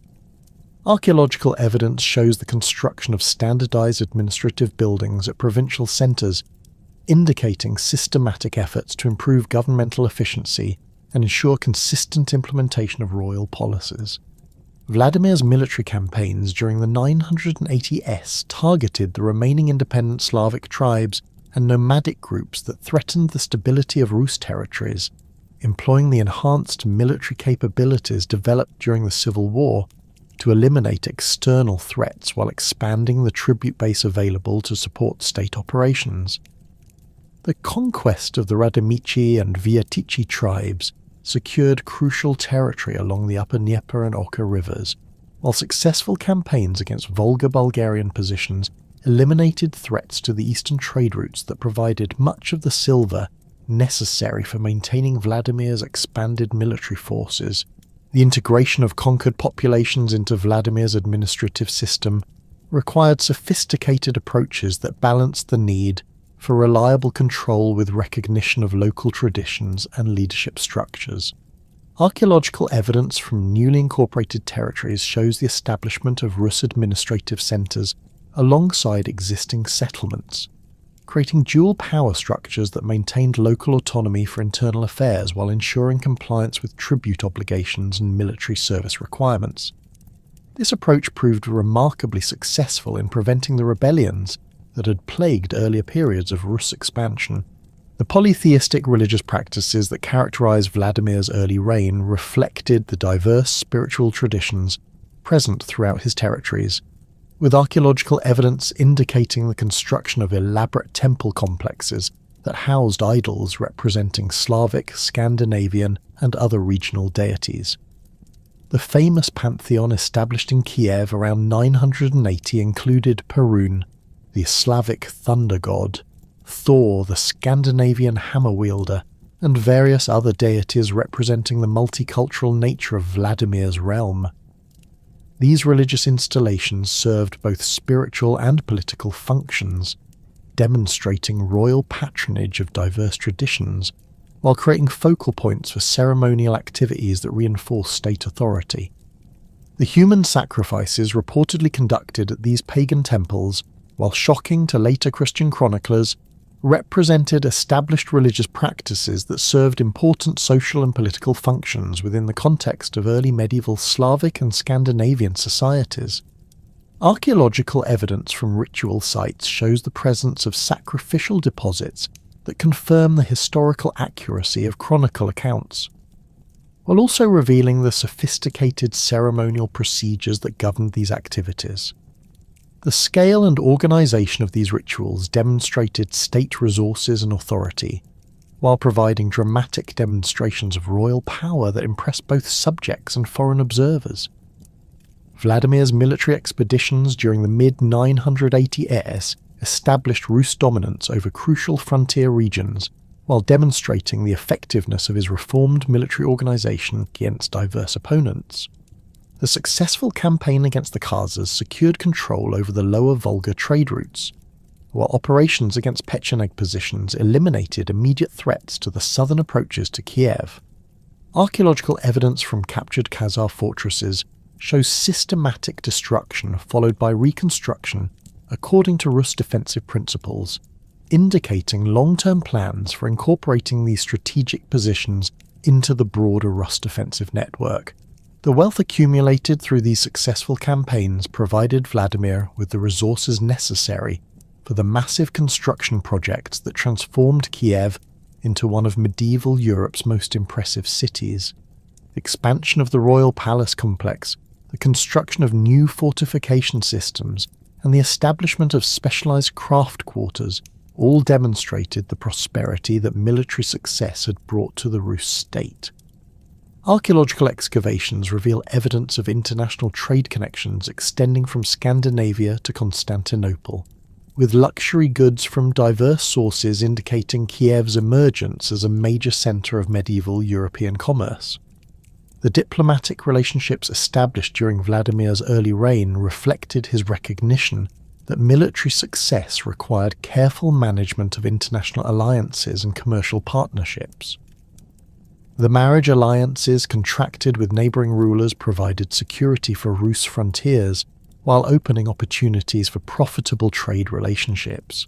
Archaeological evidence shows the construction of standardized administrative buildings at provincial centres, indicating systematic efforts to improve governmental efficiency and ensure consistent implementation of royal policies. Vladimir's military campaigns during the 980s targeted the remaining independent Slavic tribes and nomadic groups that threatened the stability of Rus territories, employing the enhanced military capabilities developed during the Civil War to eliminate external threats while expanding the tribute base available to support state operations. The conquest of the Radomici and Viatici tribes secured crucial territory along the upper Dnieper and Oka rivers, while successful campaigns against Volga-Bulgarian positions eliminated threats to the eastern trade routes that provided much of the silver necessary for maintaining Vladimir's expanded military forces. The integration of conquered populations into Vladimir's administrative system required sophisticated approaches that balanced the need for reliable control with recognition of local traditions and leadership structures. Archaeological evidence from newly incorporated territories shows the establishment of Rus administrative centres alongside existing settlements, creating dual power structures that maintained local autonomy for internal affairs while ensuring compliance with tribute obligations and military service requirements. This approach proved remarkably successful in preventing the rebellions that had plagued earlier periods of Rus expansion. The polytheistic religious practices that characterized Vladimir's early reign reflected the diverse spiritual traditions present throughout his territories, with archaeological evidence indicating the construction of elaborate temple complexes that housed idols representing Slavic, Scandinavian, and other regional deities. The famous pantheon established in Kiev around 980 included Perun, the Slavic thunder god, Thor, the Scandinavian hammer wielder, and various other deities representing the multicultural nature of Vladimir's realm. These religious installations served both spiritual and political functions, demonstrating royal patronage of diverse traditions, while creating focal points for ceremonial activities that reinforce state authority. The human sacrifices reportedly conducted at these pagan temples, while shocking to later Christian chroniclers, represented established religious practices that served important social and political functions within the context of early medieval Slavic and Scandinavian societies. Archaeological evidence from ritual sites shows the presence of sacrificial deposits that confirm the historical accuracy of chronicle accounts, while also revealing the sophisticated ceremonial procedures that governed these activities. The scale and organisation of these rituals demonstrated state resources and authority, while providing dramatic demonstrations of royal power that impressed both subjects and foreign observers. Vladimir's military expeditions during the mid-980 AS established Rus dominance over crucial frontier regions, while demonstrating the effectiveness of his reformed military organisation against diverse opponents. The successful campaign against the Khazars secured control over the lower Volga trade routes, while operations against Pecheneg positions eliminated immediate threats to the southern approaches to Kiev. Archaeological evidence from captured Khazar fortresses shows systematic destruction followed by reconstruction according to Rus defensive principles, indicating long-term plans for incorporating these strategic positions into the broader Rus defensive network. The wealth accumulated through these successful campaigns provided Vladimir with the resources necessary for the massive construction projects that transformed Kiev into one of medieval Europe's most impressive cities. The expansion of the royal palace complex, the construction of new fortification systems, and the establishment of specialized craft quarters all demonstrated the prosperity that military success had brought to the Rus state. Archaeological excavations reveal evidence of international trade connections extending from Scandinavia to Constantinople, with luxury goods from diverse sources indicating Kiev's emergence as a major centre of medieval European commerce. The diplomatic relationships established during Vladimir's early reign reflected his recognition that military success required careful management of international alliances and commercial partnerships. The marriage alliances contracted with neighbouring rulers provided security for Rus frontiers, while opening opportunities for profitable trade relationships.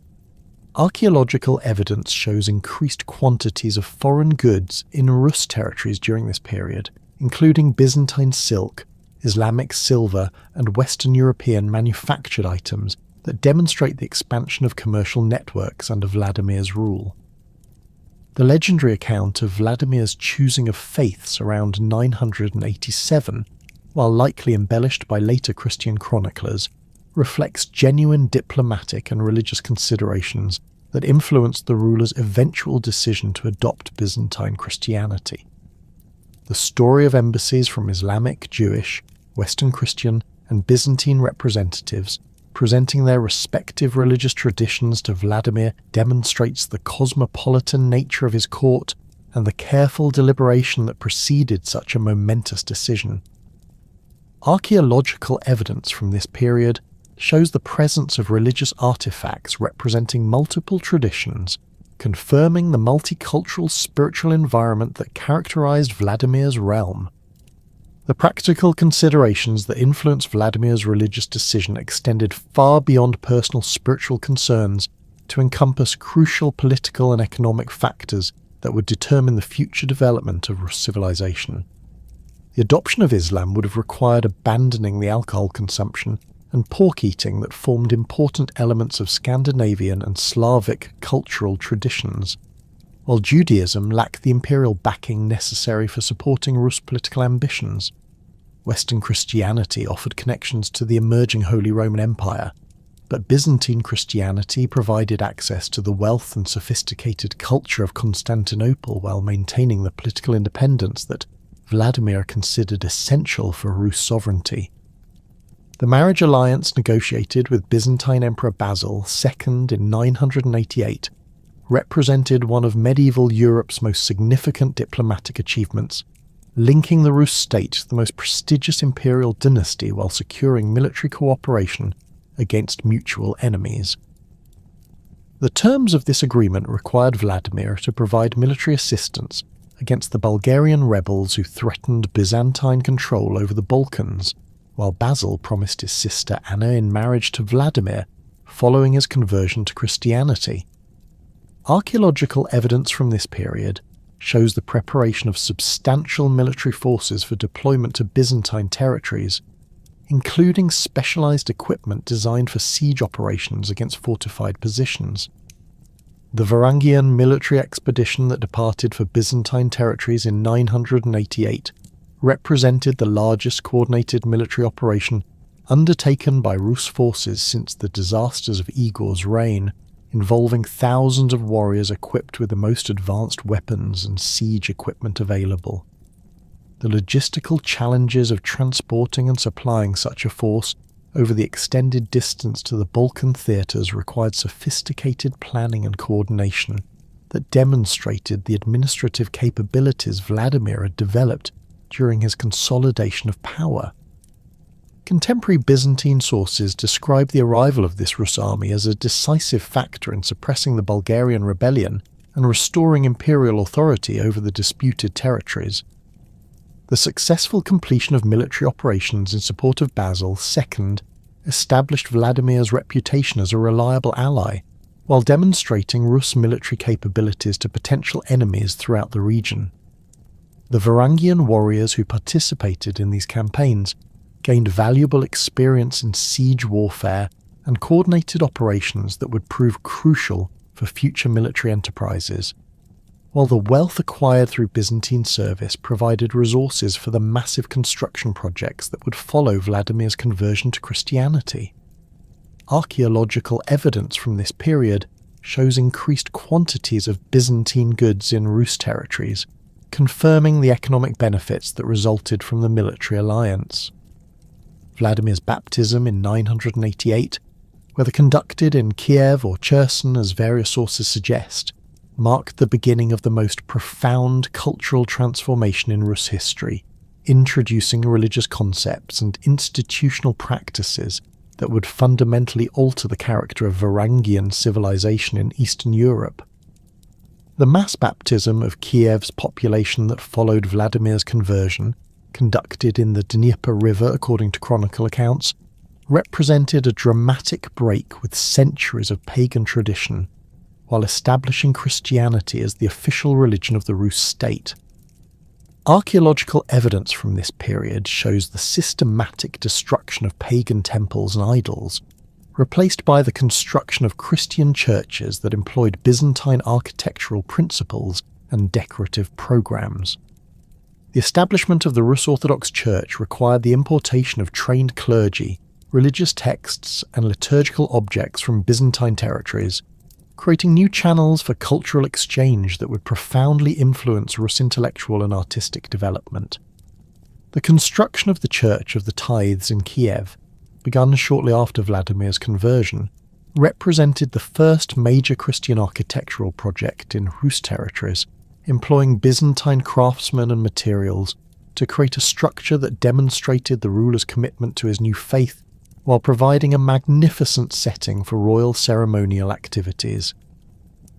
Archaeological evidence shows increased quantities of foreign goods in Rus territories during this period, including Byzantine silk, Islamic silver, and Western European manufactured items that demonstrate the expansion of commercial networks under Vladimir's rule. The legendary account of Vladimir's choosing of faiths around 987, while likely embellished by later Christian chroniclers, reflects genuine diplomatic and religious considerations that influenced the ruler's eventual decision to adopt Byzantine Christianity. The story of embassies from Islamic, Jewish, Western Christian, and Byzantine representatives presenting their respective religious traditions to Vladimir demonstrates the cosmopolitan nature of his court and the careful deliberation that preceded such a momentous decision. Archaeological evidence from this period shows the presence of religious artifacts representing multiple traditions, confirming the multicultural spiritual environment that characterized Vladimir's realm. The practical considerations that influenced Vladimir's religious decision extended far beyond personal spiritual concerns to encompass crucial political and economic factors that would determine the future development of Rus civilization. The adoption of Islam would have required abandoning the alcohol consumption and pork eating that formed important elements of Scandinavian and Slavic cultural traditions, while Judaism lacked the imperial backing necessary for supporting Rus political ambitions. Western Christianity offered connections to the emerging Holy Roman Empire, but Byzantine Christianity provided access to the wealth and sophisticated culture of Constantinople while maintaining the political independence that Vladimir considered essential for Rus sovereignty. The marriage alliance negotiated with Byzantine Emperor Basil II in 988 represented one of medieval Europe's most significant diplomatic achievements, linking the Rus state to the most prestigious imperial dynasty while securing military cooperation against mutual enemies. The terms of this agreement required Vladimir to provide military assistance against the Bulgarian rebels who threatened Byzantine control over the Balkans, while Basil promised his sister Anna in marriage to Vladimir following his conversion to Christianity. Archaeological evidence from this period shows the preparation of substantial military forces for deployment to Byzantine territories, including specialized equipment designed for siege operations against fortified positions. The Varangian military expedition that departed for Byzantine territories in 988 represented the largest coordinated military operation undertaken by Rus forces since the disasters of Igor's reign, involving thousands of warriors equipped with the most advanced weapons and siege equipment available. The logistical challenges of transporting and supplying such a force over the extended distance to the Balkan theatres required sophisticated planning and coordination that demonstrated the administrative capabilities Vladimir had developed during his consolidation of power. Contemporary Byzantine sources describe the arrival of this Rus army as a decisive factor in suppressing the Bulgarian rebellion and restoring imperial authority over the disputed territories. The successful completion of military operations in support of Basil II established Vladimir's reputation as a reliable ally, while demonstrating Rus military capabilities to potential enemies throughout the region. The Varangian warriors who participated in these campaigns gained valuable experience in siege warfare and coordinated operations that would prove crucial for future military enterprises, while the wealth acquired through Byzantine service provided resources for the massive construction projects that would follow Vladimir's conversion to Christianity. Archaeological evidence from this period shows increased quantities of Byzantine goods in Rus territories, confirming the economic benefits that resulted from the military alliance. Vladimir's baptism in 988, whether conducted in Kiev or Cherson as various sources suggest, marked the beginning of the most profound cultural transformation in Rus history, introducing religious concepts and institutional practices that would fundamentally alter the character of Varangian civilization in Eastern Europe. The mass baptism of Kiev's population that followed Vladimir's conversion, conducted in the Dnieper River according to chronicle accounts, represented a dramatic break with centuries of pagan tradition, while establishing Christianity as the official religion of the Rus state. Archaeological evidence from this period shows the systematic destruction of pagan temples and idols, replaced by the construction of Christian churches that employed Byzantine architectural principles and decorative programs. The establishment of the Rus Orthodox Church required the importation of trained clergy, religious texts, and liturgical objects from Byzantine territories, creating new channels for cultural exchange that would profoundly influence Rus intellectual and artistic development. The construction of the Church of the Tithes in Kiev, begun shortly after Vladimir's conversion, represented the first major Christian architectural project in Rus territories, employing Byzantine craftsmen and materials to create a structure that demonstrated the ruler's commitment to his new faith while providing a magnificent setting for royal ceremonial activities.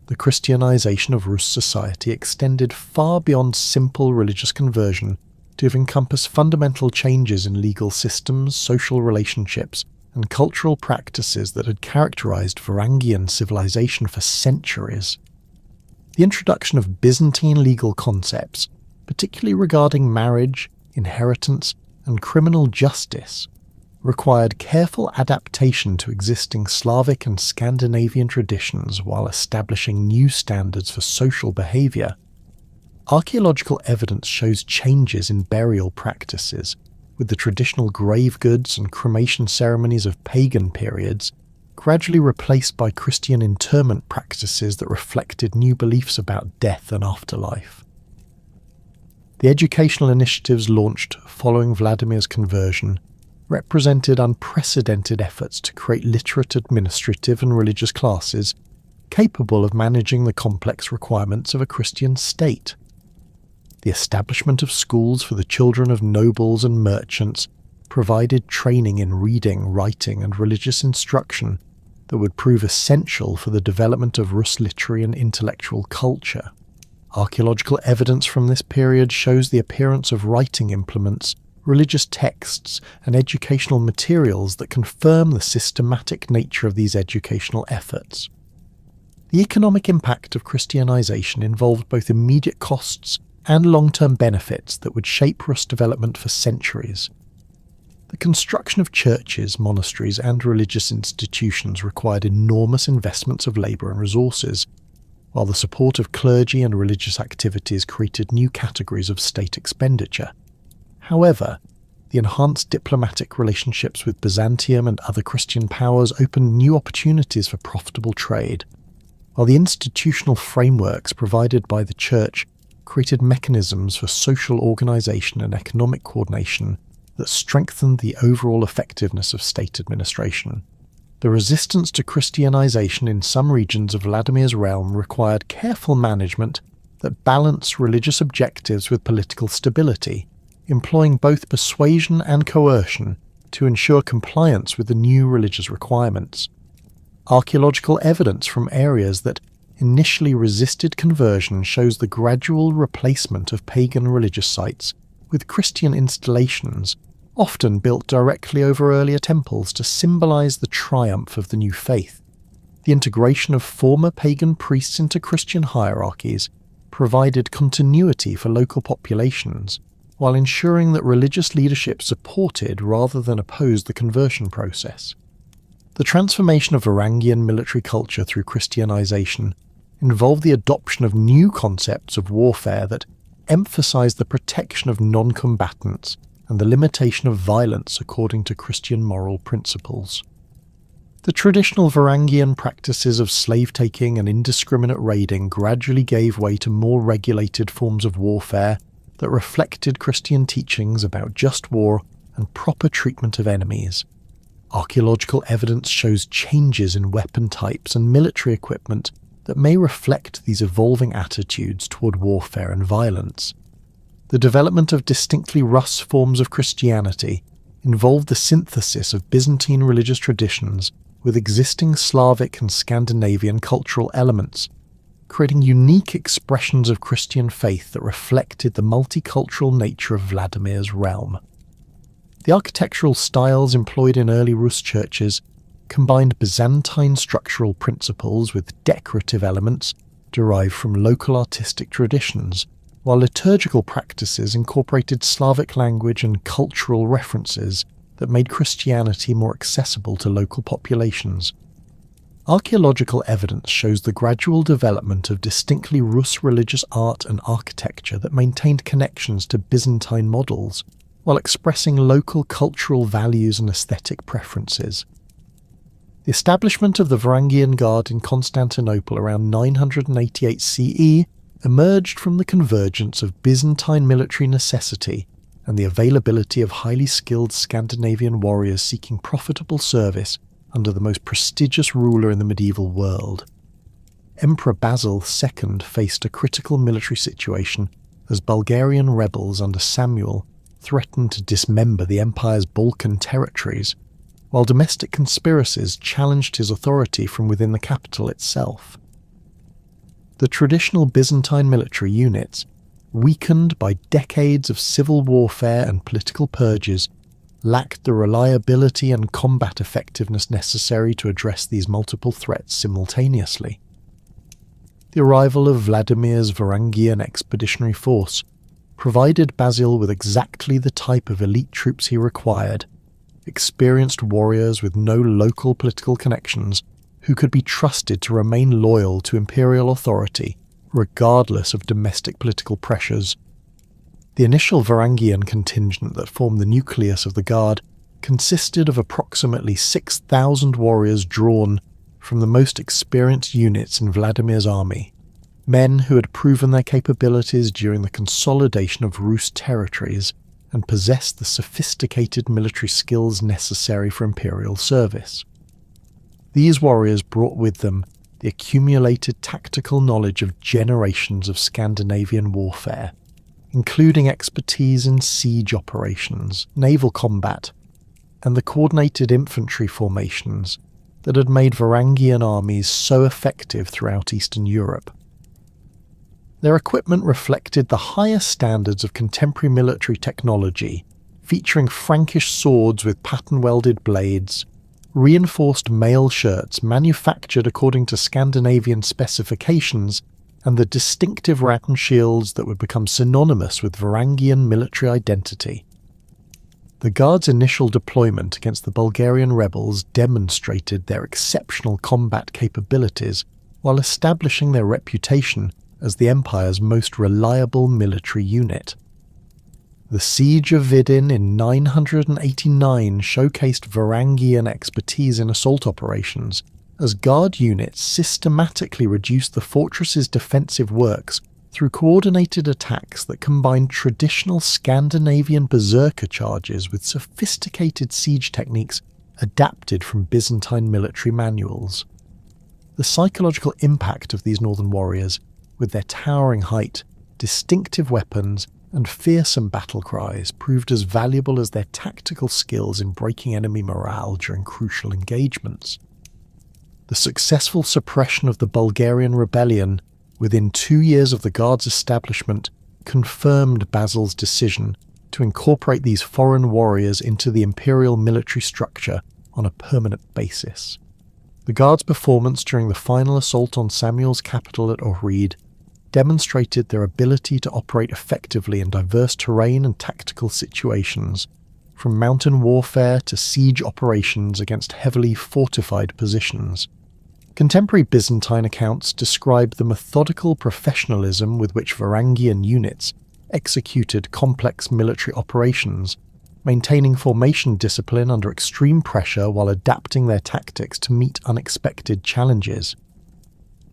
The Christianization of Rus society extended far beyond simple religious conversion to have encompassed fundamental changes in legal systems, social relationships, and cultural practices that had characterized Varangian civilization for centuries. The introduction of Byzantine legal concepts, particularly regarding marriage, inheritance, and criminal justice, required careful adaptation to existing Slavic and Scandinavian traditions while establishing new standards for social behaviour. Archaeological evidence shows changes in burial practices, with the traditional grave goods and cremation ceremonies of pagan periods gradually replaced by Christian interment practices that reflected new beliefs about death and afterlife. The educational initiatives launched following Vladimir's conversion represented unprecedented efforts to create literate administrative and religious classes capable of managing the complex requirements of a Christian state. The establishment of schools for the children of nobles and merchants provided training in reading, writing, and religious instruction that would prove essential for the development of Rus literary and intellectual culture. Archaeological evidence from this period shows the appearance of writing implements, religious texts, and educational materials that confirm the systematic nature of these educational efforts. The economic impact of Christianization involved both immediate costs and long-term benefits that would shape Rus development for centuries. The construction of churches, monasteries, and religious institutions required enormous investments of labour and resources, while the support of clergy and religious activities created new categories of state expenditure. However, the enhanced diplomatic relationships with Byzantium and other Christian powers opened new opportunities for profitable trade, while the institutional frameworks provided by the Church created mechanisms for social organisation and economic coordination that strengthened the overall effectiveness of state administration. The resistance to Christianization in some regions of Vladimir's realm required careful management that balanced religious objectives with political stability, employing both persuasion and coercion to ensure compliance with the new religious requirements. Archaeological evidence from areas that initially resisted conversion shows the gradual replacement of pagan religious sites with Christian installations, often built directly over earlier temples to symbolize the triumph of the new faith. The integration of former pagan priests into Christian hierarchies provided continuity for local populations, while ensuring that religious leadership supported rather than opposed the conversion process. The transformation of Varangian military culture through Christianization involved the adoption of new concepts of warfare that emphasized the protection of non-combatants and the limitation of violence according to Christian moral principles. The traditional Varangian practices of slave-taking and indiscriminate raiding gradually gave way to more regulated forms of warfare that reflected Christian teachings about just war and proper treatment of enemies. Archaeological evidence shows changes in weapon types and military equipment that may reflect these evolving attitudes toward warfare and violence. The development of distinctly Rus forms of Christianity involved the synthesis of Byzantine religious traditions with existing Slavic and Scandinavian cultural elements, creating unique expressions of Christian faith that reflected the multicultural nature of Vladimir's realm. The architectural styles employed in early Rus churches combined Byzantine structural principles with decorative elements derived from local artistic traditions, while liturgical practices incorporated Slavic language and cultural references that made Christianity more accessible to local populations. Archaeological evidence shows the gradual development of distinctly Rus religious art and architecture that maintained connections to Byzantine models, while expressing local cultural values and aesthetic preferences. The establishment of the Varangian Guard in Constantinople around 988 CE emerged from the convergence of Byzantine military necessity and the availability of highly skilled Scandinavian warriors seeking profitable service under the most prestigious ruler in the medieval world. Emperor Basil II faced a critical military situation as Bulgarian rebels under Samuel threatened to dismember the empire's Balkan territories, while domestic conspiracies challenged his authority from within the capital itself. The traditional Byzantine military units, weakened by decades of civil warfare and political purges, lacked the reliability and combat effectiveness necessary to address these multiple threats simultaneously. The arrival of Vladimir's Varangian expeditionary force provided Basil with exactly the type of elite troops he required: experienced warriors with no local political connections who could be trusted to remain loyal to imperial authority regardless of domestic political pressures. The initial Varangian contingent that formed the nucleus of the Guard consisted of approximately 6,000 warriors drawn from the most experienced units in Vladimir's army, men who had proven their capabilities during the consolidation of Rus territories and possessed the sophisticated military skills necessary for imperial service. These warriors brought with them the accumulated tactical knowledge of generations of Scandinavian warfare, including expertise in siege operations, naval combat, and the coordinated infantry formations that had made Varangian armies so effective throughout Eastern Europe. Their equipment reflected the highest standards of contemporary military technology, featuring Frankish swords with pattern-welded blades, reinforced mail shirts manufactured according to Scandinavian specifications, and the distinctive round shields that would become synonymous with Varangian military identity. The Guard's initial deployment against the Bulgarian rebels demonstrated their exceptional combat capabilities while establishing their reputation as the Empire's most reliable military unit. The Siege of Vidin in 989 showcased Varangian expertise in assault operations, as Guard units systematically reduced the fortress's defensive works through coordinated attacks that combined traditional Scandinavian berserker charges with sophisticated siege techniques adapted from Byzantine military manuals. The psychological impact of these northern warriors, with their towering height, distinctive weapons, and fearsome battle cries, proved as valuable as their tactical skills in breaking enemy morale during crucial engagements. The successful suppression of the Bulgarian rebellion within 2 years of the Guard's establishment confirmed Basil's decision to incorporate these foreign warriors into the imperial military structure on a permanent basis. The Guard's performance during the final assault on Samuel's capital at Ohrid demonstrated their ability to operate effectively in diverse terrain and tactical situations, from mountain warfare to siege operations against heavily fortified positions. Contemporary Byzantine accounts describe the methodical professionalism with which Varangian units executed complex military operations, maintaining formation discipline under extreme pressure while adapting their tactics to meet unexpected challenges.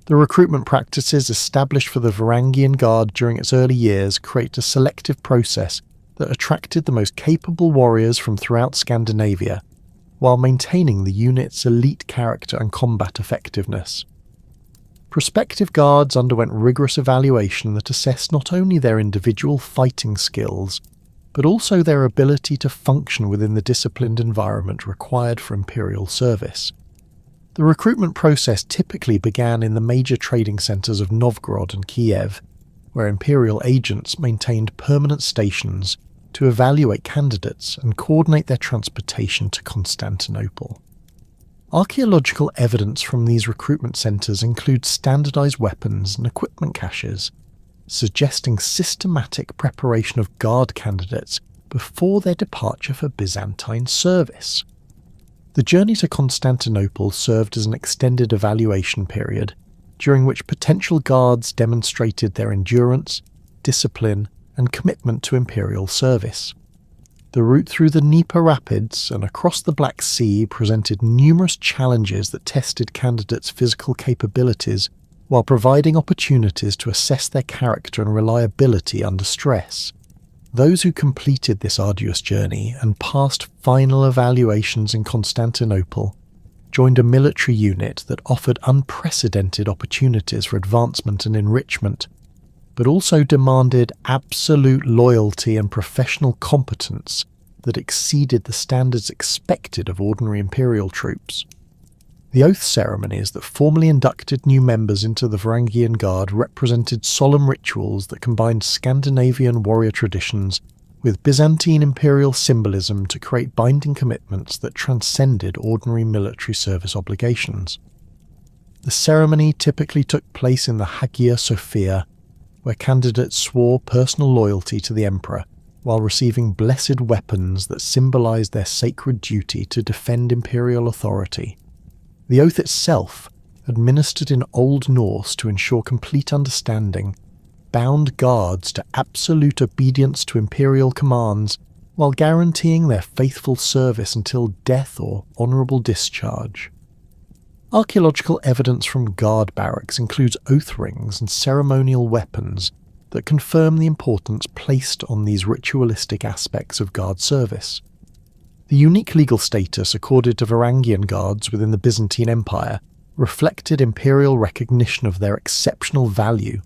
The recruitment practices established for the Varangian Guard during its early years create a selective process that attracted the most capable warriors from throughout Scandinavia, while maintaining the unit's elite character and combat effectiveness. Prospective guards underwent rigorous evaluation that assessed not only their individual fighting skills, but also their ability to function within the disciplined environment required for imperial service. The recruitment process typically began in the major trading centres of Novgorod and Kiev, where imperial agents maintained permanent stations to evaluate candidates and coordinate their transportation to Constantinople. Archaeological evidence from these recruitment centres includes standardised weapons and equipment caches, suggesting systematic preparation of Guard candidates before their departure for Byzantine service. The journey to Constantinople served as an extended evaluation period, during which potential Guards demonstrated their endurance, discipline, and commitment to imperial service. The route through the Dnieper Rapids and across the Black Sea presented numerous challenges that tested candidates' physical capabilities while providing opportunities to assess their character and reliability under stress. Those who completed this arduous journey and passed final evaluations in Constantinople joined a military unit that offered unprecedented opportunities for advancement and enrichment, but also demanded absolute loyalty and professional competence that exceeded the standards expected of ordinary imperial troops. The oath ceremonies that formally inducted new members into the Varangian Guard represented solemn rituals that combined Scandinavian warrior traditions with Byzantine imperial symbolism to create binding commitments that transcended ordinary military service obligations. The ceremony typically took place in the Hagia Sophia, where candidates swore personal loyalty to the emperor while receiving blessed weapons that symbolized their sacred duty to defend imperial authority. The oath itself, administered in Old Norse to ensure complete understanding, bound guards to absolute obedience to imperial commands while guaranteeing their faithful service until death or honourable discharge. Archaeological evidence from guard barracks includes oath rings and ceremonial weapons that confirm the importance placed on these ritualistic aspects of guard service. The unique legal status accorded to Varangian guards within the Byzantine Empire reflected imperial recognition of their exceptional value,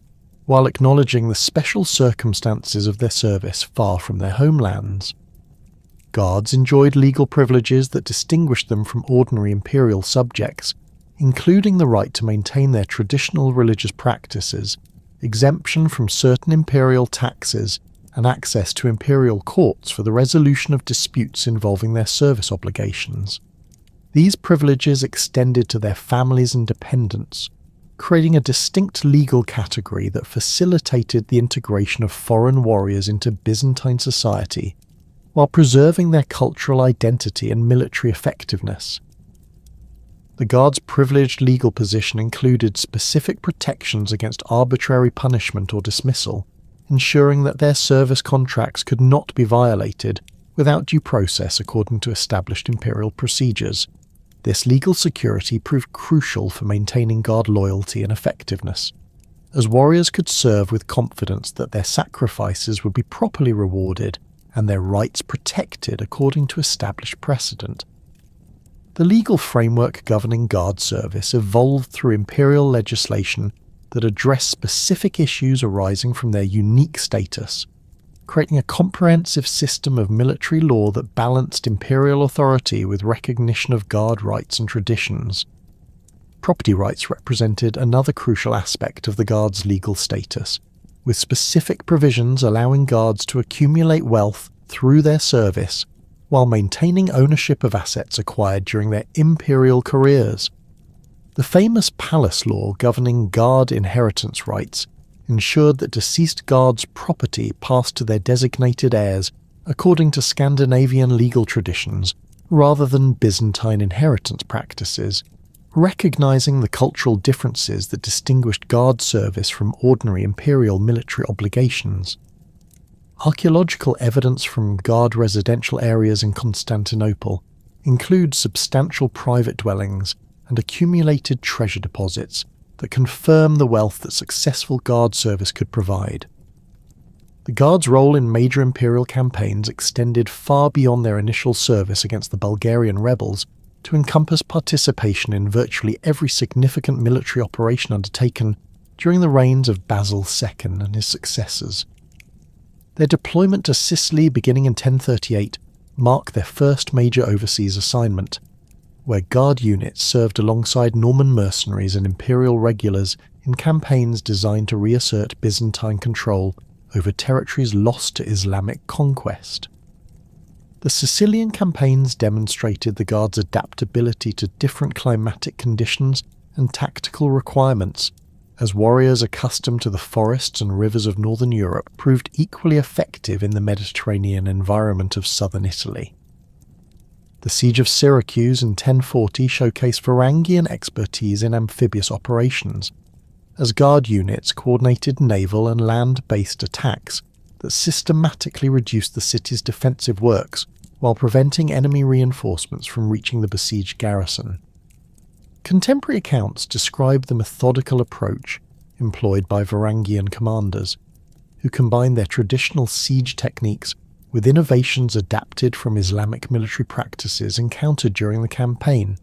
while acknowledging the special circumstances of their service far from their homelands. Guards enjoyed legal privileges that distinguished them from ordinary imperial subjects, including the right to maintain their traditional religious practices, exemption from certain imperial taxes, and access to imperial courts for the resolution of disputes involving their service obligations. These privileges extended to their families and dependents, creating a distinct legal category that facilitated the integration of foreign warriors into Byzantine society, while preserving their cultural identity and military effectiveness. The Guard's privileged legal position included specific protections against arbitrary punishment or dismissal, ensuring that their service contracts could not be violated without due process according to established imperial procedures. This legal security proved crucial for maintaining Guard loyalty and effectiveness, as warriors could serve with confidence that their sacrifices would be properly rewarded and their rights protected according to established precedent. The legal framework governing Guard service evolved through imperial legislation that addressed specific issues arising from their unique status, creating a comprehensive system of military law that balanced imperial authority with recognition of Guard rights and traditions. Property rights represented another crucial aspect of the Guard's legal status, with specific provisions allowing Guards to accumulate wealth through their service while maintaining ownership of assets acquired during their imperial careers. The famous palace law governing Guard inheritance rights ensured that deceased Guards' property passed to their designated heirs according to Scandinavian legal traditions rather than Byzantine inheritance practices, recognizing the cultural differences that distinguished Guard service from ordinary imperial military obligations. Archaeological evidence from Guard residential areas in Constantinople includes substantial private dwellings and accumulated treasure deposits that confirm the wealth that successful Guard service could provide. The Guard's role in major imperial campaigns extended far beyond their initial service against the Bulgarian rebels to encompass participation in virtually every significant military operation undertaken during the reigns of Basil II and his successors. Their deployment to Sicily beginning in 1038 marked their first major overseas assignment, where Guard units served alongside Norman mercenaries and imperial regulars in campaigns designed to reassert Byzantine control over territories lost to Islamic conquest. The Sicilian campaigns demonstrated the Guard's adaptability to different climatic conditions and tactical requirements, as warriors accustomed to the forests and rivers of northern Europe proved equally effective in the Mediterranean environment of southern Italy. The Siege of Syracuse in 1040 showcased Varangian expertise in amphibious operations, as Guard units coordinated naval and land-based attacks that systematically reduced the city's defensive works while preventing enemy reinforcements from reaching the besieged garrison. Contemporary accounts describe the methodical approach employed by Varangian commanders, who combined their traditional siege techniques with innovations adapted from Islamic military practices encountered during the campaign.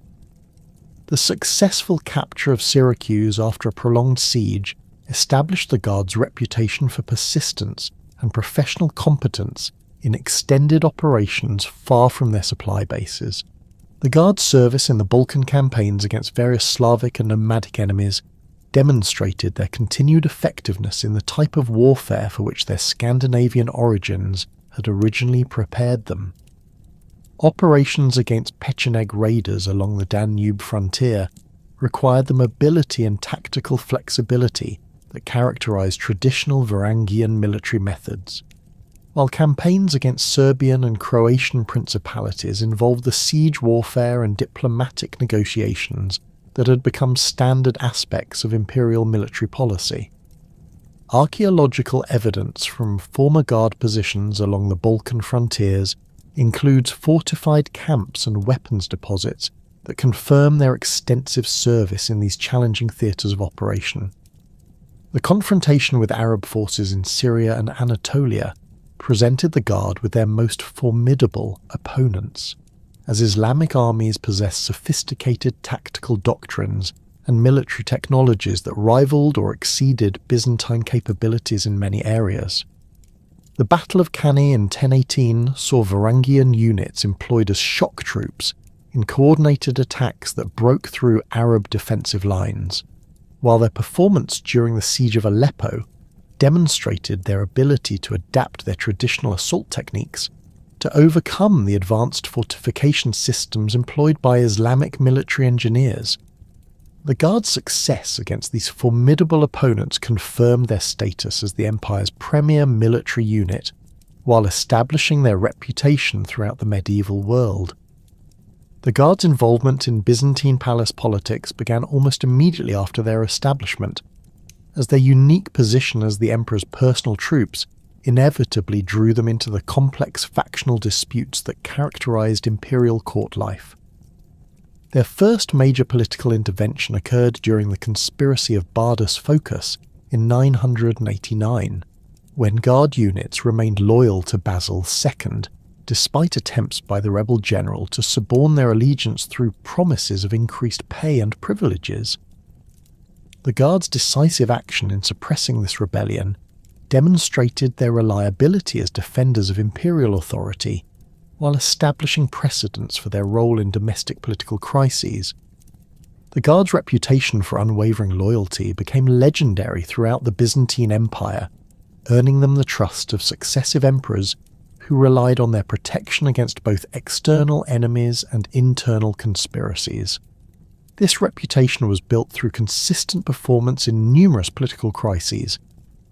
The successful capture of Syracuse after a prolonged siege established the Guard's reputation for persistence and professional competence in extended operations far from their supply bases. The Guard's service in the Balkan campaigns against various Slavic and nomadic enemies demonstrated their continued effectiveness in the type of warfare for which their Scandinavian origins had originally prepared them. Operations against Pecheneg raiders along the Danube frontier required the mobility and tactical flexibility that characterized traditional Varangian military methods, while campaigns against Serbian and Croatian principalities involved the siege warfare and diplomatic negotiations that had become standard aspects of imperial military policy. Archaeological evidence from former Guard positions along the Balkan frontiers includes fortified camps and weapons deposits that confirm their extensive service in these challenging theatres of operation. The confrontation with Arab forces in Syria and Anatolia presented the Guard with their most formidable opponents, as Islamic armies possessed sophisticated tactical doctrines and military technologies that rivaled or exceeded Byzantine capabilities in many areas. The Battle of Cannae in 1018 saw Varangian units employed as shock troops in coordinated attacks that broke through Arab defensive lines, while their performance during the siege of Aleppo demonstrated their ability to adapt their traditional assault techniques to overcome the advanced fortification systems employed by Islamic military engineers. The Guard's success against these formidable opponents confirmed their status as the Empire's premier military unit, while establishing their reputation throughout the medieval world. The Guard's involvement in Byzantine palace politics began almost immediately after their establishment, as their unique position as the Emperor's personal troops inevitably drew them into the complex factional disputes that characterized imperial court life. Their first major political intervention occurred during the conspiracy of Bardus Phocas in 989, when Guard units remained loyal to Basil II, despite attempts by the rebel general to suborn their allegiance through promises of increased pay and privileges. The Guard's decisive action in suppressing this rebellion demonstrated their reliability as defenders of imperial authority, while establishing precedents for their role in domestic political crises. The Guard's reputation for unwavering loyalty became legendary throughout the Byzantine Empire, earning them the trust of successive emperors who relied on their protection against both external enemies and internal conspiracies. This reputation was built through consistent performance in numerous political crises,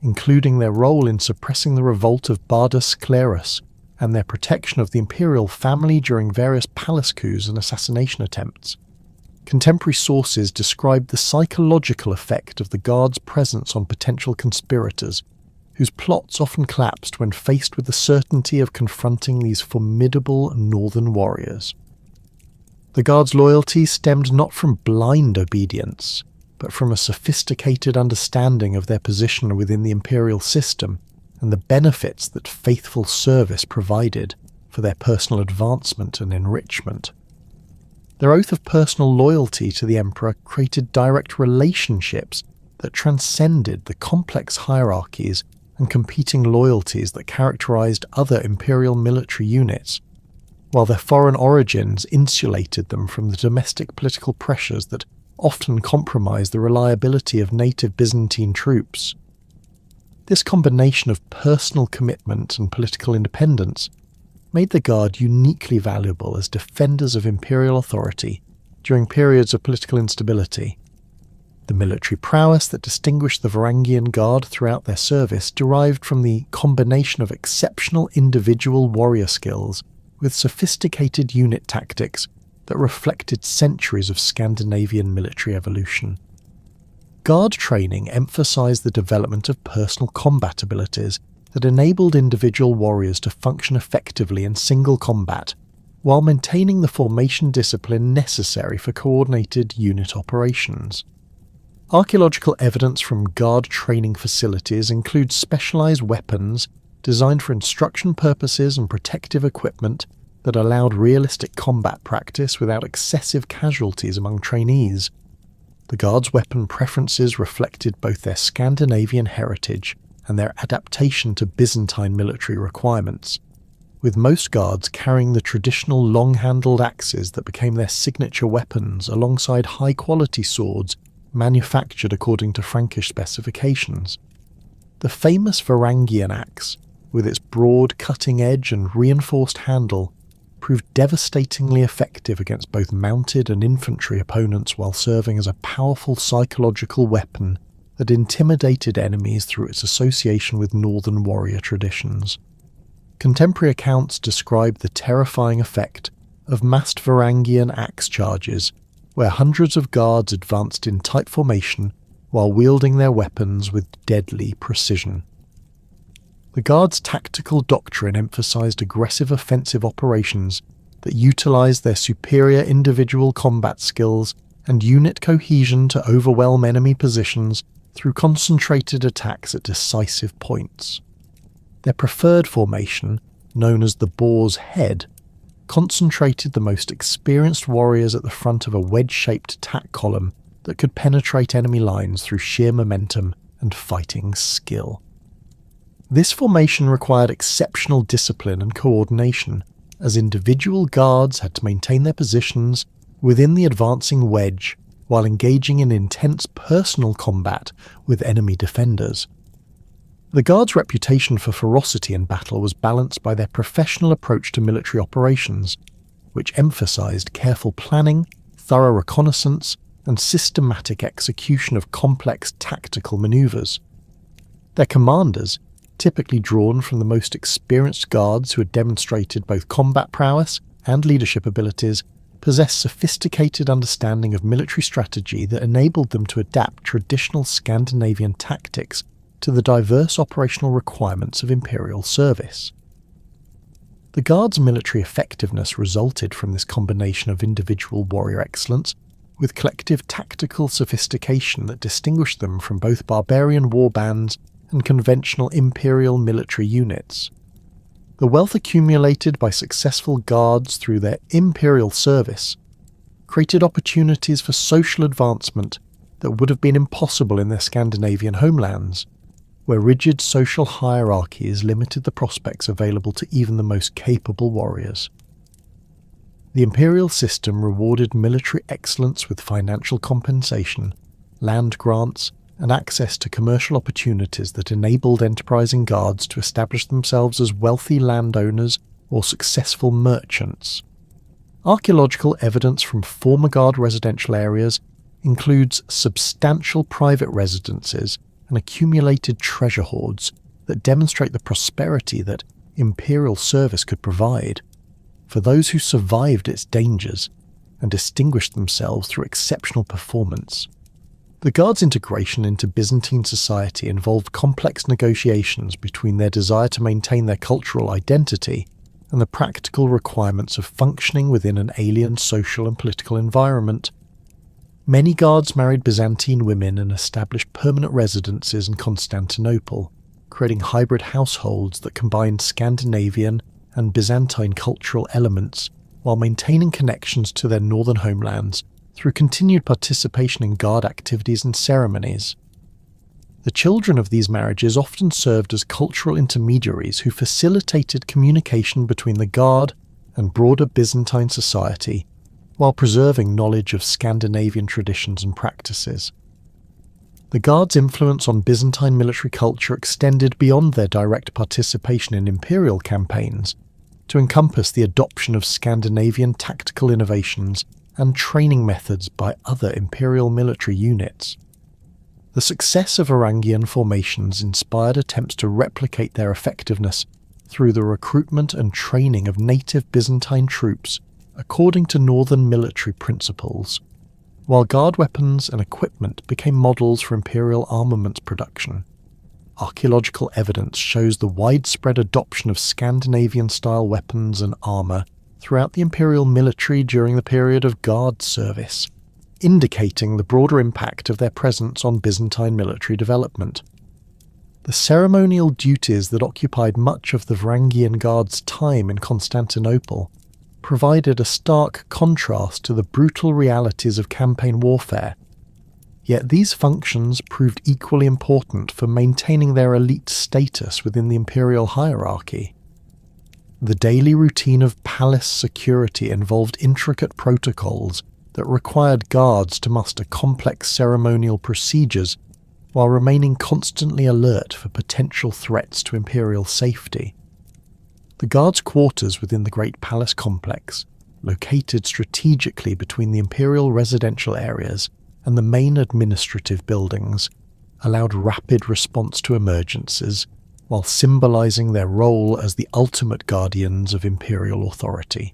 including their role in suppressing the revolt of Bardus Clerus and their protection of the imperial family during various palace coups and assassination attempts. Contemporary sources describe the psychological effect of the Guard's presence on potential conspirators, whose plots often collapsed when faced with the certainty of confronting these formidable northern warriors. The Guard's loyalty stemmed not from blind obedience, but from a sophisticated understanding of their position within the imperial system and the benefits that faithful service provided for their personal advancement and enrichment. Their oath of personal loyalty to the emperor created direct relationships that transcended the complex hierarchies and competing loyalties that characterized other imperial military units, while their foreign origins insulated them from the domestic political pressures that often compromised the reliability of native Byzantine troops. This combination of personal commitment and political independence made the Guard uniquely valuable as defenders of imperial authority during periods of political instability. The military prowess that distinguished the Varangian Guard throughout their service derived from the combination of exceptional individual warrior skills with sophisticated unit tactics that reflected centuries of Scandinavian military evolution. Guard training emphasized the development of personal combat abilities that enabled individual warriors to function effectively in single combat, while maintaining the formation discipline necessary for coordinated unit operations. Archaeological evidence from Guard training facilities includes specialized weapons designed for instruction purposes and protective equipment that allowed realistic combat practice without excessive casualties among trainees. The Guard's weapon preferences reflected both their Scandinavian heritage and their adaptation to Byzantine military requirements, with most guards carrying the traditional long-handled axes that became their signature weapons alongside high-quality swords manufactured according to Frankish specifications. The famous Varangian axe, with its broad cutting edge and reinforced handle, proved devastatingly effective against both mounted and infantry opponents while serving as a powerful psychological weapon that intimidated enemies through its association with northern warrior traditions. Contemporary accounts describe the terrifying effect of massed Varangian axe charges, where hundreds of guards advanced in tight formation while wielding their weapons with deadly precision. The Guards' tactical doctrine emphasized aggressive offensive operations that utilized their superior individual combat skills and unit cohesion to overwhelm enemy positions through concentrated attacks at decisive points. Their preferred formation, known as the Boar's Head, concentrated the most experienced warriors at the front of a wedge-shaped attack column that could penetrate enemy lines through sheer momentum and fighting skill. This formation required exceptional discipline and coordination, as individual guards had to maintain their positions within the advancing wedge while engaging in intense personal combat with enemy defenders. The Guards' reputation for ferocity in battle was balanced by their professional approach to military operations, which emphasized careful planning, thorough reconnaissance, and systematic execution of complex tactical maneuvers. Their commanders, typically drawn from the most experienced guards who had demonstrated both combat prowess and leadership abilities, possessed sophisticated understanding of military strategy that enabled them to adapt traditional Scandinavian tactics to the diverse operational requirements of imperial service. The Guards' military effectiveness resulted from this combination of individual warrior excellence with collective tactical sophistication that distinguished them from both barbarian warbands and conventional imperial military units. The wealth accumulated by successful guards through their imperial service created opportunities for social advancement that would have been impossible in their Scandinavian homelands, where rigid social hierarchies limited the prospects available to even the most capable warriors. The imperial system rewarded military excellence with financial compensation, land grants, and access to commercial opportunities that enabled enterprising guards to establish themselves as wealthy landowners or successful merchants. Archaeological evidence from former guard residential areas includes substantial private residences and accumulated treasure hoards that demonstrate the prosperity that imperial service could provide for those who survived its dangers and distinguished themselves through exceptional performance. The Guards' integration into Byzantine society involved complex negotiations between their desire to maintain their cultural identity and the practical requirements of functioning within an alien social and political environment. Many Guards married Byzantine women and established permanent residences in Constantinople, creating hybrid households that combined Scandinavian and Byzantine cultural elements while maintaining connections to their northern homelands through continued participation in Guard activities and ceremonies. The children of these marriages often served as cultural intermediaries who facilitated communication between the Guard and broader Byzantine society, while preserving knowledge of Scandinavian traditions and practices. The Guards' influence on Byzantine military culture extended beyond their direct participation in imperial campaigns to encompass the adoption of Scandinavian tactical innovations and training methods by other imperial military units. The success of Varangian formations inspired attempts to replicate their effectiveness through the recruitment and training of native Byzantine troops according to northern military principles, while guard weapons and equipment became models for imperial armaments production. Archaeological evidence shows the widespread adoption of Scandinavian-style weapons and armour throughout the imperial military during the period of guard service, indicating the broader impact of their presence on Byzantine military development. The ceremonial duties that occupied much of the Varangian Guard's time in Constantinople provided a stark contrast to the brutal realities of campaign warfare, yet these functions proved equally important for maintaining their elite status within the imperial hierarchy. The daily routine of palace security involved intricate protocols that required guards to master complex ceremonial procedures while remaining constantly alert for potential threats to imperial safety. The guards' quarters within the Great Palace complex, located strategically between the imperial residential areas and the main administrative buildings, allowed rapid response to emergencies while symbolizing their role as the ultimate guardians of imperial authority.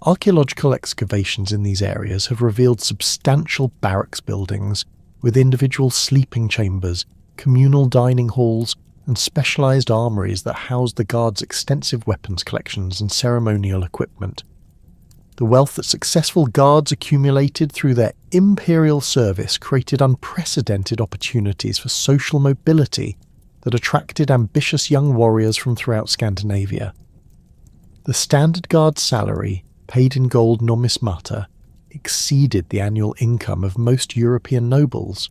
Archaeological excavations in these areas have revealed substantial barracks buildings with individual sleeping chambers, communal dining halls, and specialized armories that housed the guards' extensive weapons collections and ceremonial equipment. The wealth that successful guards accumulated through their imperial service created unprecedented opportunities for social mobility that attracted ambitious young warriors from throughout Scandinavia. The standard guard salary, paid in gold numismata, exceeded the annual income of most European nobles,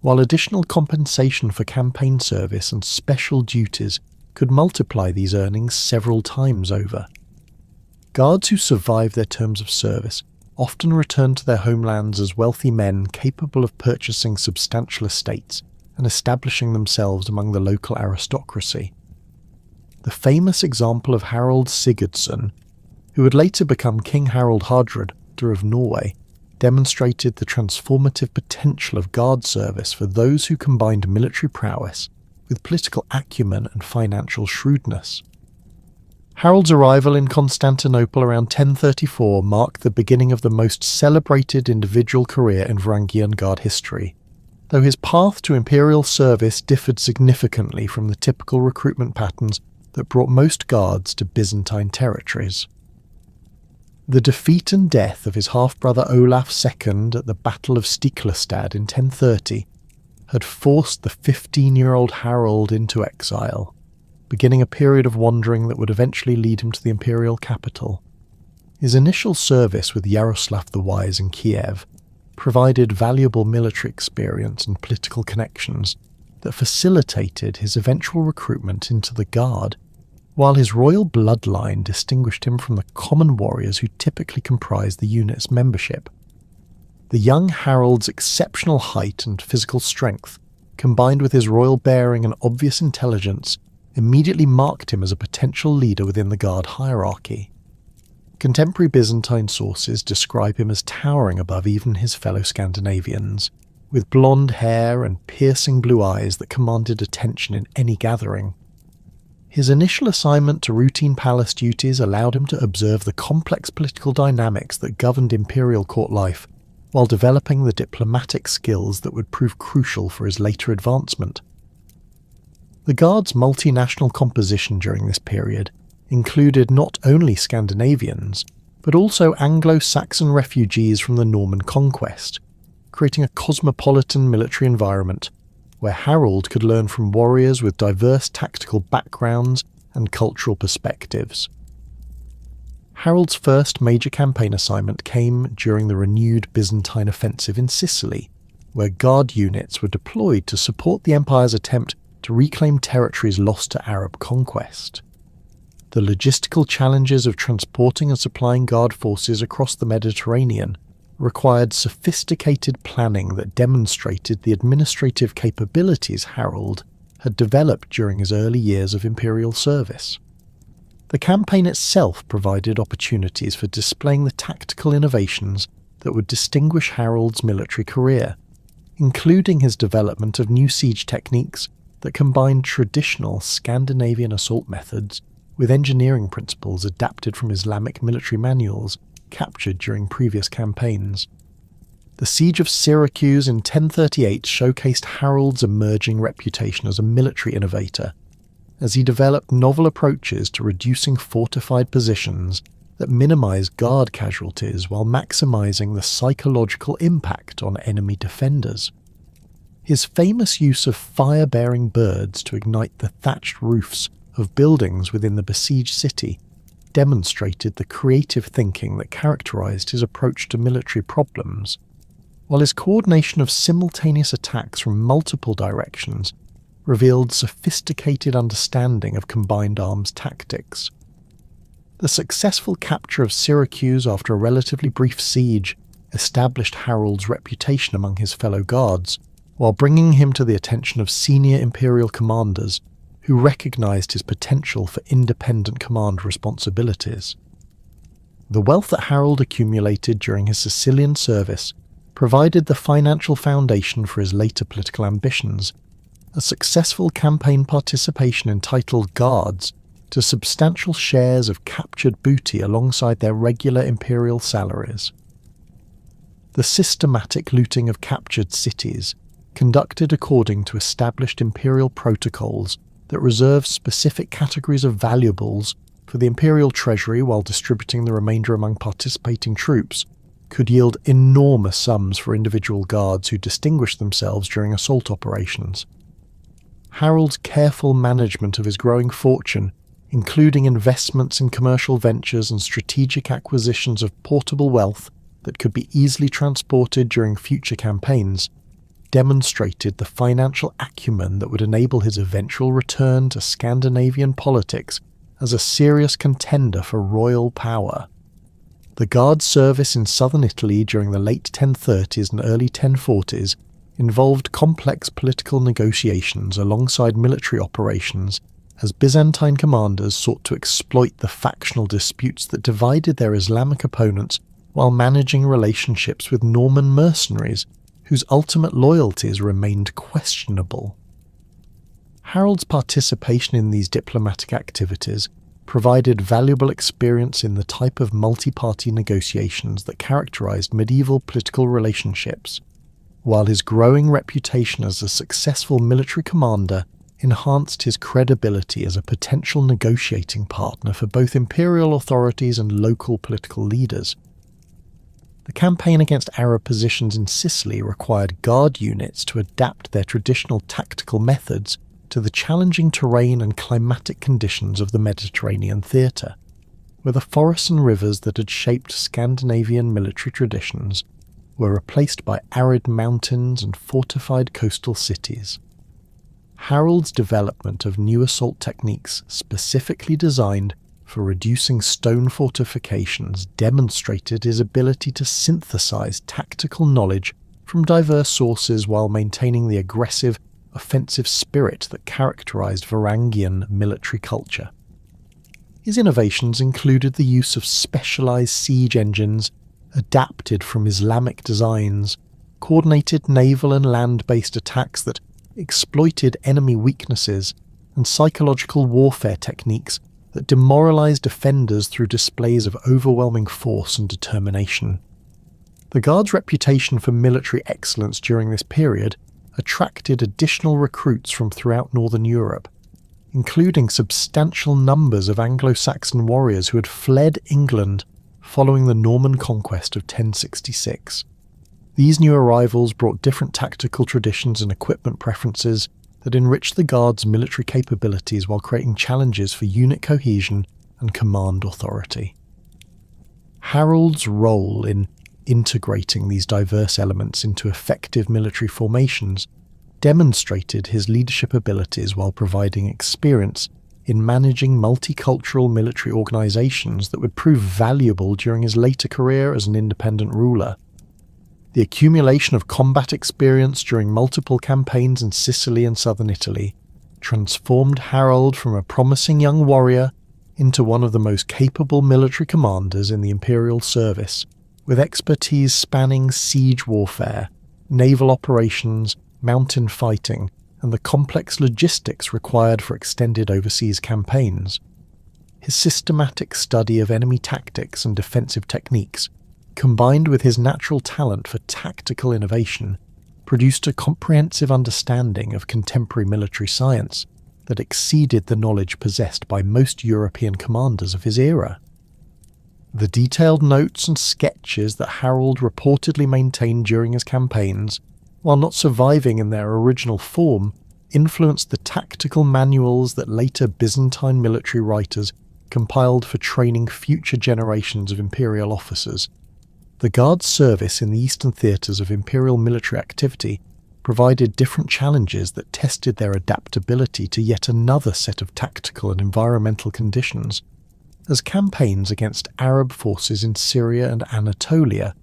while additional compensation for campaign service and special duties could multiply these earnings several times over. Guards who survived their terms of service often returned to their homelands as wealthy men capable of purchasing substantial estates and establishing themselves among the local aristocracy. The famous example of Harald Sigurdsson, who would later become King Harald Hardrad of Norway, demonstrated the transformative potential of guard service for those who combined military prowess with political acumen and financial shrewdness. Harald's arrival in Constantinople around 1034 marked the beginning of the most celebrated individual career in Varangian Guard history, though his path to imperial service differed significantly from the typical recruitment patterns that brought most guards to Byzantine territories. The defeat and death of his half-brother Olaf II at the Battle of Stiklestad in 1030 had forced the 15-year-old Harald into exile, beginning a period of wandering that would eventually lead him to the imperial capital. His initial service with Yaroslav the Wise in Kiev provided valuable military experience and political connections that facilitated his eventual recruitment into the Guard, while his royal bloodline distinguished him from the common warriors who typically comprised the unit's membership. The young Harold's exceptional height and physical strength, combined with his royal bearing and obvious intelligence, immediately marked him as a potential leader within the Guard hierarchy. Contemporary Byzantine sources describe him as towering above even his fellow Scandinavians, with blonde hair and piercing blue eyes that commanded attention in any gathering. His initial assignment to routine palace duties allowed him to observe the complex political dynamics that governed imperial court life, while developing the diplomatic skills that would prove crucial for his later advancement. The Guard's multinational composition during this period included not only Scandinavians, but also Anglo-Saxon refugees from the Norman conquest, creating a cosmopolitan military environment where Harold could learn from warriors with diverse tactical backgrounds and cultural perspectives. Harold's first major campaign assignment came during the renewed Byzantine offensive in Sicily, where Guard units were deployed to support the Empire's attempt to reclaim territories lost to Arab conquest. The logistical challenges of transporting and supplying Guard forces across the Mediterranean required sophisticated planning that demonstrated the administrative capabilities Harold had developed during his early years of imperial service. The campaign itself provided opportunities for displaying the tactical innovations that would distinguish Harold's military career, including his development of new siege techniques that combined traditional Scandinavian assault methods with engineering principles adapted from Islamic military manuals captured during previous campaigns. The Siege of Syracuse in 1038 showcased Harold's emerging reputation as a military innovator, as he developed novel approaches to reducing fortified positions that minimized Guard casualties while maximizing the psychological impact on enemy defenders. His famous use of fire-bearing birds to ignite the thatched roofs of buildings within the besieged city demonstrated the creative thinking that characterized his approach to military problems, while his coordination of simultaneous attacks from multiple directions revealed sophisticated understanding of combined arms tactics. The successful capture of Syracuse after a relatively brief siege established Harold's reputation among his fellow guards, while bringing him to the attention of senior imperial commanders who recognised his potential for independent command responsibilities. The wealth that Harold accumulated during his Sicilian service provided the financial foundation for his later political ambitions. A successful campaign participation entitled guards to substantial shares of captured booty alongside their regular imperial salaries. The systematic looting of captured cities, conducted according to established imperial protocols that reserved specific categories of valuables for the imperial treasury while distributing the remainder among participating troops, could yield enormous sums for individual guards who distinguished themselves during assault operations. Harold's careful management of his growing fortune, including investments in commercial ventures and strategic acquisitions of portable wealth that could be easily transported during future campaigns, demonstrated the financial acumen that would enable his eventual return to Scandinavian politics as a serious contender for royal power. The Guard service in southern Italy during the late 1030s and early 1040s involved complex political negotiations alongside military operations as Byzantine commanders sought to exploit the factional disputes that divided their Islamic opponents while managing relationships with Norman mercenaries whose ultimate loyalties remained questionable. Harold's participation in these diplomatic activities provided valuable experience in the type of multi-party negotiations that characterized medieval political relationships, while his growing reputation as a successful military commander enhanced his credibility as a potential negotiating partner for both imperial authorities and local political leaders. The campaign against Arab positions in Sicily required guard units to adapt their traditional tactical methods to the challenging terrain and climatic conditions of the Mediterranean theatre, where the forests and rivers that had shaped Scandinavian military traditions were replaced by arid mountains and fortified coastal cities. Harold's development of new assault techniques specifically designed for reducing stone fortifications demonstrated his ability to synthesize tactical knowledge from diverse sources while maintaining the aggressive, offensive spirit that characterized Varangian military culture. His innovations included the use of specialized siege engines adapted from Islamic designs, coordinated naval and land-based attacks that exploited enemy weaknesses, and psychological warfare techniques that demoralized defenders through displays of overwhelming force and determination. The Guard's reputation for military excellence during this period attracted additional recruits from throughout Northern Europe, including substantial numbers of Anglo-Saxon warriors who had fled England following the Norman conquest of 1066. These new arrivals brought different tactical traditions and equipment preferences that enriched the Guard's military capabilities while creating challenges for unit cohesion and command authority. Harold's role in integrating these diverse elements into effective military formations demonstrated his leadership abilities while providing experience in managing multicultural military organizations that would prove valuable during his later career as an independent ruler. The accumulation of combat experience during multiple campaigns in Sicily and southern Italy transformed Harold from a promising young warrior into one of the most capable military commanders in the imperial service, with expertise spanning siege warfare, naval operations, mountain fighting, and the complex logistics required for extended overseas campaigns. His systematic study of enemy tactics and defensive techniques, combined with his natural talent for tactical innovation, produced a comprehensive understanding of contemporary military science that exceeded the knowledge possessed by most European commanders of his era. The detailed notes and sketches that Harold reportedly maintained during his campaigns, while not surviving in their original form, influenced the tactical manuals that later Byzantine military writers compiled for training future generations of imperial officers. The Guard's service in the eastern theatres of imperial military activity provided different challenges that tested their adaptability to yet another set of tactical and environmental conditions, as campaigns against Arab forces in Syria and Anatolia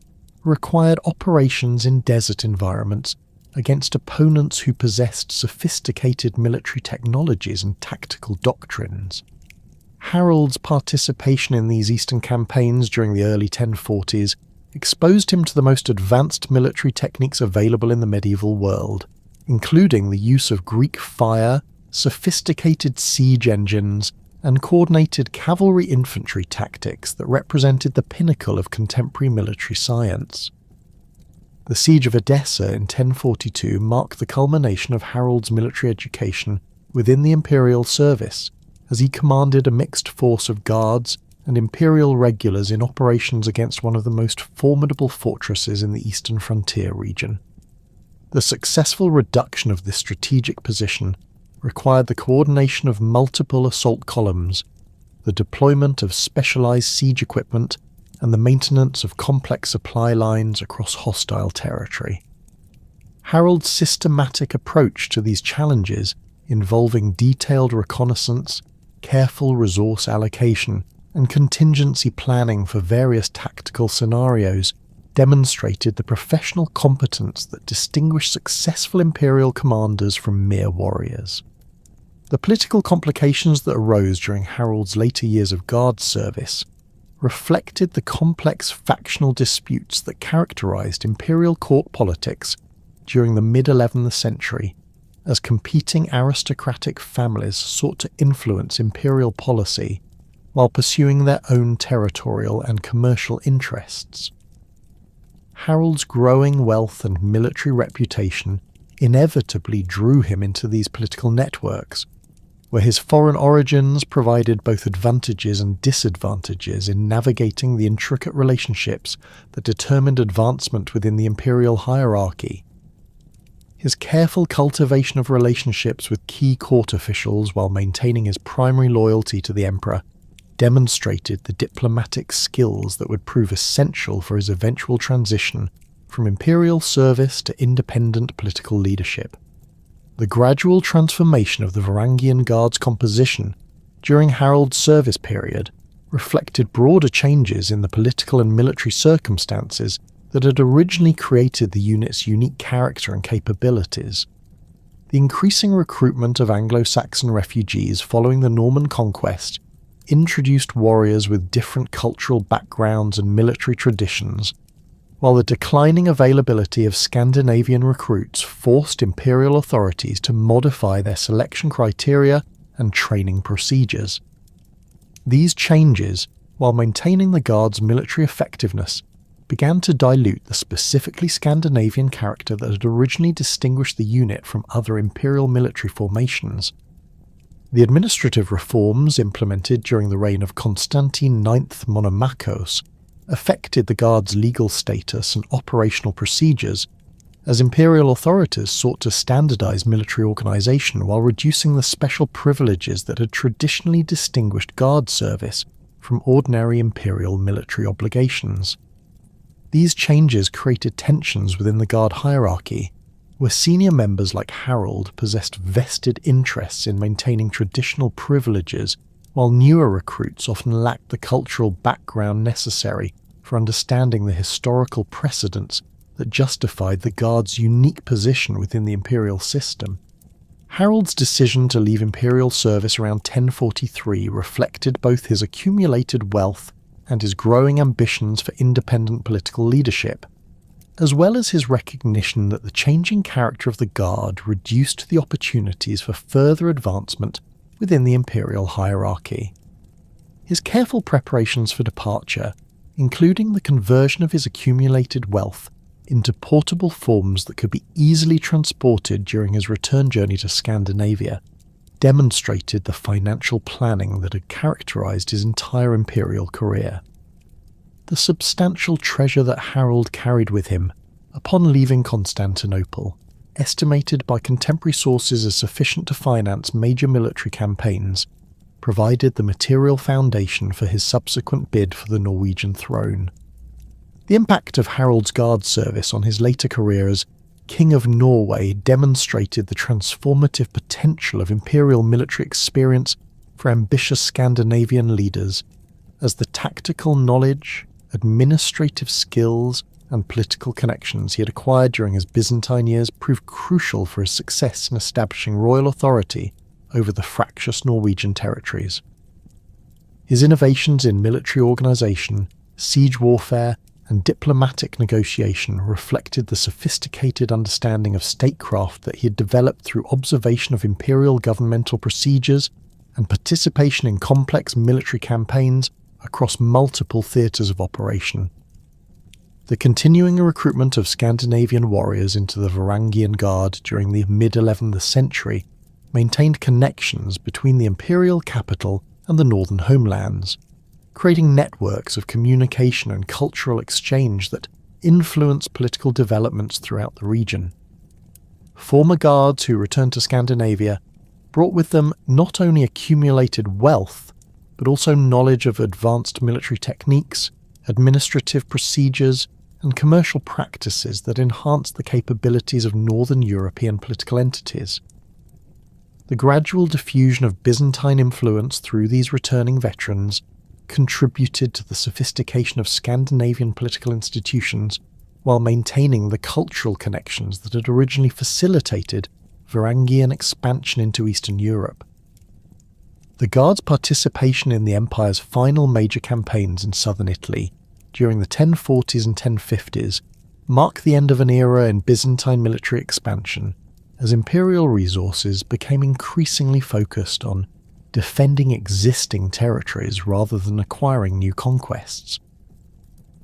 required operations in desert environments against opponents who possessed sophisticated military technologies and tactical doctrines. Harold's participation in these eastern campaigns during the early 1040s exposed him to the most advanced military techniques available in the medieval world, including the use of Greek fire, sophisticated siege engines, and coordinated cavalry infantry tactics that represented the pinnacle of contemporary military science. The Siege of Edessa in 1042 marked the culmination of Harold's military education within the imperial service, as he commanded a mixed force of guards and imperial regulars in operations against one of the most formidable fortresses in the eastern frontier region. The successful reduction of this strategic position required the coordination of multiple assault columns, the deployment of specialized siege equipment, and the maintenance of complex supply lines across hostile territory. Harold's systematic approach to these challenges, involving detailed reconnaissance, careful resource allocation, and contingency planning for various tactical scenarios, demonstrated the professional competence that distinguished successful imperial commanders from mere warriors. The political complications that arose during Harold's later years of guard service reflected the complex factional disputes that characterized imperial court politics during the mid-11th century, as competing aristocratic families sought to influence imperial policy while pursuing their own territorial and commercial interests. Harold's growing wealth and military reputation inevitably drew him into these political networks, where his foreign origins provided both advantages and disadvantages in navigating the intricate relationships that determined advancement within the imperial hierarchy. His careful cultivation of relationships with key court officials while maintaining his primary loyalty to the emperor demonstrated the diplomatic skills that would prove essential for his eventual transition from imperial service to independent political leadership. The gradual transformation of the Varangian Guard's composition during Harold's service period reflected broader changes in the political and military circumstances that had originally created the unit's unique character and capabilities. The increasing recruitment of Anglo-Saxon refugees following the Norman conquest introduced warriors with different cultural backgrounds and military traditions, while the declining availability of Scandinavian recruits forced imperial authorities to modify their selection criteria and training procedures. These changes, while maintaining the Guard's military effectiveness, began to dilute the specifically Scandinavian character that had originally distinguished the unit from other imperial military formations. The administrative reforms implemented during the reign of Constantine IX Monomachos affected the Guard's legal status and operational procedures, as imperial authorities sought to standardize military organization while reducing the special privileges that had traditionally distinguished Guard service from ordinary imperial military obligations. These changes created tensions within the Guard hierarchy, where senior members like Harold possessed vested interests in maintaining traditional privileges, while newer recruits often lacked the cultural background necessary for understanding the historical precedents that justified the Guard's unique position within the imperial system. Harold's decision to leave imperial service around 1043 reflected both his accumulated wealth and his growing ambitions for independent political leadership, as well as his recognition that the changing character of the Guard reduced the opportunities for further advancement within the imperial hierarchy. His careful preparations for departure, including the conversion of his accumulated wealth into portable forms that could be easily transported during his return journey to Scandinavia, demonstrated the financial planning that had characterized his entire imperial career. The substantial treasure that Harold carried with him upon leaving Constantinople, estimated by contemporary sources as sufficient to finance major military campaigns, provided the material foundation for his subsequent bid for the Norwegian throne. The impact of Harold's Guard service on his later career as King of Norway demonstrated the transformative potential of imperial military experience for ambitious Scandinavian leaders, tactical knowledge, administrative skills, and political connections he had acquired during his Byzantine years proved crucial for his success in establishing royal authority over the fractious Norwegian territories. His innovations in military organisation, siege warfare, and diplomatic negotiation reflected the sophisticated understanding of statecraft that he had developed through observation of imperial governmental procedures and participation in complex military campaigns across multiple theatres of operation. The continuing recruitment of Scandinavian warriors into the Varangian Guard during the mid-11th century maintained connections between the imperial capital and the northern homelands, creating networks of communication and cultural exchange that influenced political developments throughout the region. Former guards who returned to Scandinavia brought with them not only accumulated wealth, but also knowledge of advanced military techniques, administrative procedures, and commercial practices that enhanced the capabilities of northern European political entities. The gradual diffusion of Byzantine influence through these returning veterans contributed to the sophistication of Scandinavian political institutions while maintaining the cultural connections that had originally facilitated Varangian expansion into Eastern Europe. The Guard's participation in the Empire's final major campaigns in southern Italy during the 1040s and 1050s marked the end of an era in Byzantine military expansion, as imperial resources became increasingly focused on defending existing territories rather than acquiring new conquests.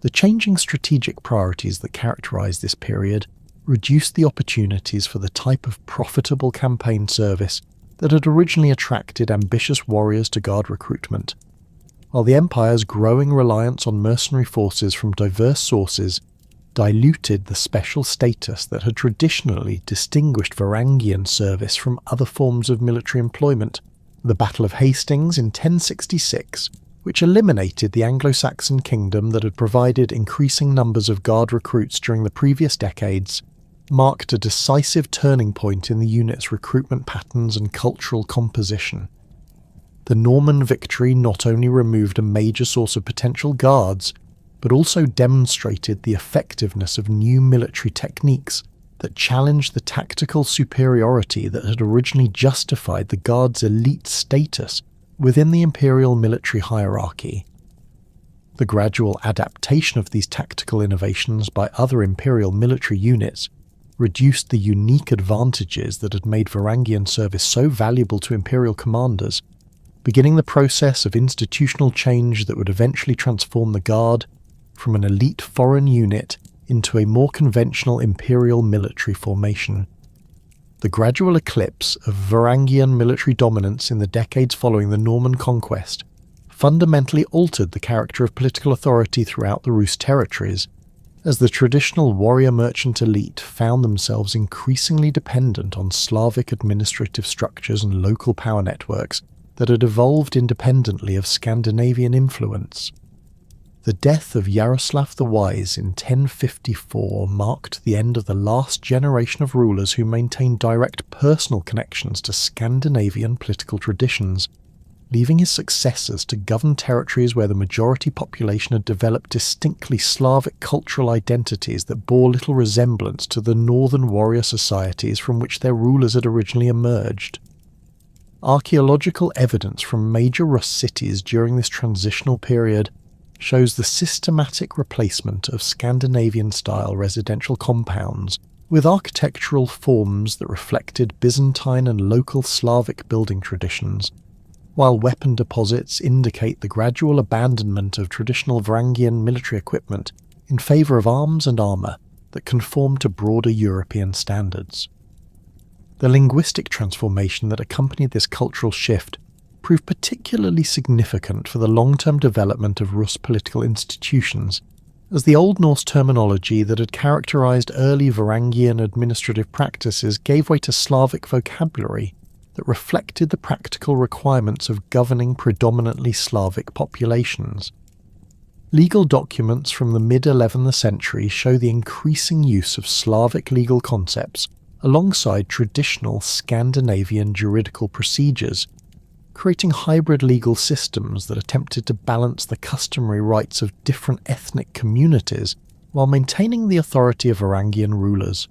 The changing strategic priorities that characterized this period reduced the opportunities for the type of profitable campaign service that had originally attracted ambitious warriors to Guard recruitment, while the Empire's growing reliance on mercenary forces from diverse sources diluted the special status that had traditionally distinguished Varangian service from other forms of military employment. The Battle of Hastings in 1066, which eliminated the Anglo-Saxon kingdom that had provided increasing numbers of Guard recruits during the previous decades, marked a decisive turning point in the unit's recruitment patterns and cultural composition. The Norman victory not only removed a major source of potential Guards, but also demonstrated the effectiveness of new military techniques that challenged the tactical superiority that had originally justified the Guard's elite status within the imperial military hierarchy. The gradual adaptation of these tactical innovations by other imperial military units reduced the unique advantages that had made Varangian service so valuable to imperial commanders, beginning the process of institutional change that would eventually transform the Guard from an elite foreign unit into a more conventional imperial military formation. The gradual eclipse of Varangian military dominance in the decades following the Norman conquest fundamentally altered the character of political authority throughout the Rus territories, as the traditional warrior merchant elite found themselves increasingly dependent on Slavic administrative structures and local power networks that had evolved independently of Scandinavian influence. The death of Yaroslav the Wise in 1054 marked the end of the last generation of rulers who maintained direct personal connections to Scandinavian political traditions, leaving his successors to govern territories where the majority population had developed distinctly Slavic cultural identities that bore little resemblance to the northern warrior societies from which their rulers had originally emerged. Archaeological evidence from major Rus cities during this transitional period shows the systematic replacement of Scandinavian-style residential compounds with architectural forms that reflected Byzantine and local Slavic building traditions, while weapon deposits indicate the gradual abandonment of traditional Varangian military equipment in favour of arms and armour that conform to broader European standards. The linguistic transformation that accompanied this cultural shift proved particularly significant for the long-term development of Rus political institutions, as the Old Norse terminology that had characterized early Varangian administrative practices gave way to Slavic vocabulary that reflected the practical requirements of governing predominantly Slavic populations. Legal documents from the mid-11th century show the increasing use of Slavic legal concepts alongside traditional Scandinavian juridical procedures, creating hybrid legal systems that attempted to balance the customary rights of different ethnic communities while maintaining the authority of Varangian rulers.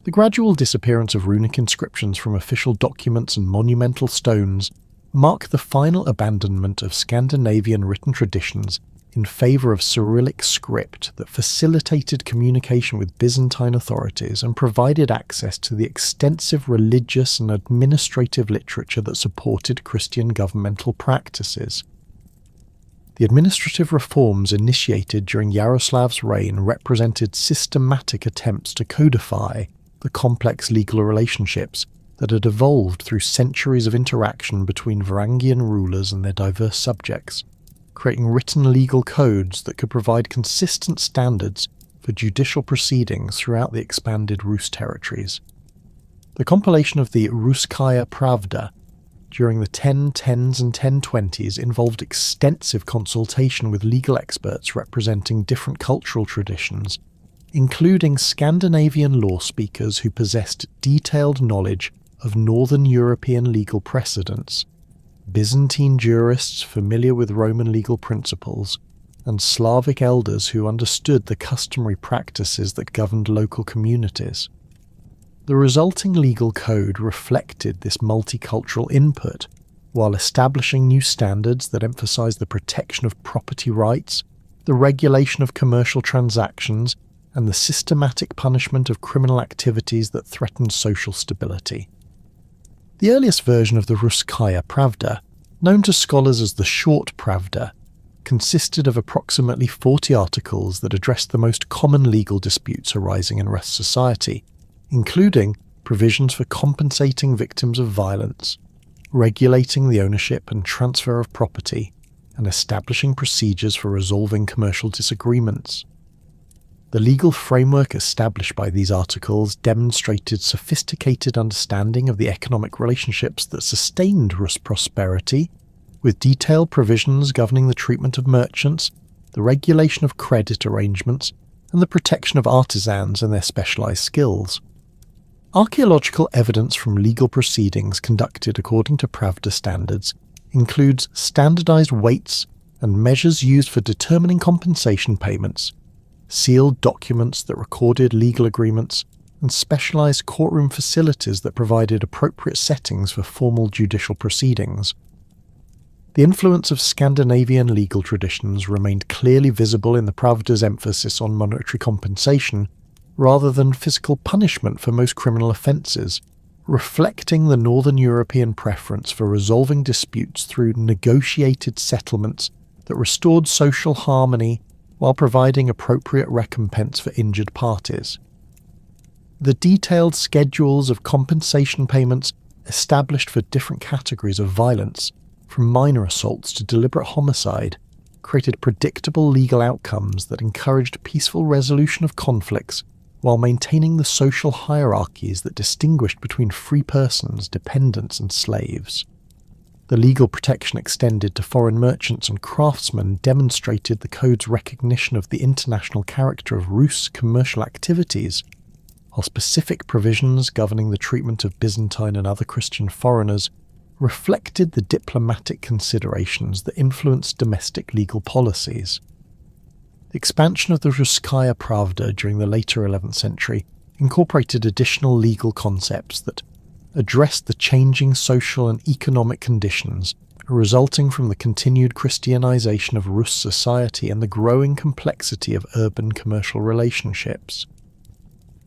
The gradual disappearance of runic inscriptions from official documents and monumental stones mark the final abandonment of Scandinavian written traditions in favour of Cyrillic script that facilitated communication with Byzantine authorities and provided access to the extensive religious and administrative literature that supported Christian governmental practices. The administrative reforms initiated during Yaroslav's reign represented systematic attempts to codify the complex legal relationships that had evolved through centuries of interaction between Varangian rulers and their diverse subjects, creating written legal codes that could provide consistent standards for judicial proceedings throughout the expanded Rus territories. The compilation of the Ruskaya Pravda during the 1010s and 1020s involved extensive consultation with legal experts representing different cultural traditions, including Scandinavian law speakers who possessed detailed knowledge of Northern European legal precedents, Byzantine jurists familiar with Roman legal principles, and Slavic elders who understood the customary practices that governed local communities. The resulting legal code reflected this multicultural input, while establishing new standards that emphasized the protection of property rights, the regulation of commercial transactions, and the systematic punishment of criminal activities that threatened social stability. The earliest version of the Ruskaya Pravda, known to scholars as the Short Pravda, consisted of approximately 40 articles that addressed the most common legal disputes arising in Rus society, including provisions for compensating victims of violence, regulating the ownership and transfer of property, and establishing procedures for resolving commercial disagreements. The legal framework established by these articles demonstrated sophisticated understanding of the economic relationships that sustained Rus prosperity, with detailed provisions governing the treatment of merchants, the regulation of credit arrangements, and the protection of artisans and their specialized skills. Archaeological evidence from legal proceedings conducted according to Pravda standards includes standardized weights and measures used for determining compensation payments, sealed documents that recorded legal agreements, and specialized courtroom facilities that provided appropriate settings for formal judicial proceedings. The influence of Scandinavian legal traditions remained clearly visible in the Pravda's emphasis on monetary compensation rather than physical punishment for most criminal offences, reflecting the Northern European preference for resolving disputes through negotiated settlements that restored social harmony while providing appropriate recompense for injured parties. The detailed schedules of compensation payments established for different categories of violence, from minor assaults to deliberate homicide, created predictable legal outcomes that encouraged peaceful resolution of conflicts while maintaining the social hierarchies that distinguished between free persons, dependents, and slaves. The legal protection extended to foreign merchants and craftsmen demonstrated the code's recognition of the international character of Rus commercial activities, while specific provisions governing the treatment of Byzantine and other Christian foreigners reflected the diplomatic considerations that influenced domestic legal policies. The expansion of the Ruskaya Pravda during the later 11th century incorporated additional legal concepts that addressed the changing social and economic conditions resulting from the continued Christianization of Rus society and the growing complexity of urban commercial relationships.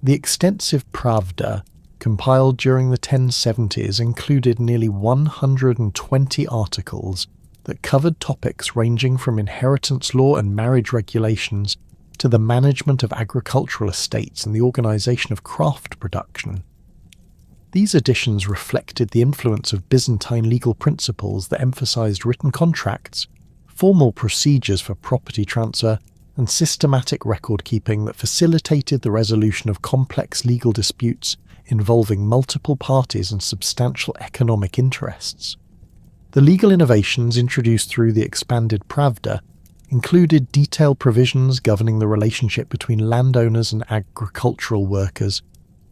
The extensive Pravda, compiled during the 1070s, included nearly 120 articles that covered topics ranging from inheritance law and marriage regulations to the management of agricultural estates and the organization of craft production. These additions reflected the influence of Byzantine legal principles that emphasized written contracts, formal procedures for property transfer, and systematic record-keeping that facilitated the resolution of complex legal disputes involving multiple parties and substantial economic interests. The legal innovations introduced through the expanded Pravda included detailed provisions governing the relationship between landowners and agricultural workers,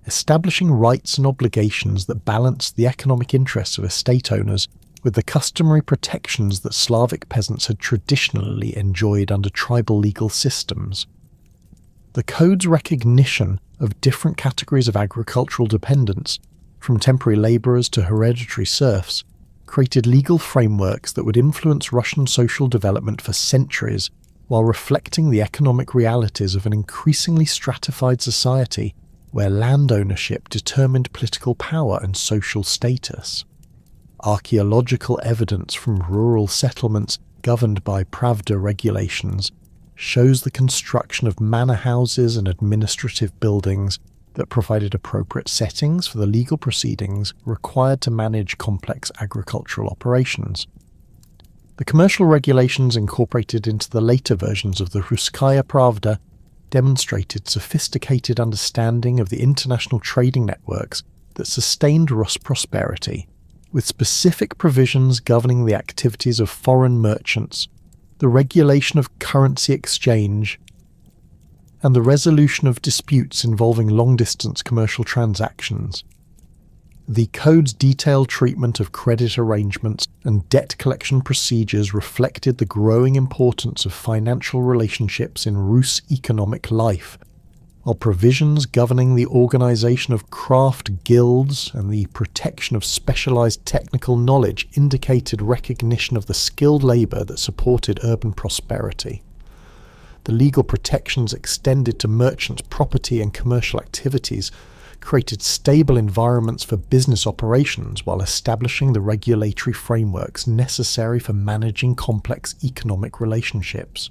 establishing rights and obligations that balanced the economic interests of estate owners with the customary protections that Slavic peasants had traditionally enjoyed under tribal legal systems. The code's recognition of different categories of agricultural dependence, from temporary labourers to hereditary serfs, created legal frameworks that would influence Russian social development for centuries, while reflecting the economic realities of an increasingly stratified society where land ownership determined political power and social status. Archaeological evidence from rural settlements governed by Pravda regulations shows the construction of manor houses and administrative buildings that provided appropriate settings for the legal proceedings required to manage complex agricultural operations. The commercial regulations incorporated into the later versions of the Ruskaya Pravda demonstrated sophisticated understanding of the international trading networks that sustained Rus prosperity, with specific provisions governing the activities of foreign merchants, the regulation of currency exchange, and the resolution of disputes involving long-distance commercial transactions. The code's detailed treatment of credit arrangements and debt collection procedures reflected the growing importance of financial relationships in Rus economic life, while provisions governing the organisation of craft guilds and the protection of specialised technical knowledge indicated recognition of the skilled labour that supported urban prosperity. The legal protections extended to merchants' property and commercial activities, created stable environments for business operations while establishing the regulatory frameworks necessary for managing complex economic relationships.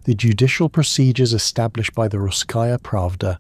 The judicial procedures established by the Ruskaya Pravda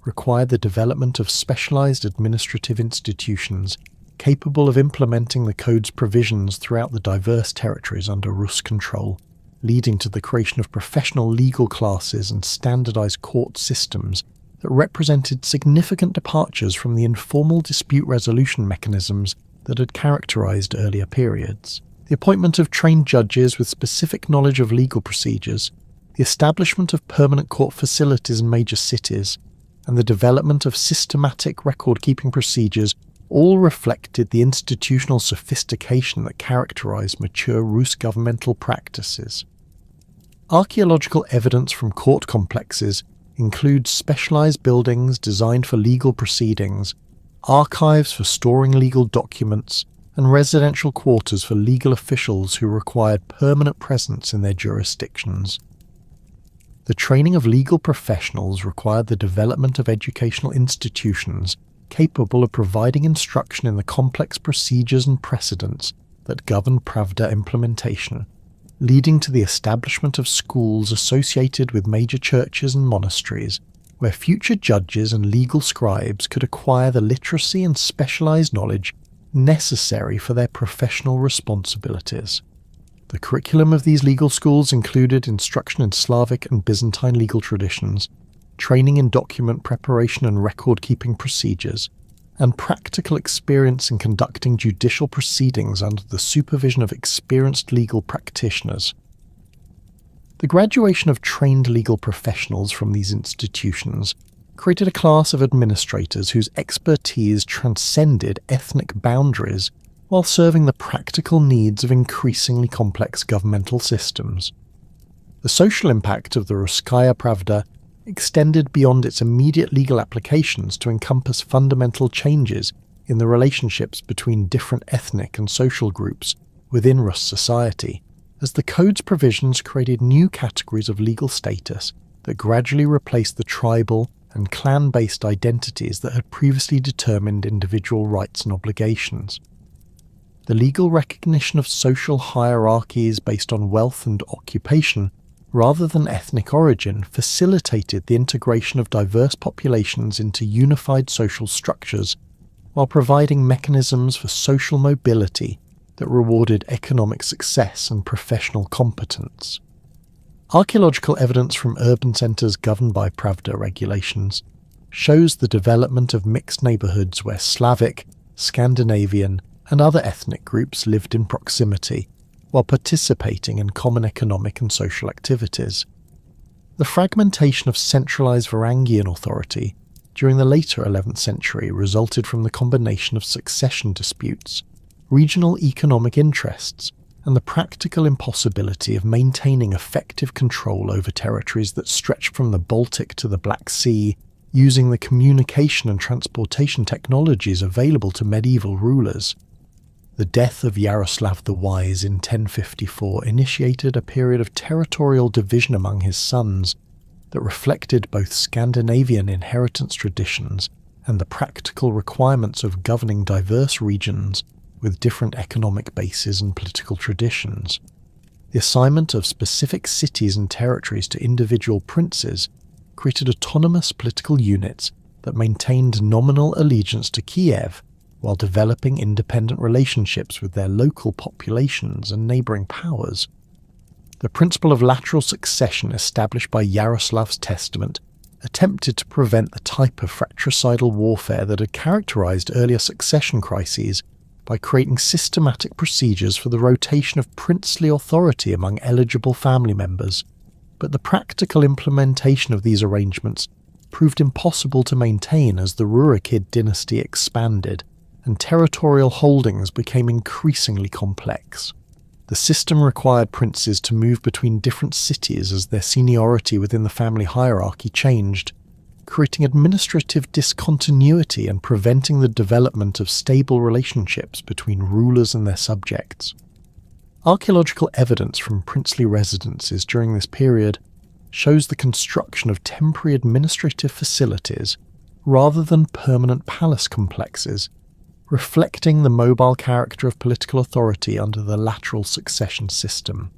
required the development of specialized administrative institutions capable of implementing the code's provisions throughout the diverse territories under Rus control, leading to the creation of professional legal classes and standardized court systems that represented significant departures from the informal dispute resolution mechanisms that had characterized earlier periods. The appointment of trained judges with specific knowledge of legal procedures, the establishment of permanent court facilities in major cities, and the development of systematic record-keeping procedures all reflected the institutional sophistication that characterized mature Rus governmental practices. Archaeological evidence from court complexes includes specialized buildings designed for legal proceedings, archives for storing legal documents, and residential quarters for legal officials who required permanent presence in their jurisdictions. The training of legal professionals required the development of educational institutions capable of providing instruction in the complex procedures and precedents that govern Pravda implementation, leading to the establishment of schools associated with major churches and monasteries, where future judges and legal scribes could acquire the literacy and specialized knowledge necessary for their professional responsibilities. The curriculum of these legal schools included instruction in Slavic and Byzantine legal traditions, training in document preparation and record-keeping procedures, and practical experience in conducting judicial proceedings under the supervision of experienced legal practitioners. The graduation of trained legal professionals from these institutions created a class of administrators whose expertise transcended ethnic boundaries while serving the practical needs of increasingly complex governmental systems. The social impact of the Ruskaya Pravda extended beyond its immediate legal applications to encompass fundamental changes in the relationships between different ethnic and social groups within Rus society, as the code's provisions created new categories of legal status that gradually replaced the tribal and clan-based identities that had previously determined individual rights and obligations. The legal recognition of social hierarchies based on wealth and occupation rather than ethnic origin facilitated the integration of diverse populations into unified social structures while providing mechanisms for social mobility that rewarded economic success and professional competence. Archaeological evidence from urban centres governed by Pravda regulations shows the development of mixed neighbourhoods where Slavic, Scandinavian, and other ethnic groups lived in proximity, while participating in common economic and social activities. The fragmentation of centralised Varangian authority during the later 11th century resulted from the combination of succession disputes, regional economic interests, and the practical impossibility of maintaining effective control over territories that stretched from the Baltic to the Black Sea using the communication and transportation technologies available to medieval rulers. The death of Yaroslav the Wise in 1054 initiated a period of territorial division among his sons that reflected both Scandinavian inheritance traditions and the practical requirements of governing diverse regions with different economic bases and political traditions. The assignment of specific cities and territories to individual princes created autonomous political units that maintained nominal allegiance to Kiev while developing independent relationships with their local populations and neighbouring powers. The principle of lateral succession established by Yaroslav's testament attempted to prevent the type of fratricidal warfare that had characterised earlier succession crises by creating systematic procedures for the rotation of princely authority among eligible family members, but the practical implementation of these arrangements proved impossible to maintain as the Rurikid dynasty expanded and territorial holdings became increasingly complex. The system required princes to move between different cities as their seniority within the family hierarchy changed, creating administrative discontinuity and preventing the development of stable relationships between rulers and their subjects. Archaeological evidence from princely residences during this period shows the construction of temporary administrative facilities rather than permanent palace complexes, reflecting the mobile character of political authority under the lateral succession system.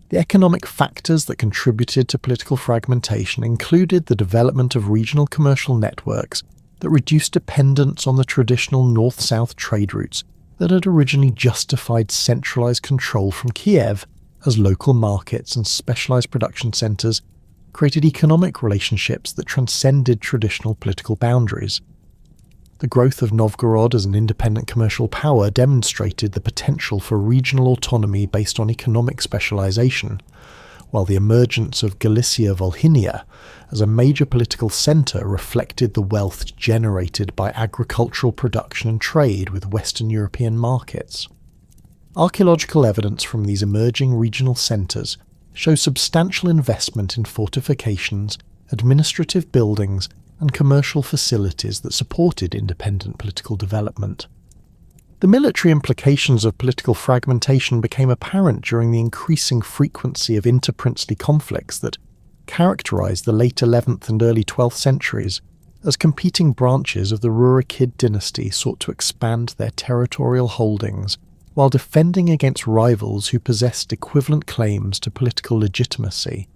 The economic factors that contributed to political fragmentation included the development of regional commercial networks that reduced dependence on the traditional north-south trade routes that had originally justified centralized control from Kiev, as local markets and specialized production centers created economic relationships that transcended traditional political boundaries. The growth of Novgorod as an independent commercial power demonstrated the potential for regional autonomy based on economic specialization, while the emergence of Galicia-Volhynia as a major political centre reflected the wealth generated by agricultural production and trade with Western European markets. Archaeological evidence from these emerging regional centres shows substantial investment in fortifications, administrative buildings, and commercial facilities that supported independent political development. The military implications of political fragmentation became apparent during the increasing frequency of interprincely conflicts that characterized the late 11th and early 12th centuries, as competing branches of the Rurikid dynasty sought to expand their territorial holdings while defending against rivals who possessed equivalent claims to political legitimacy.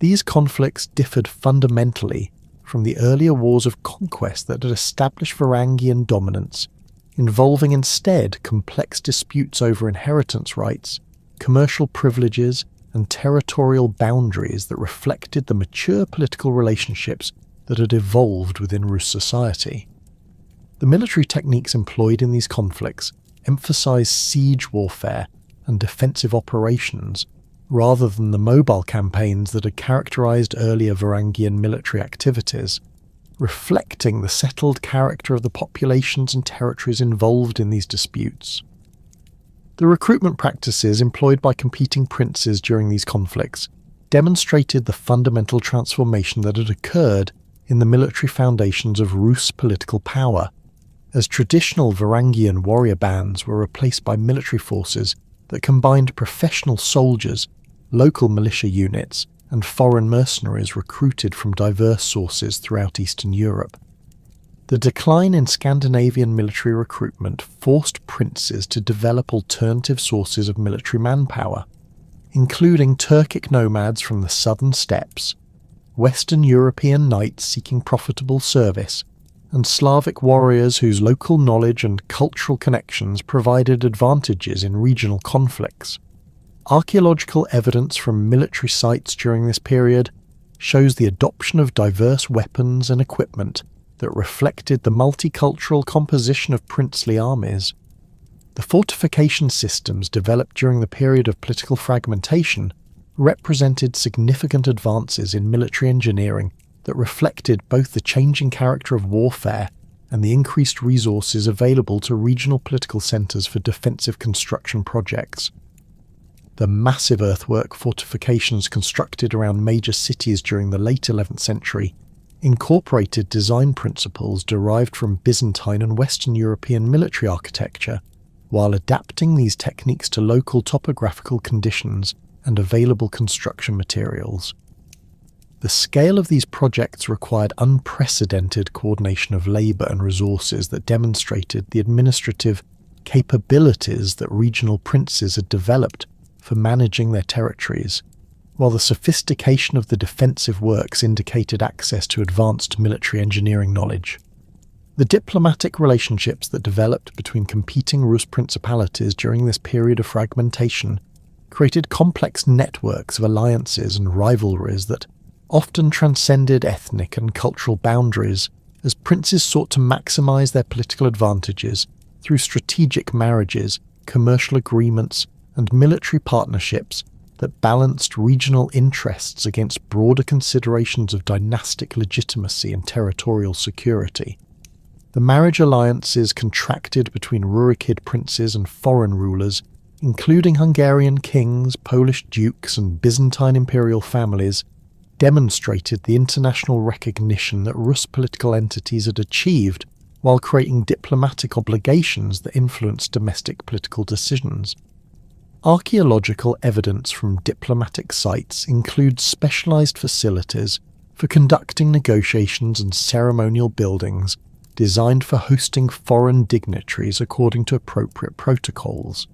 These conflicts differed fundamentally from the earlier wars of conquest that had established Varangian dominance, involving instead complex disputes over inheritance rights, commercial privileges, and territorial boundaries that reflected the mature political relationships that had evolved within Rus society. The military techniques employed in these conflicts emphasized siege warfare and defensive operations rather than the mobile campaigns that had characterized earlier Varangian military activities, reflecting the settled character of the populations and territories involved in these disputes. The recruitment practices employed by competing princes during these conflicts demonstrated the fundamental transformation that had occurred in the military foundations of Rus political power, as traditional Varangian warrior bands were replaced by military forces that combined professional soldiers, local militia units, and foreign mercenaries recruited from diverse sources throughout Eastern Europe. The decline in Scandinavian military recruitment forced princes to develop alternative sources of military manpower, including Turkic nomads from the southern steppes, Western European knights seeking profitable service, and Slavic warriors whose local knowledge and cultural connections provided advantages in regional conflicts. Archaeological evidence from military sites during this period shows the adoption of diverse weapons and equipment that reflected the multicultural composition of princely armies. The fortification systems developed during the period of political fragmentation represented significant advances in military engineering that reflected both the changing character of warfare and the increased resources available to regional political centres for defensive construction projects. The massive earthwork fortifications constructed around major cities during the late 11th century incorporated design principles derived from Byzantine and Western European military architecture, while adapting these techniques to local topographical conditions and available construction materials. The scale of these projects required unprecedented coordination of labour and resources that demonstrated the administrative capabilities that regional princes had developed for managing their territories, while the sophistication of the defensive works indicated access to advanced military engineering knowledge. The diplomatic relationships that developed between competing Rus principalities during this period of fragmentation created complex networks of alliances and rivalries that often transcended ethnic and cultural boundaries, as princes sought to maximize their political advantages through strategic marriages, commercial agreements, and military partnerships that balanced regional interests against broader considerations of dynastic legitimacy and territorial security. The marriage alliances contracted between Rurikid princes and foreign rulers, including Hungarian kings, Polish dukes, and Byzantine imperial families, demonstrated the international recognition that Rus political entities had achieved while creating diplomatic obligations that influenced domestic political decisions. Archaeological evidence from diplomatic sites includes specialized facilities for conducting negotiations and ceremonial buildings designed for hosting foreign dignitaries according to appropriate protocols.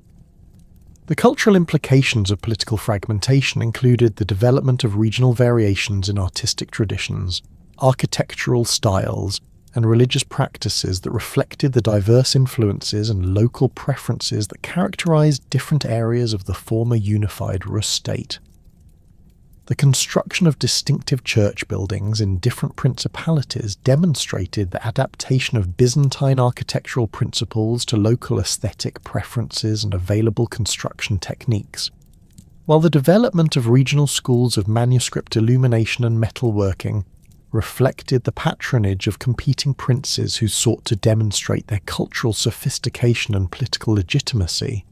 The cultural implications of political fragmentation included the development of regional variations in artistic traditions, architectural styles, and religious practices that reflected the diverse influences and local preferences that characterized different areas of the former unified Rus state. The construction of distinctive church buildings in different principalities demonstrated the adaptation of Byzantine architectural principles to local aesthetic preferences and available construction techniques, while the development of regional schools of manuscript illumination and metalworking reflected the patronage of competing princes who sought to demonstrate their cultural sophistication and political legitimacy.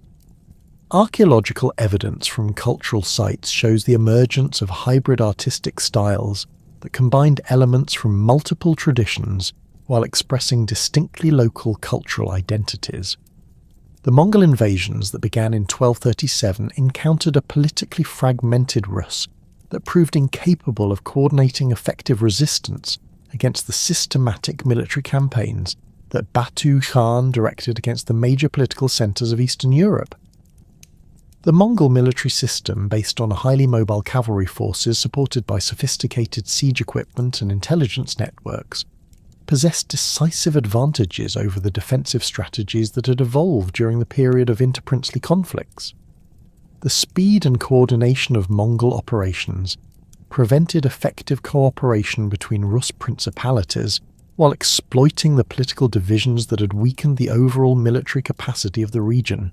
Archaeological evidence from cultural sites shows the emergence of hybrid artistic styles that combined elements from multiple traditions while expressing distinctly local cultural identities. The Mongol invasions that began in 1237 encountered a politically fragmented Rus that proved incapable of coordinating effective resistance against the systematic military campaigns that Batu Khan directed against the major political centres of Eastern Europe. The Mongol military system, based on highly mobile cavalry forces supported by sophisticated siege equipment and intelligence networks, possessed decisive advantages over the defensive strategies that had evolved during the period of interprincely conflicts. The speed and coordination of Mongol operations prevented effective cooperation between Rus principalities while exploiting the political divisions that had weakened the overall military capacity of the region.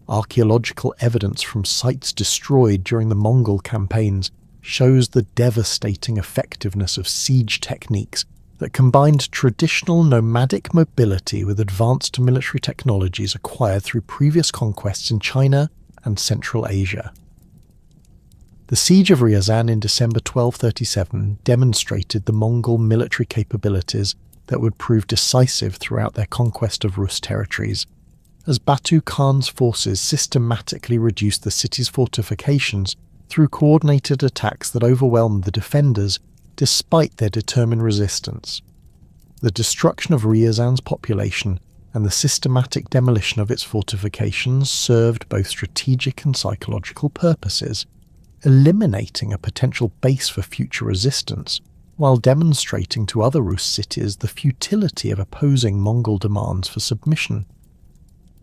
Archaeological evidence from sites destroyed during the Mongol campaigns shows the devastating effectiveness of siege techniques that combined traditional nomadic mobility with advanced military technologies acquired through previous conquests in China and Central Asia. The siege of Ryazan in December 1237 demonstrated the Mongol military capabilities that would prove decisive throughout their conquest of Rus territories, as Batu Khan's forces systematically reduced the city's fortifications through coordinated attacks that overwhelmed the defenders despite their determined resistance. The destruction of Ryazan's population and the systematic demolition of its fortifications served both strategic and psychological purposes, eliminating a potential base for future resistance, while demonstrating to other Rus cities the futility of opposing Mongol demands for submission.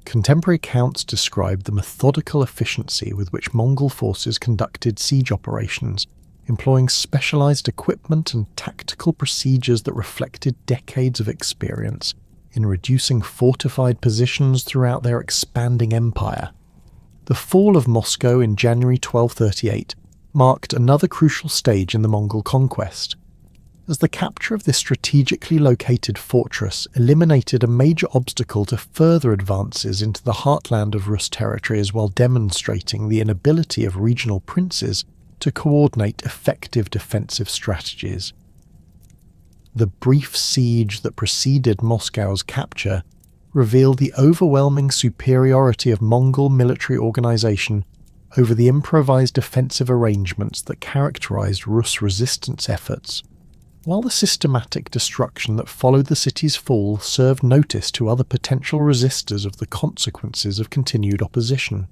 Contemporary accounts describe the methodical efficiency with which Mongol forces conducted siege operations, employing specialized equipment and tactical procedures that reflected decades of experience in reducing fortified positions throughout their expanding empire. The fall of Moscow in January 1238 marked another crucial stage in the Mongol conquest. as the capture of this strategically located fortress eliminated a major obstacle to further advances into the heartland of Rus territories while demonstrating the inability of regional princes to coordinate effective defensive strategies. The brief siege that preceded Moscow's capture revealed the overwhelming superiority of Mongol military organization over the improvised defensive arrangements that characterized Rus resistance efforts, while the systematic destruction that followed the city's fall served notice to other potential resistors of the consequences of continued opposition.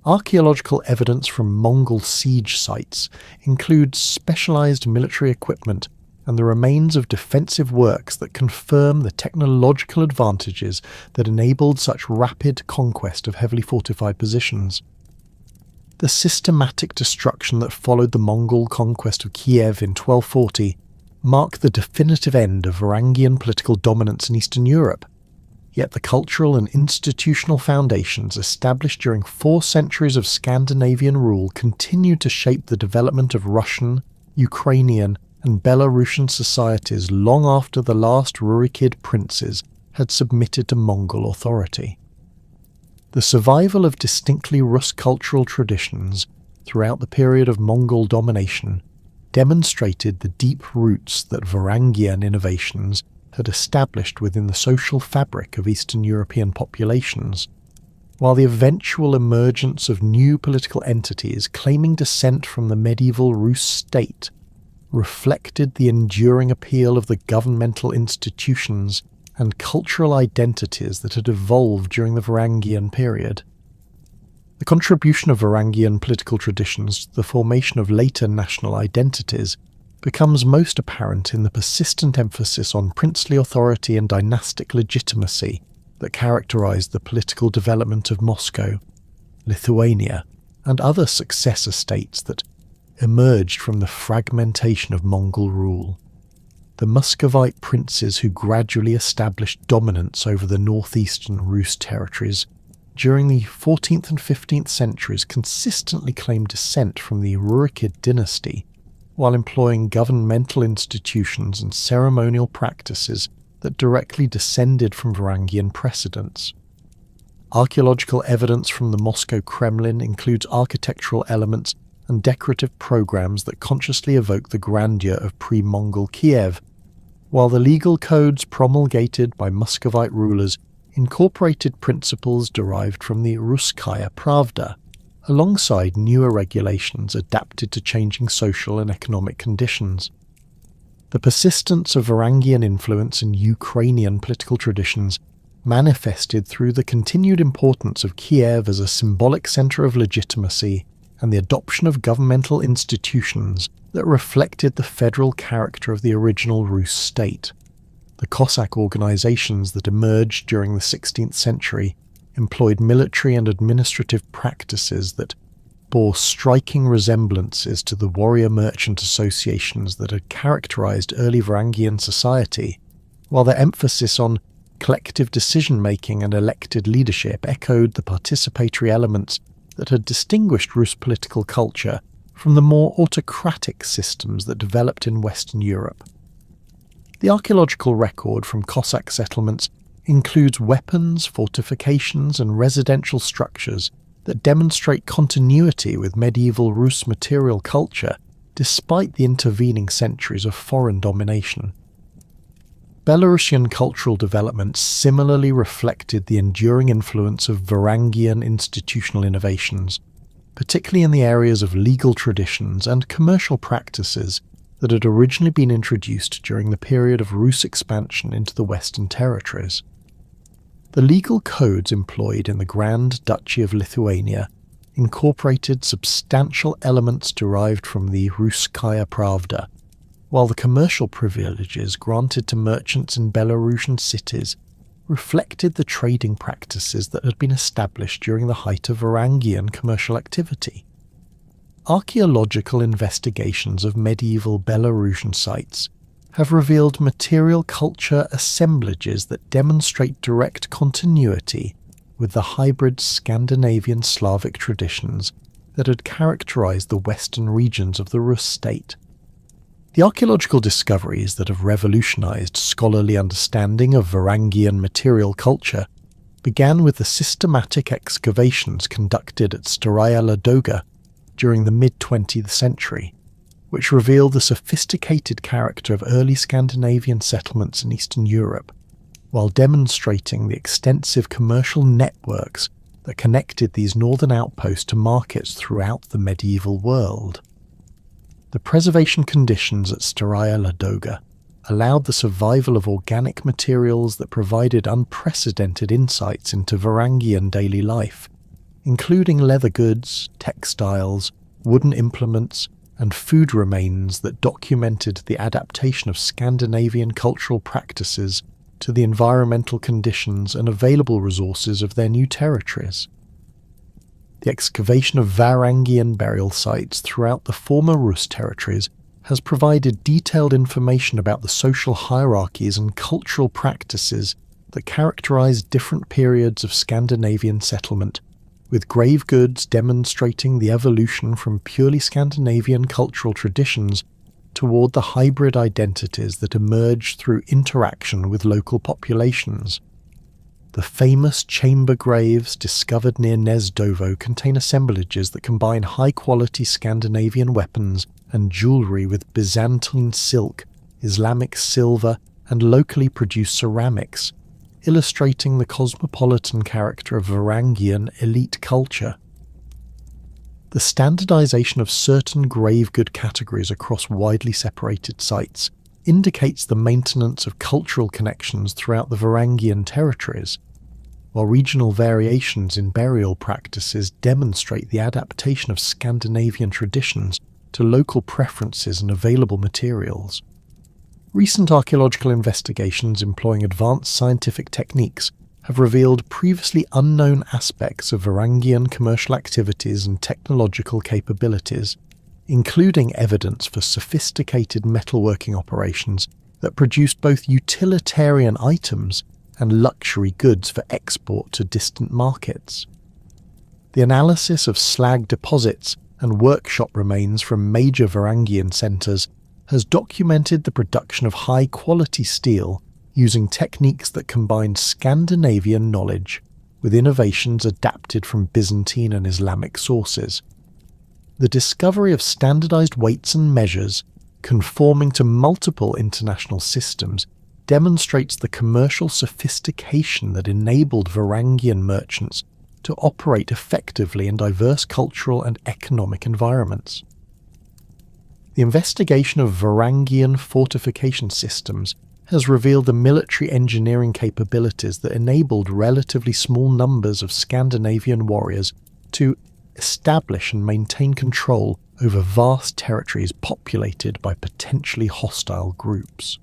Archaeological evidence from Mongol siege sites includes specialized military equipment and the remains of defensive works that confirm the technological advantages that enabled such rapid conquest of heavily fortified positions. The systematic destruction that followed the Mongol conquest of Kiev in 1240 marked the definitive end of Varangian political dominance in Eastern Europe, yet the cultural and institutional foundations established during 4 centuries of Scandinavian rule continued to shape the development of Russian, Ukrainian, and Belarusian societies long after the last Rurikid princes had submitted to Mongol authority. The survival of distinctly Rus cultural traditions throughout the period of Mongol domination demonstrated the deep roots that Varangian innovations had established within the social fabric of Eastern European populations, while the eventual emergence of new political entities claiming descent from the medieval Rus state reflected the enduring appeal of the governmental institutions and cultural identities that had evolved during the Varangian period. The contribution of Varangian political traditions to the formation of later national identities becomes most apparent in the persistent emphasis on princely authority and dynastic legitimacy that characterized the political development of Moscow, Lithuania, and other successor states that emerged from the fragmentation of Mongol rule. The Muscovite princes who gradually established dominance over the northeastern Rus territories during the 14th and 15th centuries consistently claimed descent from the Rurikid dynasty, while employing governmental institutions and ceremonial practices that directly descended from Varangian precedents. Archaeological evidence from the Moscow Kremlin includes architectural elements and decorative programs that consciously evoke the grandeur of pre-Mongol Kiev, while the legal codes promulgated by Muscovite rulers incorporated principles derived from the Ruskaya Pravda, alongside newer regulations adapted to changing social and economic conditions. The persistence of Varangian influence in Ukrainian political traditions manifested through the continued importance of Kiev as a symbolic centre of legitimacy and the adoption of governmental institutions that reflected the federal character of the original Rus state. The Cossack organizations that emerged during the 16th century employed military and administrative practices that bore striking resemblances to the warrior merchant associations that had characterized early Varangian society, while their emphasis on collective decision-making and elected leadership echoed the participatory elements that had distinguished Rus political culture from the more autocratic systems that developed in Western Europe. The archaeological record from Cossack settlements includes weapons, fortifications, and residential structures that demonstrate continuity with medieval Rus material culture despite the intervening centuries of foreign domination. Belarusian cultural development similarly reflected the enduring influence of Varangian institutional innovations, particularly in the areas of legal traditions and commercial practices that had originally been introduced during the period of Rus expansion into the Western territories. The legal codes employed in the Grand Duchy of Lithuania incorporated substantial elements derived from the Ruskaya Pravda, while the commercial privileges granted to merchants in Belarusian cities reflected the trading practices that had been established during the height of Varangian commercial activity. Archaeological investigations of medieval Belarusian sites have revealed material culture assemblages that demonstrate direct continuity with the hybrid Scandinavian Slavic traditions that had characterized the western regions of the Rus state. The archaeological discoveries that have revolutionized scholarly understanding of Varangian material culture began with the systematic excavations conducted at Staraya Ladoga during the mid-20th century, which revealed the sophisticated character of early Scandinavian settlements in Eastern Europe, while demonstrating the extensive commercial networks that connected these northern outposts to markets throughout the medieval world. The preservation conditions at Staraya Ladoga allowed the survival of organic materials that provided unprecedented insights into Varangian daily life, including leather goods, textiles, wooden implements, and food remains that documented the adaptation of Scandinavian cultural practices to the environmental conditions and available resources of their new territories. The excavation of Varangian burial sites throughout the former Rus territories has provided detailed information about the social hierarchies and cultural practices that characterized different periods of Scandinavian settlement, with grave goods demonstrating the evolution from purely Scandinavian cultural traditions toward the hybrid identities that emerged through interaction with local populations. The famous chamber graves discovered near Nesdovo contain assemblages that combine high-quality Scandinavian weapons and jewellery with Byzantine silk, Islamic silver, and locally produced ceramics, illustrating the cosmopolitan character of Varangian elite culture. The standardization of certain grave good categories across widely separated sites indicates the maintenance of cultural connections throughout the Varangian territories, while regional variations in burial practices demonstrate the adaptation of Scandinavian traditions to local preferences and available materials. Recent archaeological investigations employing advanced scientific techniques have revealed previously unknown aspects of Varangian commercial activities and technological capabilities, including evidence for sophisticated metalworking operations that produced both utilitarian items and luxury goods for export to distant markets. The analysis of slag deposits and workshop remains from major Varangian centres has documented the production of high-quality steel using techniques that combine Scandinavian knowledge with innovations adapted from Byzantine and Islamic sources. The discovery of standardized weights and measures, conforming to multiple international systems, demonstrates the commercial sophistication that enabled Varangian merchants to operate effectively in diverse cultural and economic environments. The investigation of Varangian fortification systems has revealed the military engineering capabilities that enabled relatively small numbers of Scandinavian warriors to establish and maintain control over vast territories populated by potentially hostile groups.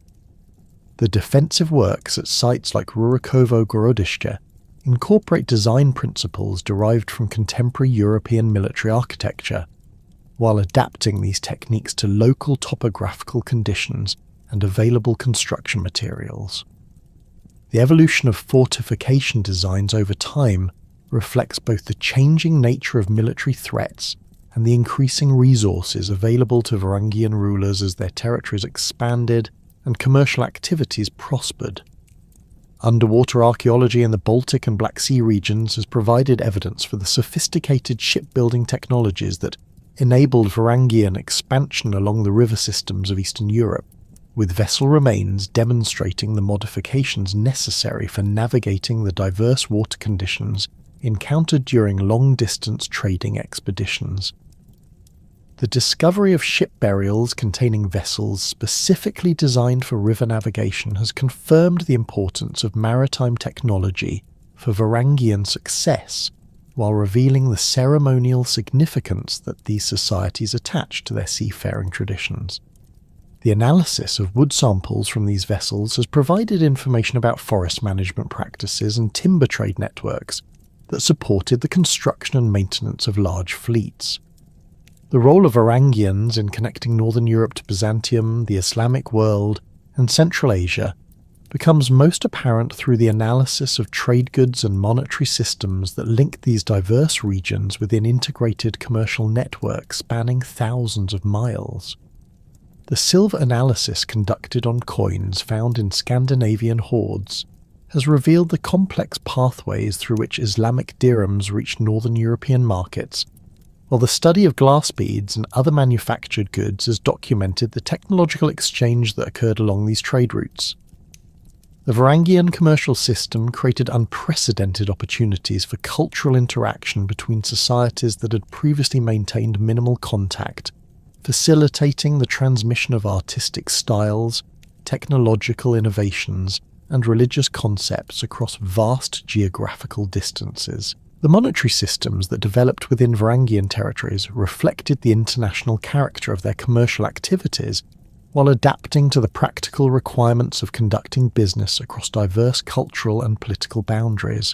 The defensive works at sites like Rurikovo Gorodishche incorporate design principles derived from contemporary European military architecture, while adapting these techniques to local topographical conditions and available construction materials. The evolution of fortification designs over time reflects both the changing nature of military threats and the increasing resources available to Varangian rulers as their territories expanded and commercial activities prospered. Underwater archaeology in the Baltic and Black Sea regions has provided evidence for the sophisticated shipbuilding technologies that enabled Varangian expansion along the river systems of Eastern Europe, with vessel remains demonstrating the modifications necessary for navigating the diverse water conditions encountered during long-distance trading expeditions. The discovery of ship burials containing vessels specifically designed for river navigation has confirmed the importance of maritime technology for Varangian success, while revealing the ceremonial significance that these societies attach to their seafaring traditions. The analysis of wood samples from these vessels has provided information about forest management practices and timber trade networks that supported the construction and maintenance of large fleets. The role of Varangians in connecting Northern Europe to Byzantium, the Islamic world, and Central Asia becomes most apparent through the analysis of trade goods and monetary systems that link these diverse regions within integrated commercial networks spanning thousands of miles. The silver analysis conducted on coins found in Scandinavian hoards has revealed the complex pathways through which Islamic dirhams reached northern European markets, while the study of glass beads and other manufactured goods has documented the technological exchange that occurred along these trade routes. The Varangian commercial system created unprecedented opportunities for cultural interaction between societies that had previously maintained minimal contact, facilitating the transmission of artistic styles, technological innovations, and religious concepts across vast geographical distances. The monetary systems that developed within Varangian territories reflected the international character of their commercial activities, while adapting to the practical requirements of conducting business across diverse cultural and political boundaries.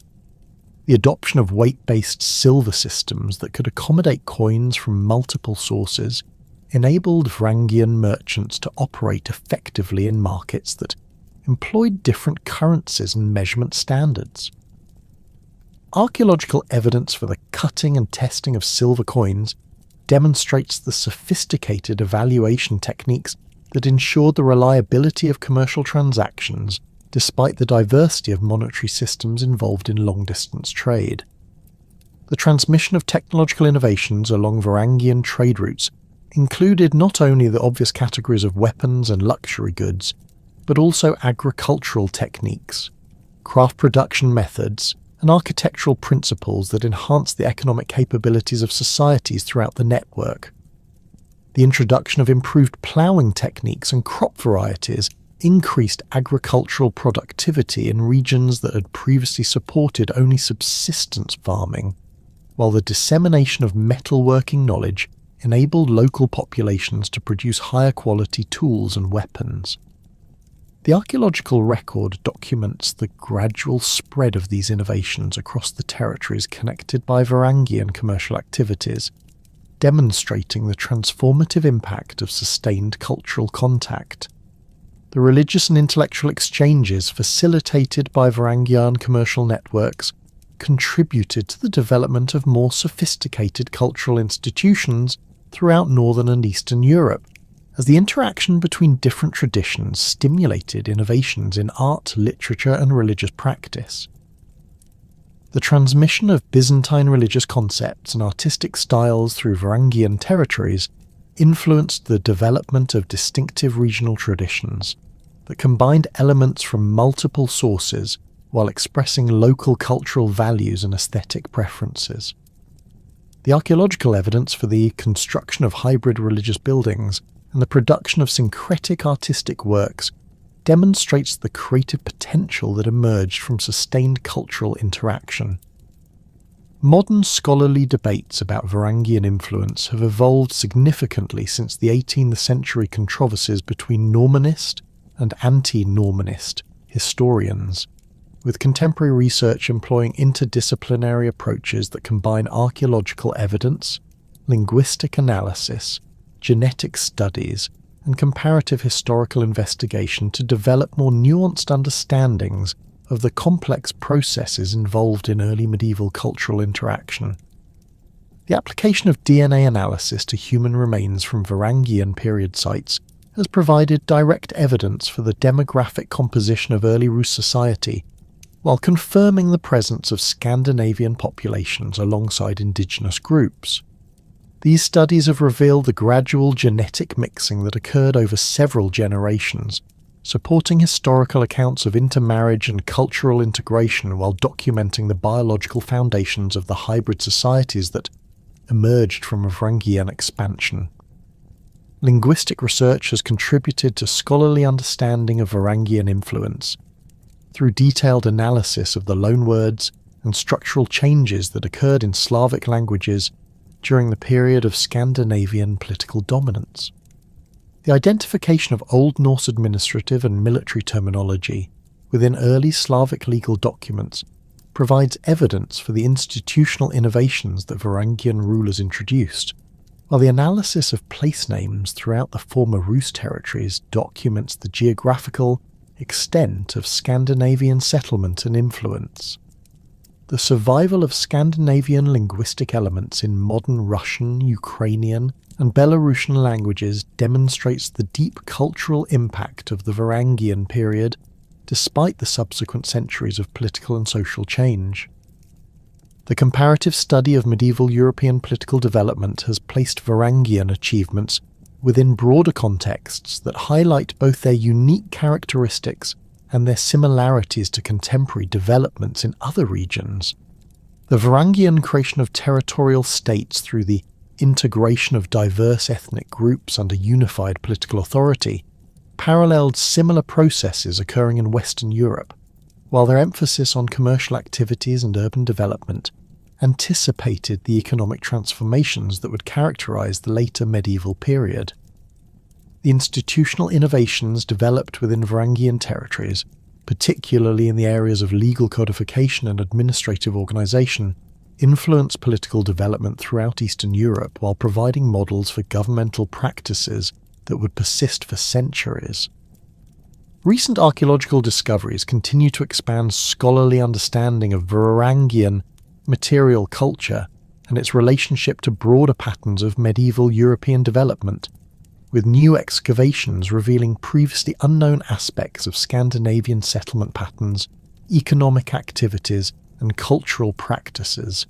The adoption of weight-based silver systems that could accommodate coins from multiple sources enabled Varangian merchants to operate effectively in markets that employed different currencies and measurement standards. Archaeological evidence for the cutting and testing of silver coins demonstrates the sophisticated evaluation techniques that ensured the reliability of commercial transactions despite the diversity of monetary systems involved in long-distance trade. The transmission of technological innovations along Varangian trade routes included not only the obvious categories of weapons and luxury goods, but also agricultural techniques, craft production methods, and architectural principles that enhance the economic capabilities of societies throughout the network. The introduction of improved ploughing techniques and crop varieties increased agricultural productivity in regions that had previously supported only subsistence farming, while the dissemination of metalworking knowledge enabled local populations to produce higher quality tools and weapons. The archaeological record documents the gradual spread of these innovations across the territories connected by Varangian commercial activities, demonstrating the transformative impact of sustained cultural contact. The religious and intellectual exchanges facilitated by Varangian commercial networks contributed to the development of more sophisticated cultural institutions throughout northern and eastern Europe, as the interaction between different traditions stimulated innovations in art, literature, and religious practice. The transmission of Byzantine religious concepts and artistic styles through Varangian territories influenced the development of distinctive regional traditions that combined elements from multiple sources while expressing local cultural values and aesthetic preferences. The archaeological evidence for the construction of hybrid religious buildings and the production of syncretic artistic works demonstrates the creative potential that emerged from sustained cultural interaction. Modern scholarly debates about Varangian influence have evolved significantly since the 18th century controversies between Normanist and anti-Normanist historians, with contemporary research employing interdisciplinary approaches that combine archaeological evidence, linguistic analysis, genetic studies, and comparative historical investigation to develop more nuanced understandings of the complex processes involved in early medieval cultural interaction. The application of DNA analysis to human remains from Varangian period sites has provided direct evidence for the demographic composition of early Rus society, while confirming the presence of Scandinavian populations alongside indigenous groups. These studies have revealed the gradual genetic mixing that occurred over several generations, supporting historical accounts of intermarriage and cultural integration while documenting the biological foundations of the hybrid societies that emerged from a Varangian expansion. Linguistic research has contributed to scholarly understanding of Varangian influence, through detailed analysis of the loanwords and structural changes that occurred in Slavic languages during the period of Scandinavian political dominance. The identification of Old Norse administrative and military terminology within early Slavic legal documents provides evidence for the institutional innovations that Varangian rulers introduced, while the analysis of place names throughout the former Rus territories documents the geographical extent of Scandinavian settlement and influence. The survival of Scandinavian linguistic elements in modern Russian, Ukrainian, and Belarusian languages demonstrates the deep cultural impact of the Varangian period, despite the subsequent centuries of political and social change. The comparative study of medieval European political development has placed Varangian achievements within broader contexts that highlight both their unique characteristics and their similarities to contemporary developments in other regions. The Varangian creation of territorial states through the integration of diverse ethnic groups under unified political authority paralleled similar processes occurring in Western Europe, while their emphasis on commercial activities and urban development anticipated the economic transformations that would characterize the later medieval period. The institutional innovations developed within Varangian territories, particularly in the areas of legal codification and administrative organization, influenced political development throughout Eastern Europe while providing models for governmental practices that would persist for centuries. Recent archaeological discoveries continue to expand scholarly understanding of Varangian material culture and its relationship to broader patterns of medieval European development, with new excavations revealing previously unknown aspects of Scandinavian settlement patterns, economic activities, and cultural practices.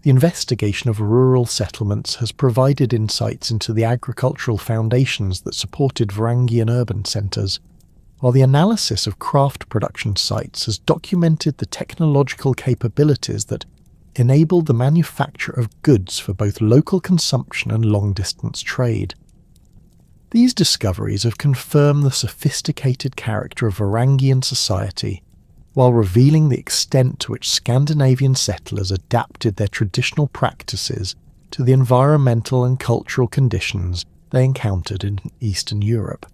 The investigation of rural settlements has provided insights into the agricultural foundations that supported Varangian urban centres, while the analysis of craft production sites has documented the technological capabilities that enabled the manufacture of goods for both local consumption and long-distance trade. These discoveries have confirmed the sophisticated character of Varangian society, while revealing the extent to which Scandinavian settlers adapted their traditional practices to the environmental and cultural conditions they encountered in Eastern Europe.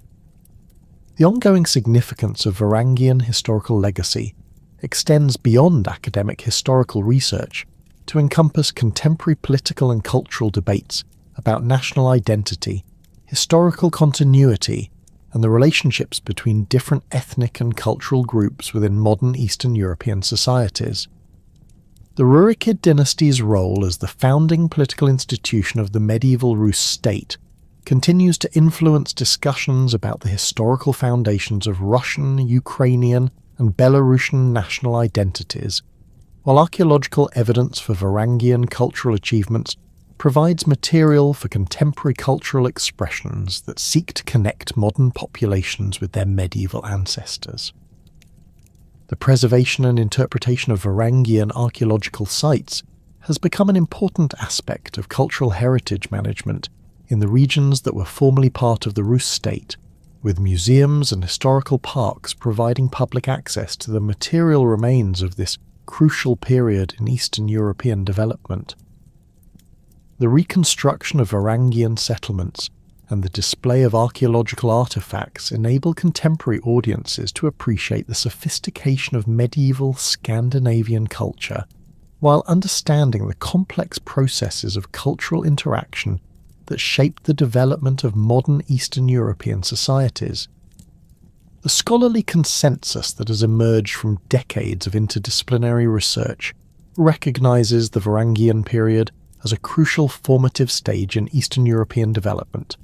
The ongoing significance of Varangian historical legacy extends beyond academic historical research to encompass contemporary political and cultural debates about national identity, historical continuity, and the relationships between different ethnic and cultural groups within modern Eastern European societies. The Rurikid dynasty's role as the founding political institution of the medieval Rus state continues to influence discussions about the historical foundations of Russian, Ukrainian, and Belarusian national identities, while archaeological evidence for Varangian cultural achievements provides material for contemporary cultural expressions that seek to connect modern populations with their medieval ancestors. The preservation and interpretation of Varangian archaeological sites has become an important aspect of cultural heritage management in the regions that were formerly part of the Rus state, with museums and historical parks providing public access to the material remains of this crucial period in Eastern European development. The reconstruction of Varangian settlements and the display of archaeological artifacts enable contemporary audiences to appreciate the sophistication of medieval Scandinavian culture, while understanding the complex processes of cultural interaction that shaped the development of modern Eastern European societies. The scholarly consensus that has emerged from decades of interdisciplinary research recognizes the Varangian period as a crucial formative stage in Eastern European development,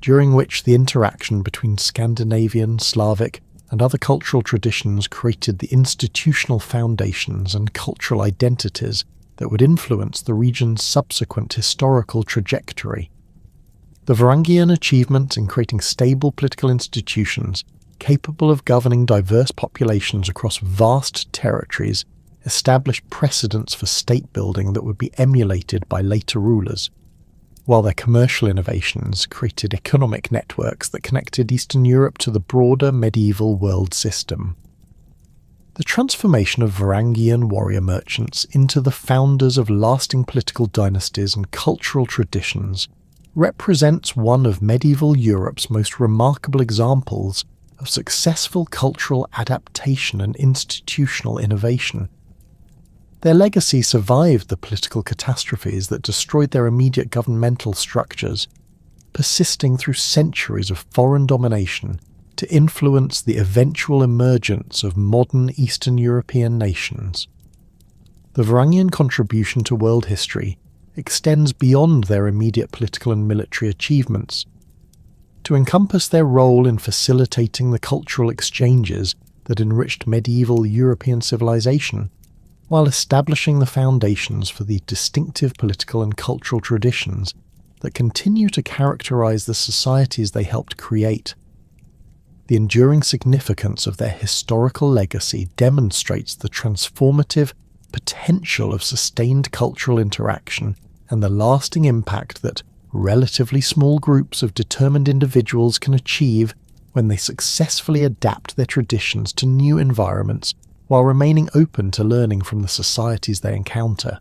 during which the interaction between Scandinavian, Slavic, and other cultural traditions created the institutional foundations and cultural identities that would influence the region's subsequent historical trajectory. The Varangian achievement in creating stable political institutions capable of governing diverse populations across vast territories established precedents for state building that would be emulated by later rulers, while their commercial innovations created economic networks that connected Eastern Europe to the broader medieval world system. The transformation of Varangian warrior merchants into the founders of lasting political dynasties and cultural traditions represents one of medieval Europe's most remarkable examples of successful cultural adaptation and institutional innovation. Their legacy survived the political catastrophes that destroyed their immediate governmental structures, persisting through centuries of foreign domination to influence the eventual emergence of modern Eastern European nations. The Varangian contribution to world history extends beyond their immediate political and military achievements, to encompass their role in facilitating the cultural exchanges that enriched medieval European civilization, while establishing the foundations for the distinctive political and cultural traditions that continue to characterize the societies they helped create. The enduring significance of their historical legacy demonstrates the transformative potential of sustained cultural interaction and the lasting impact that relatively small groups of determined individuals can achieve when they successfully adapt their traditions to new environments while remaining open to learning from the societies they encounter.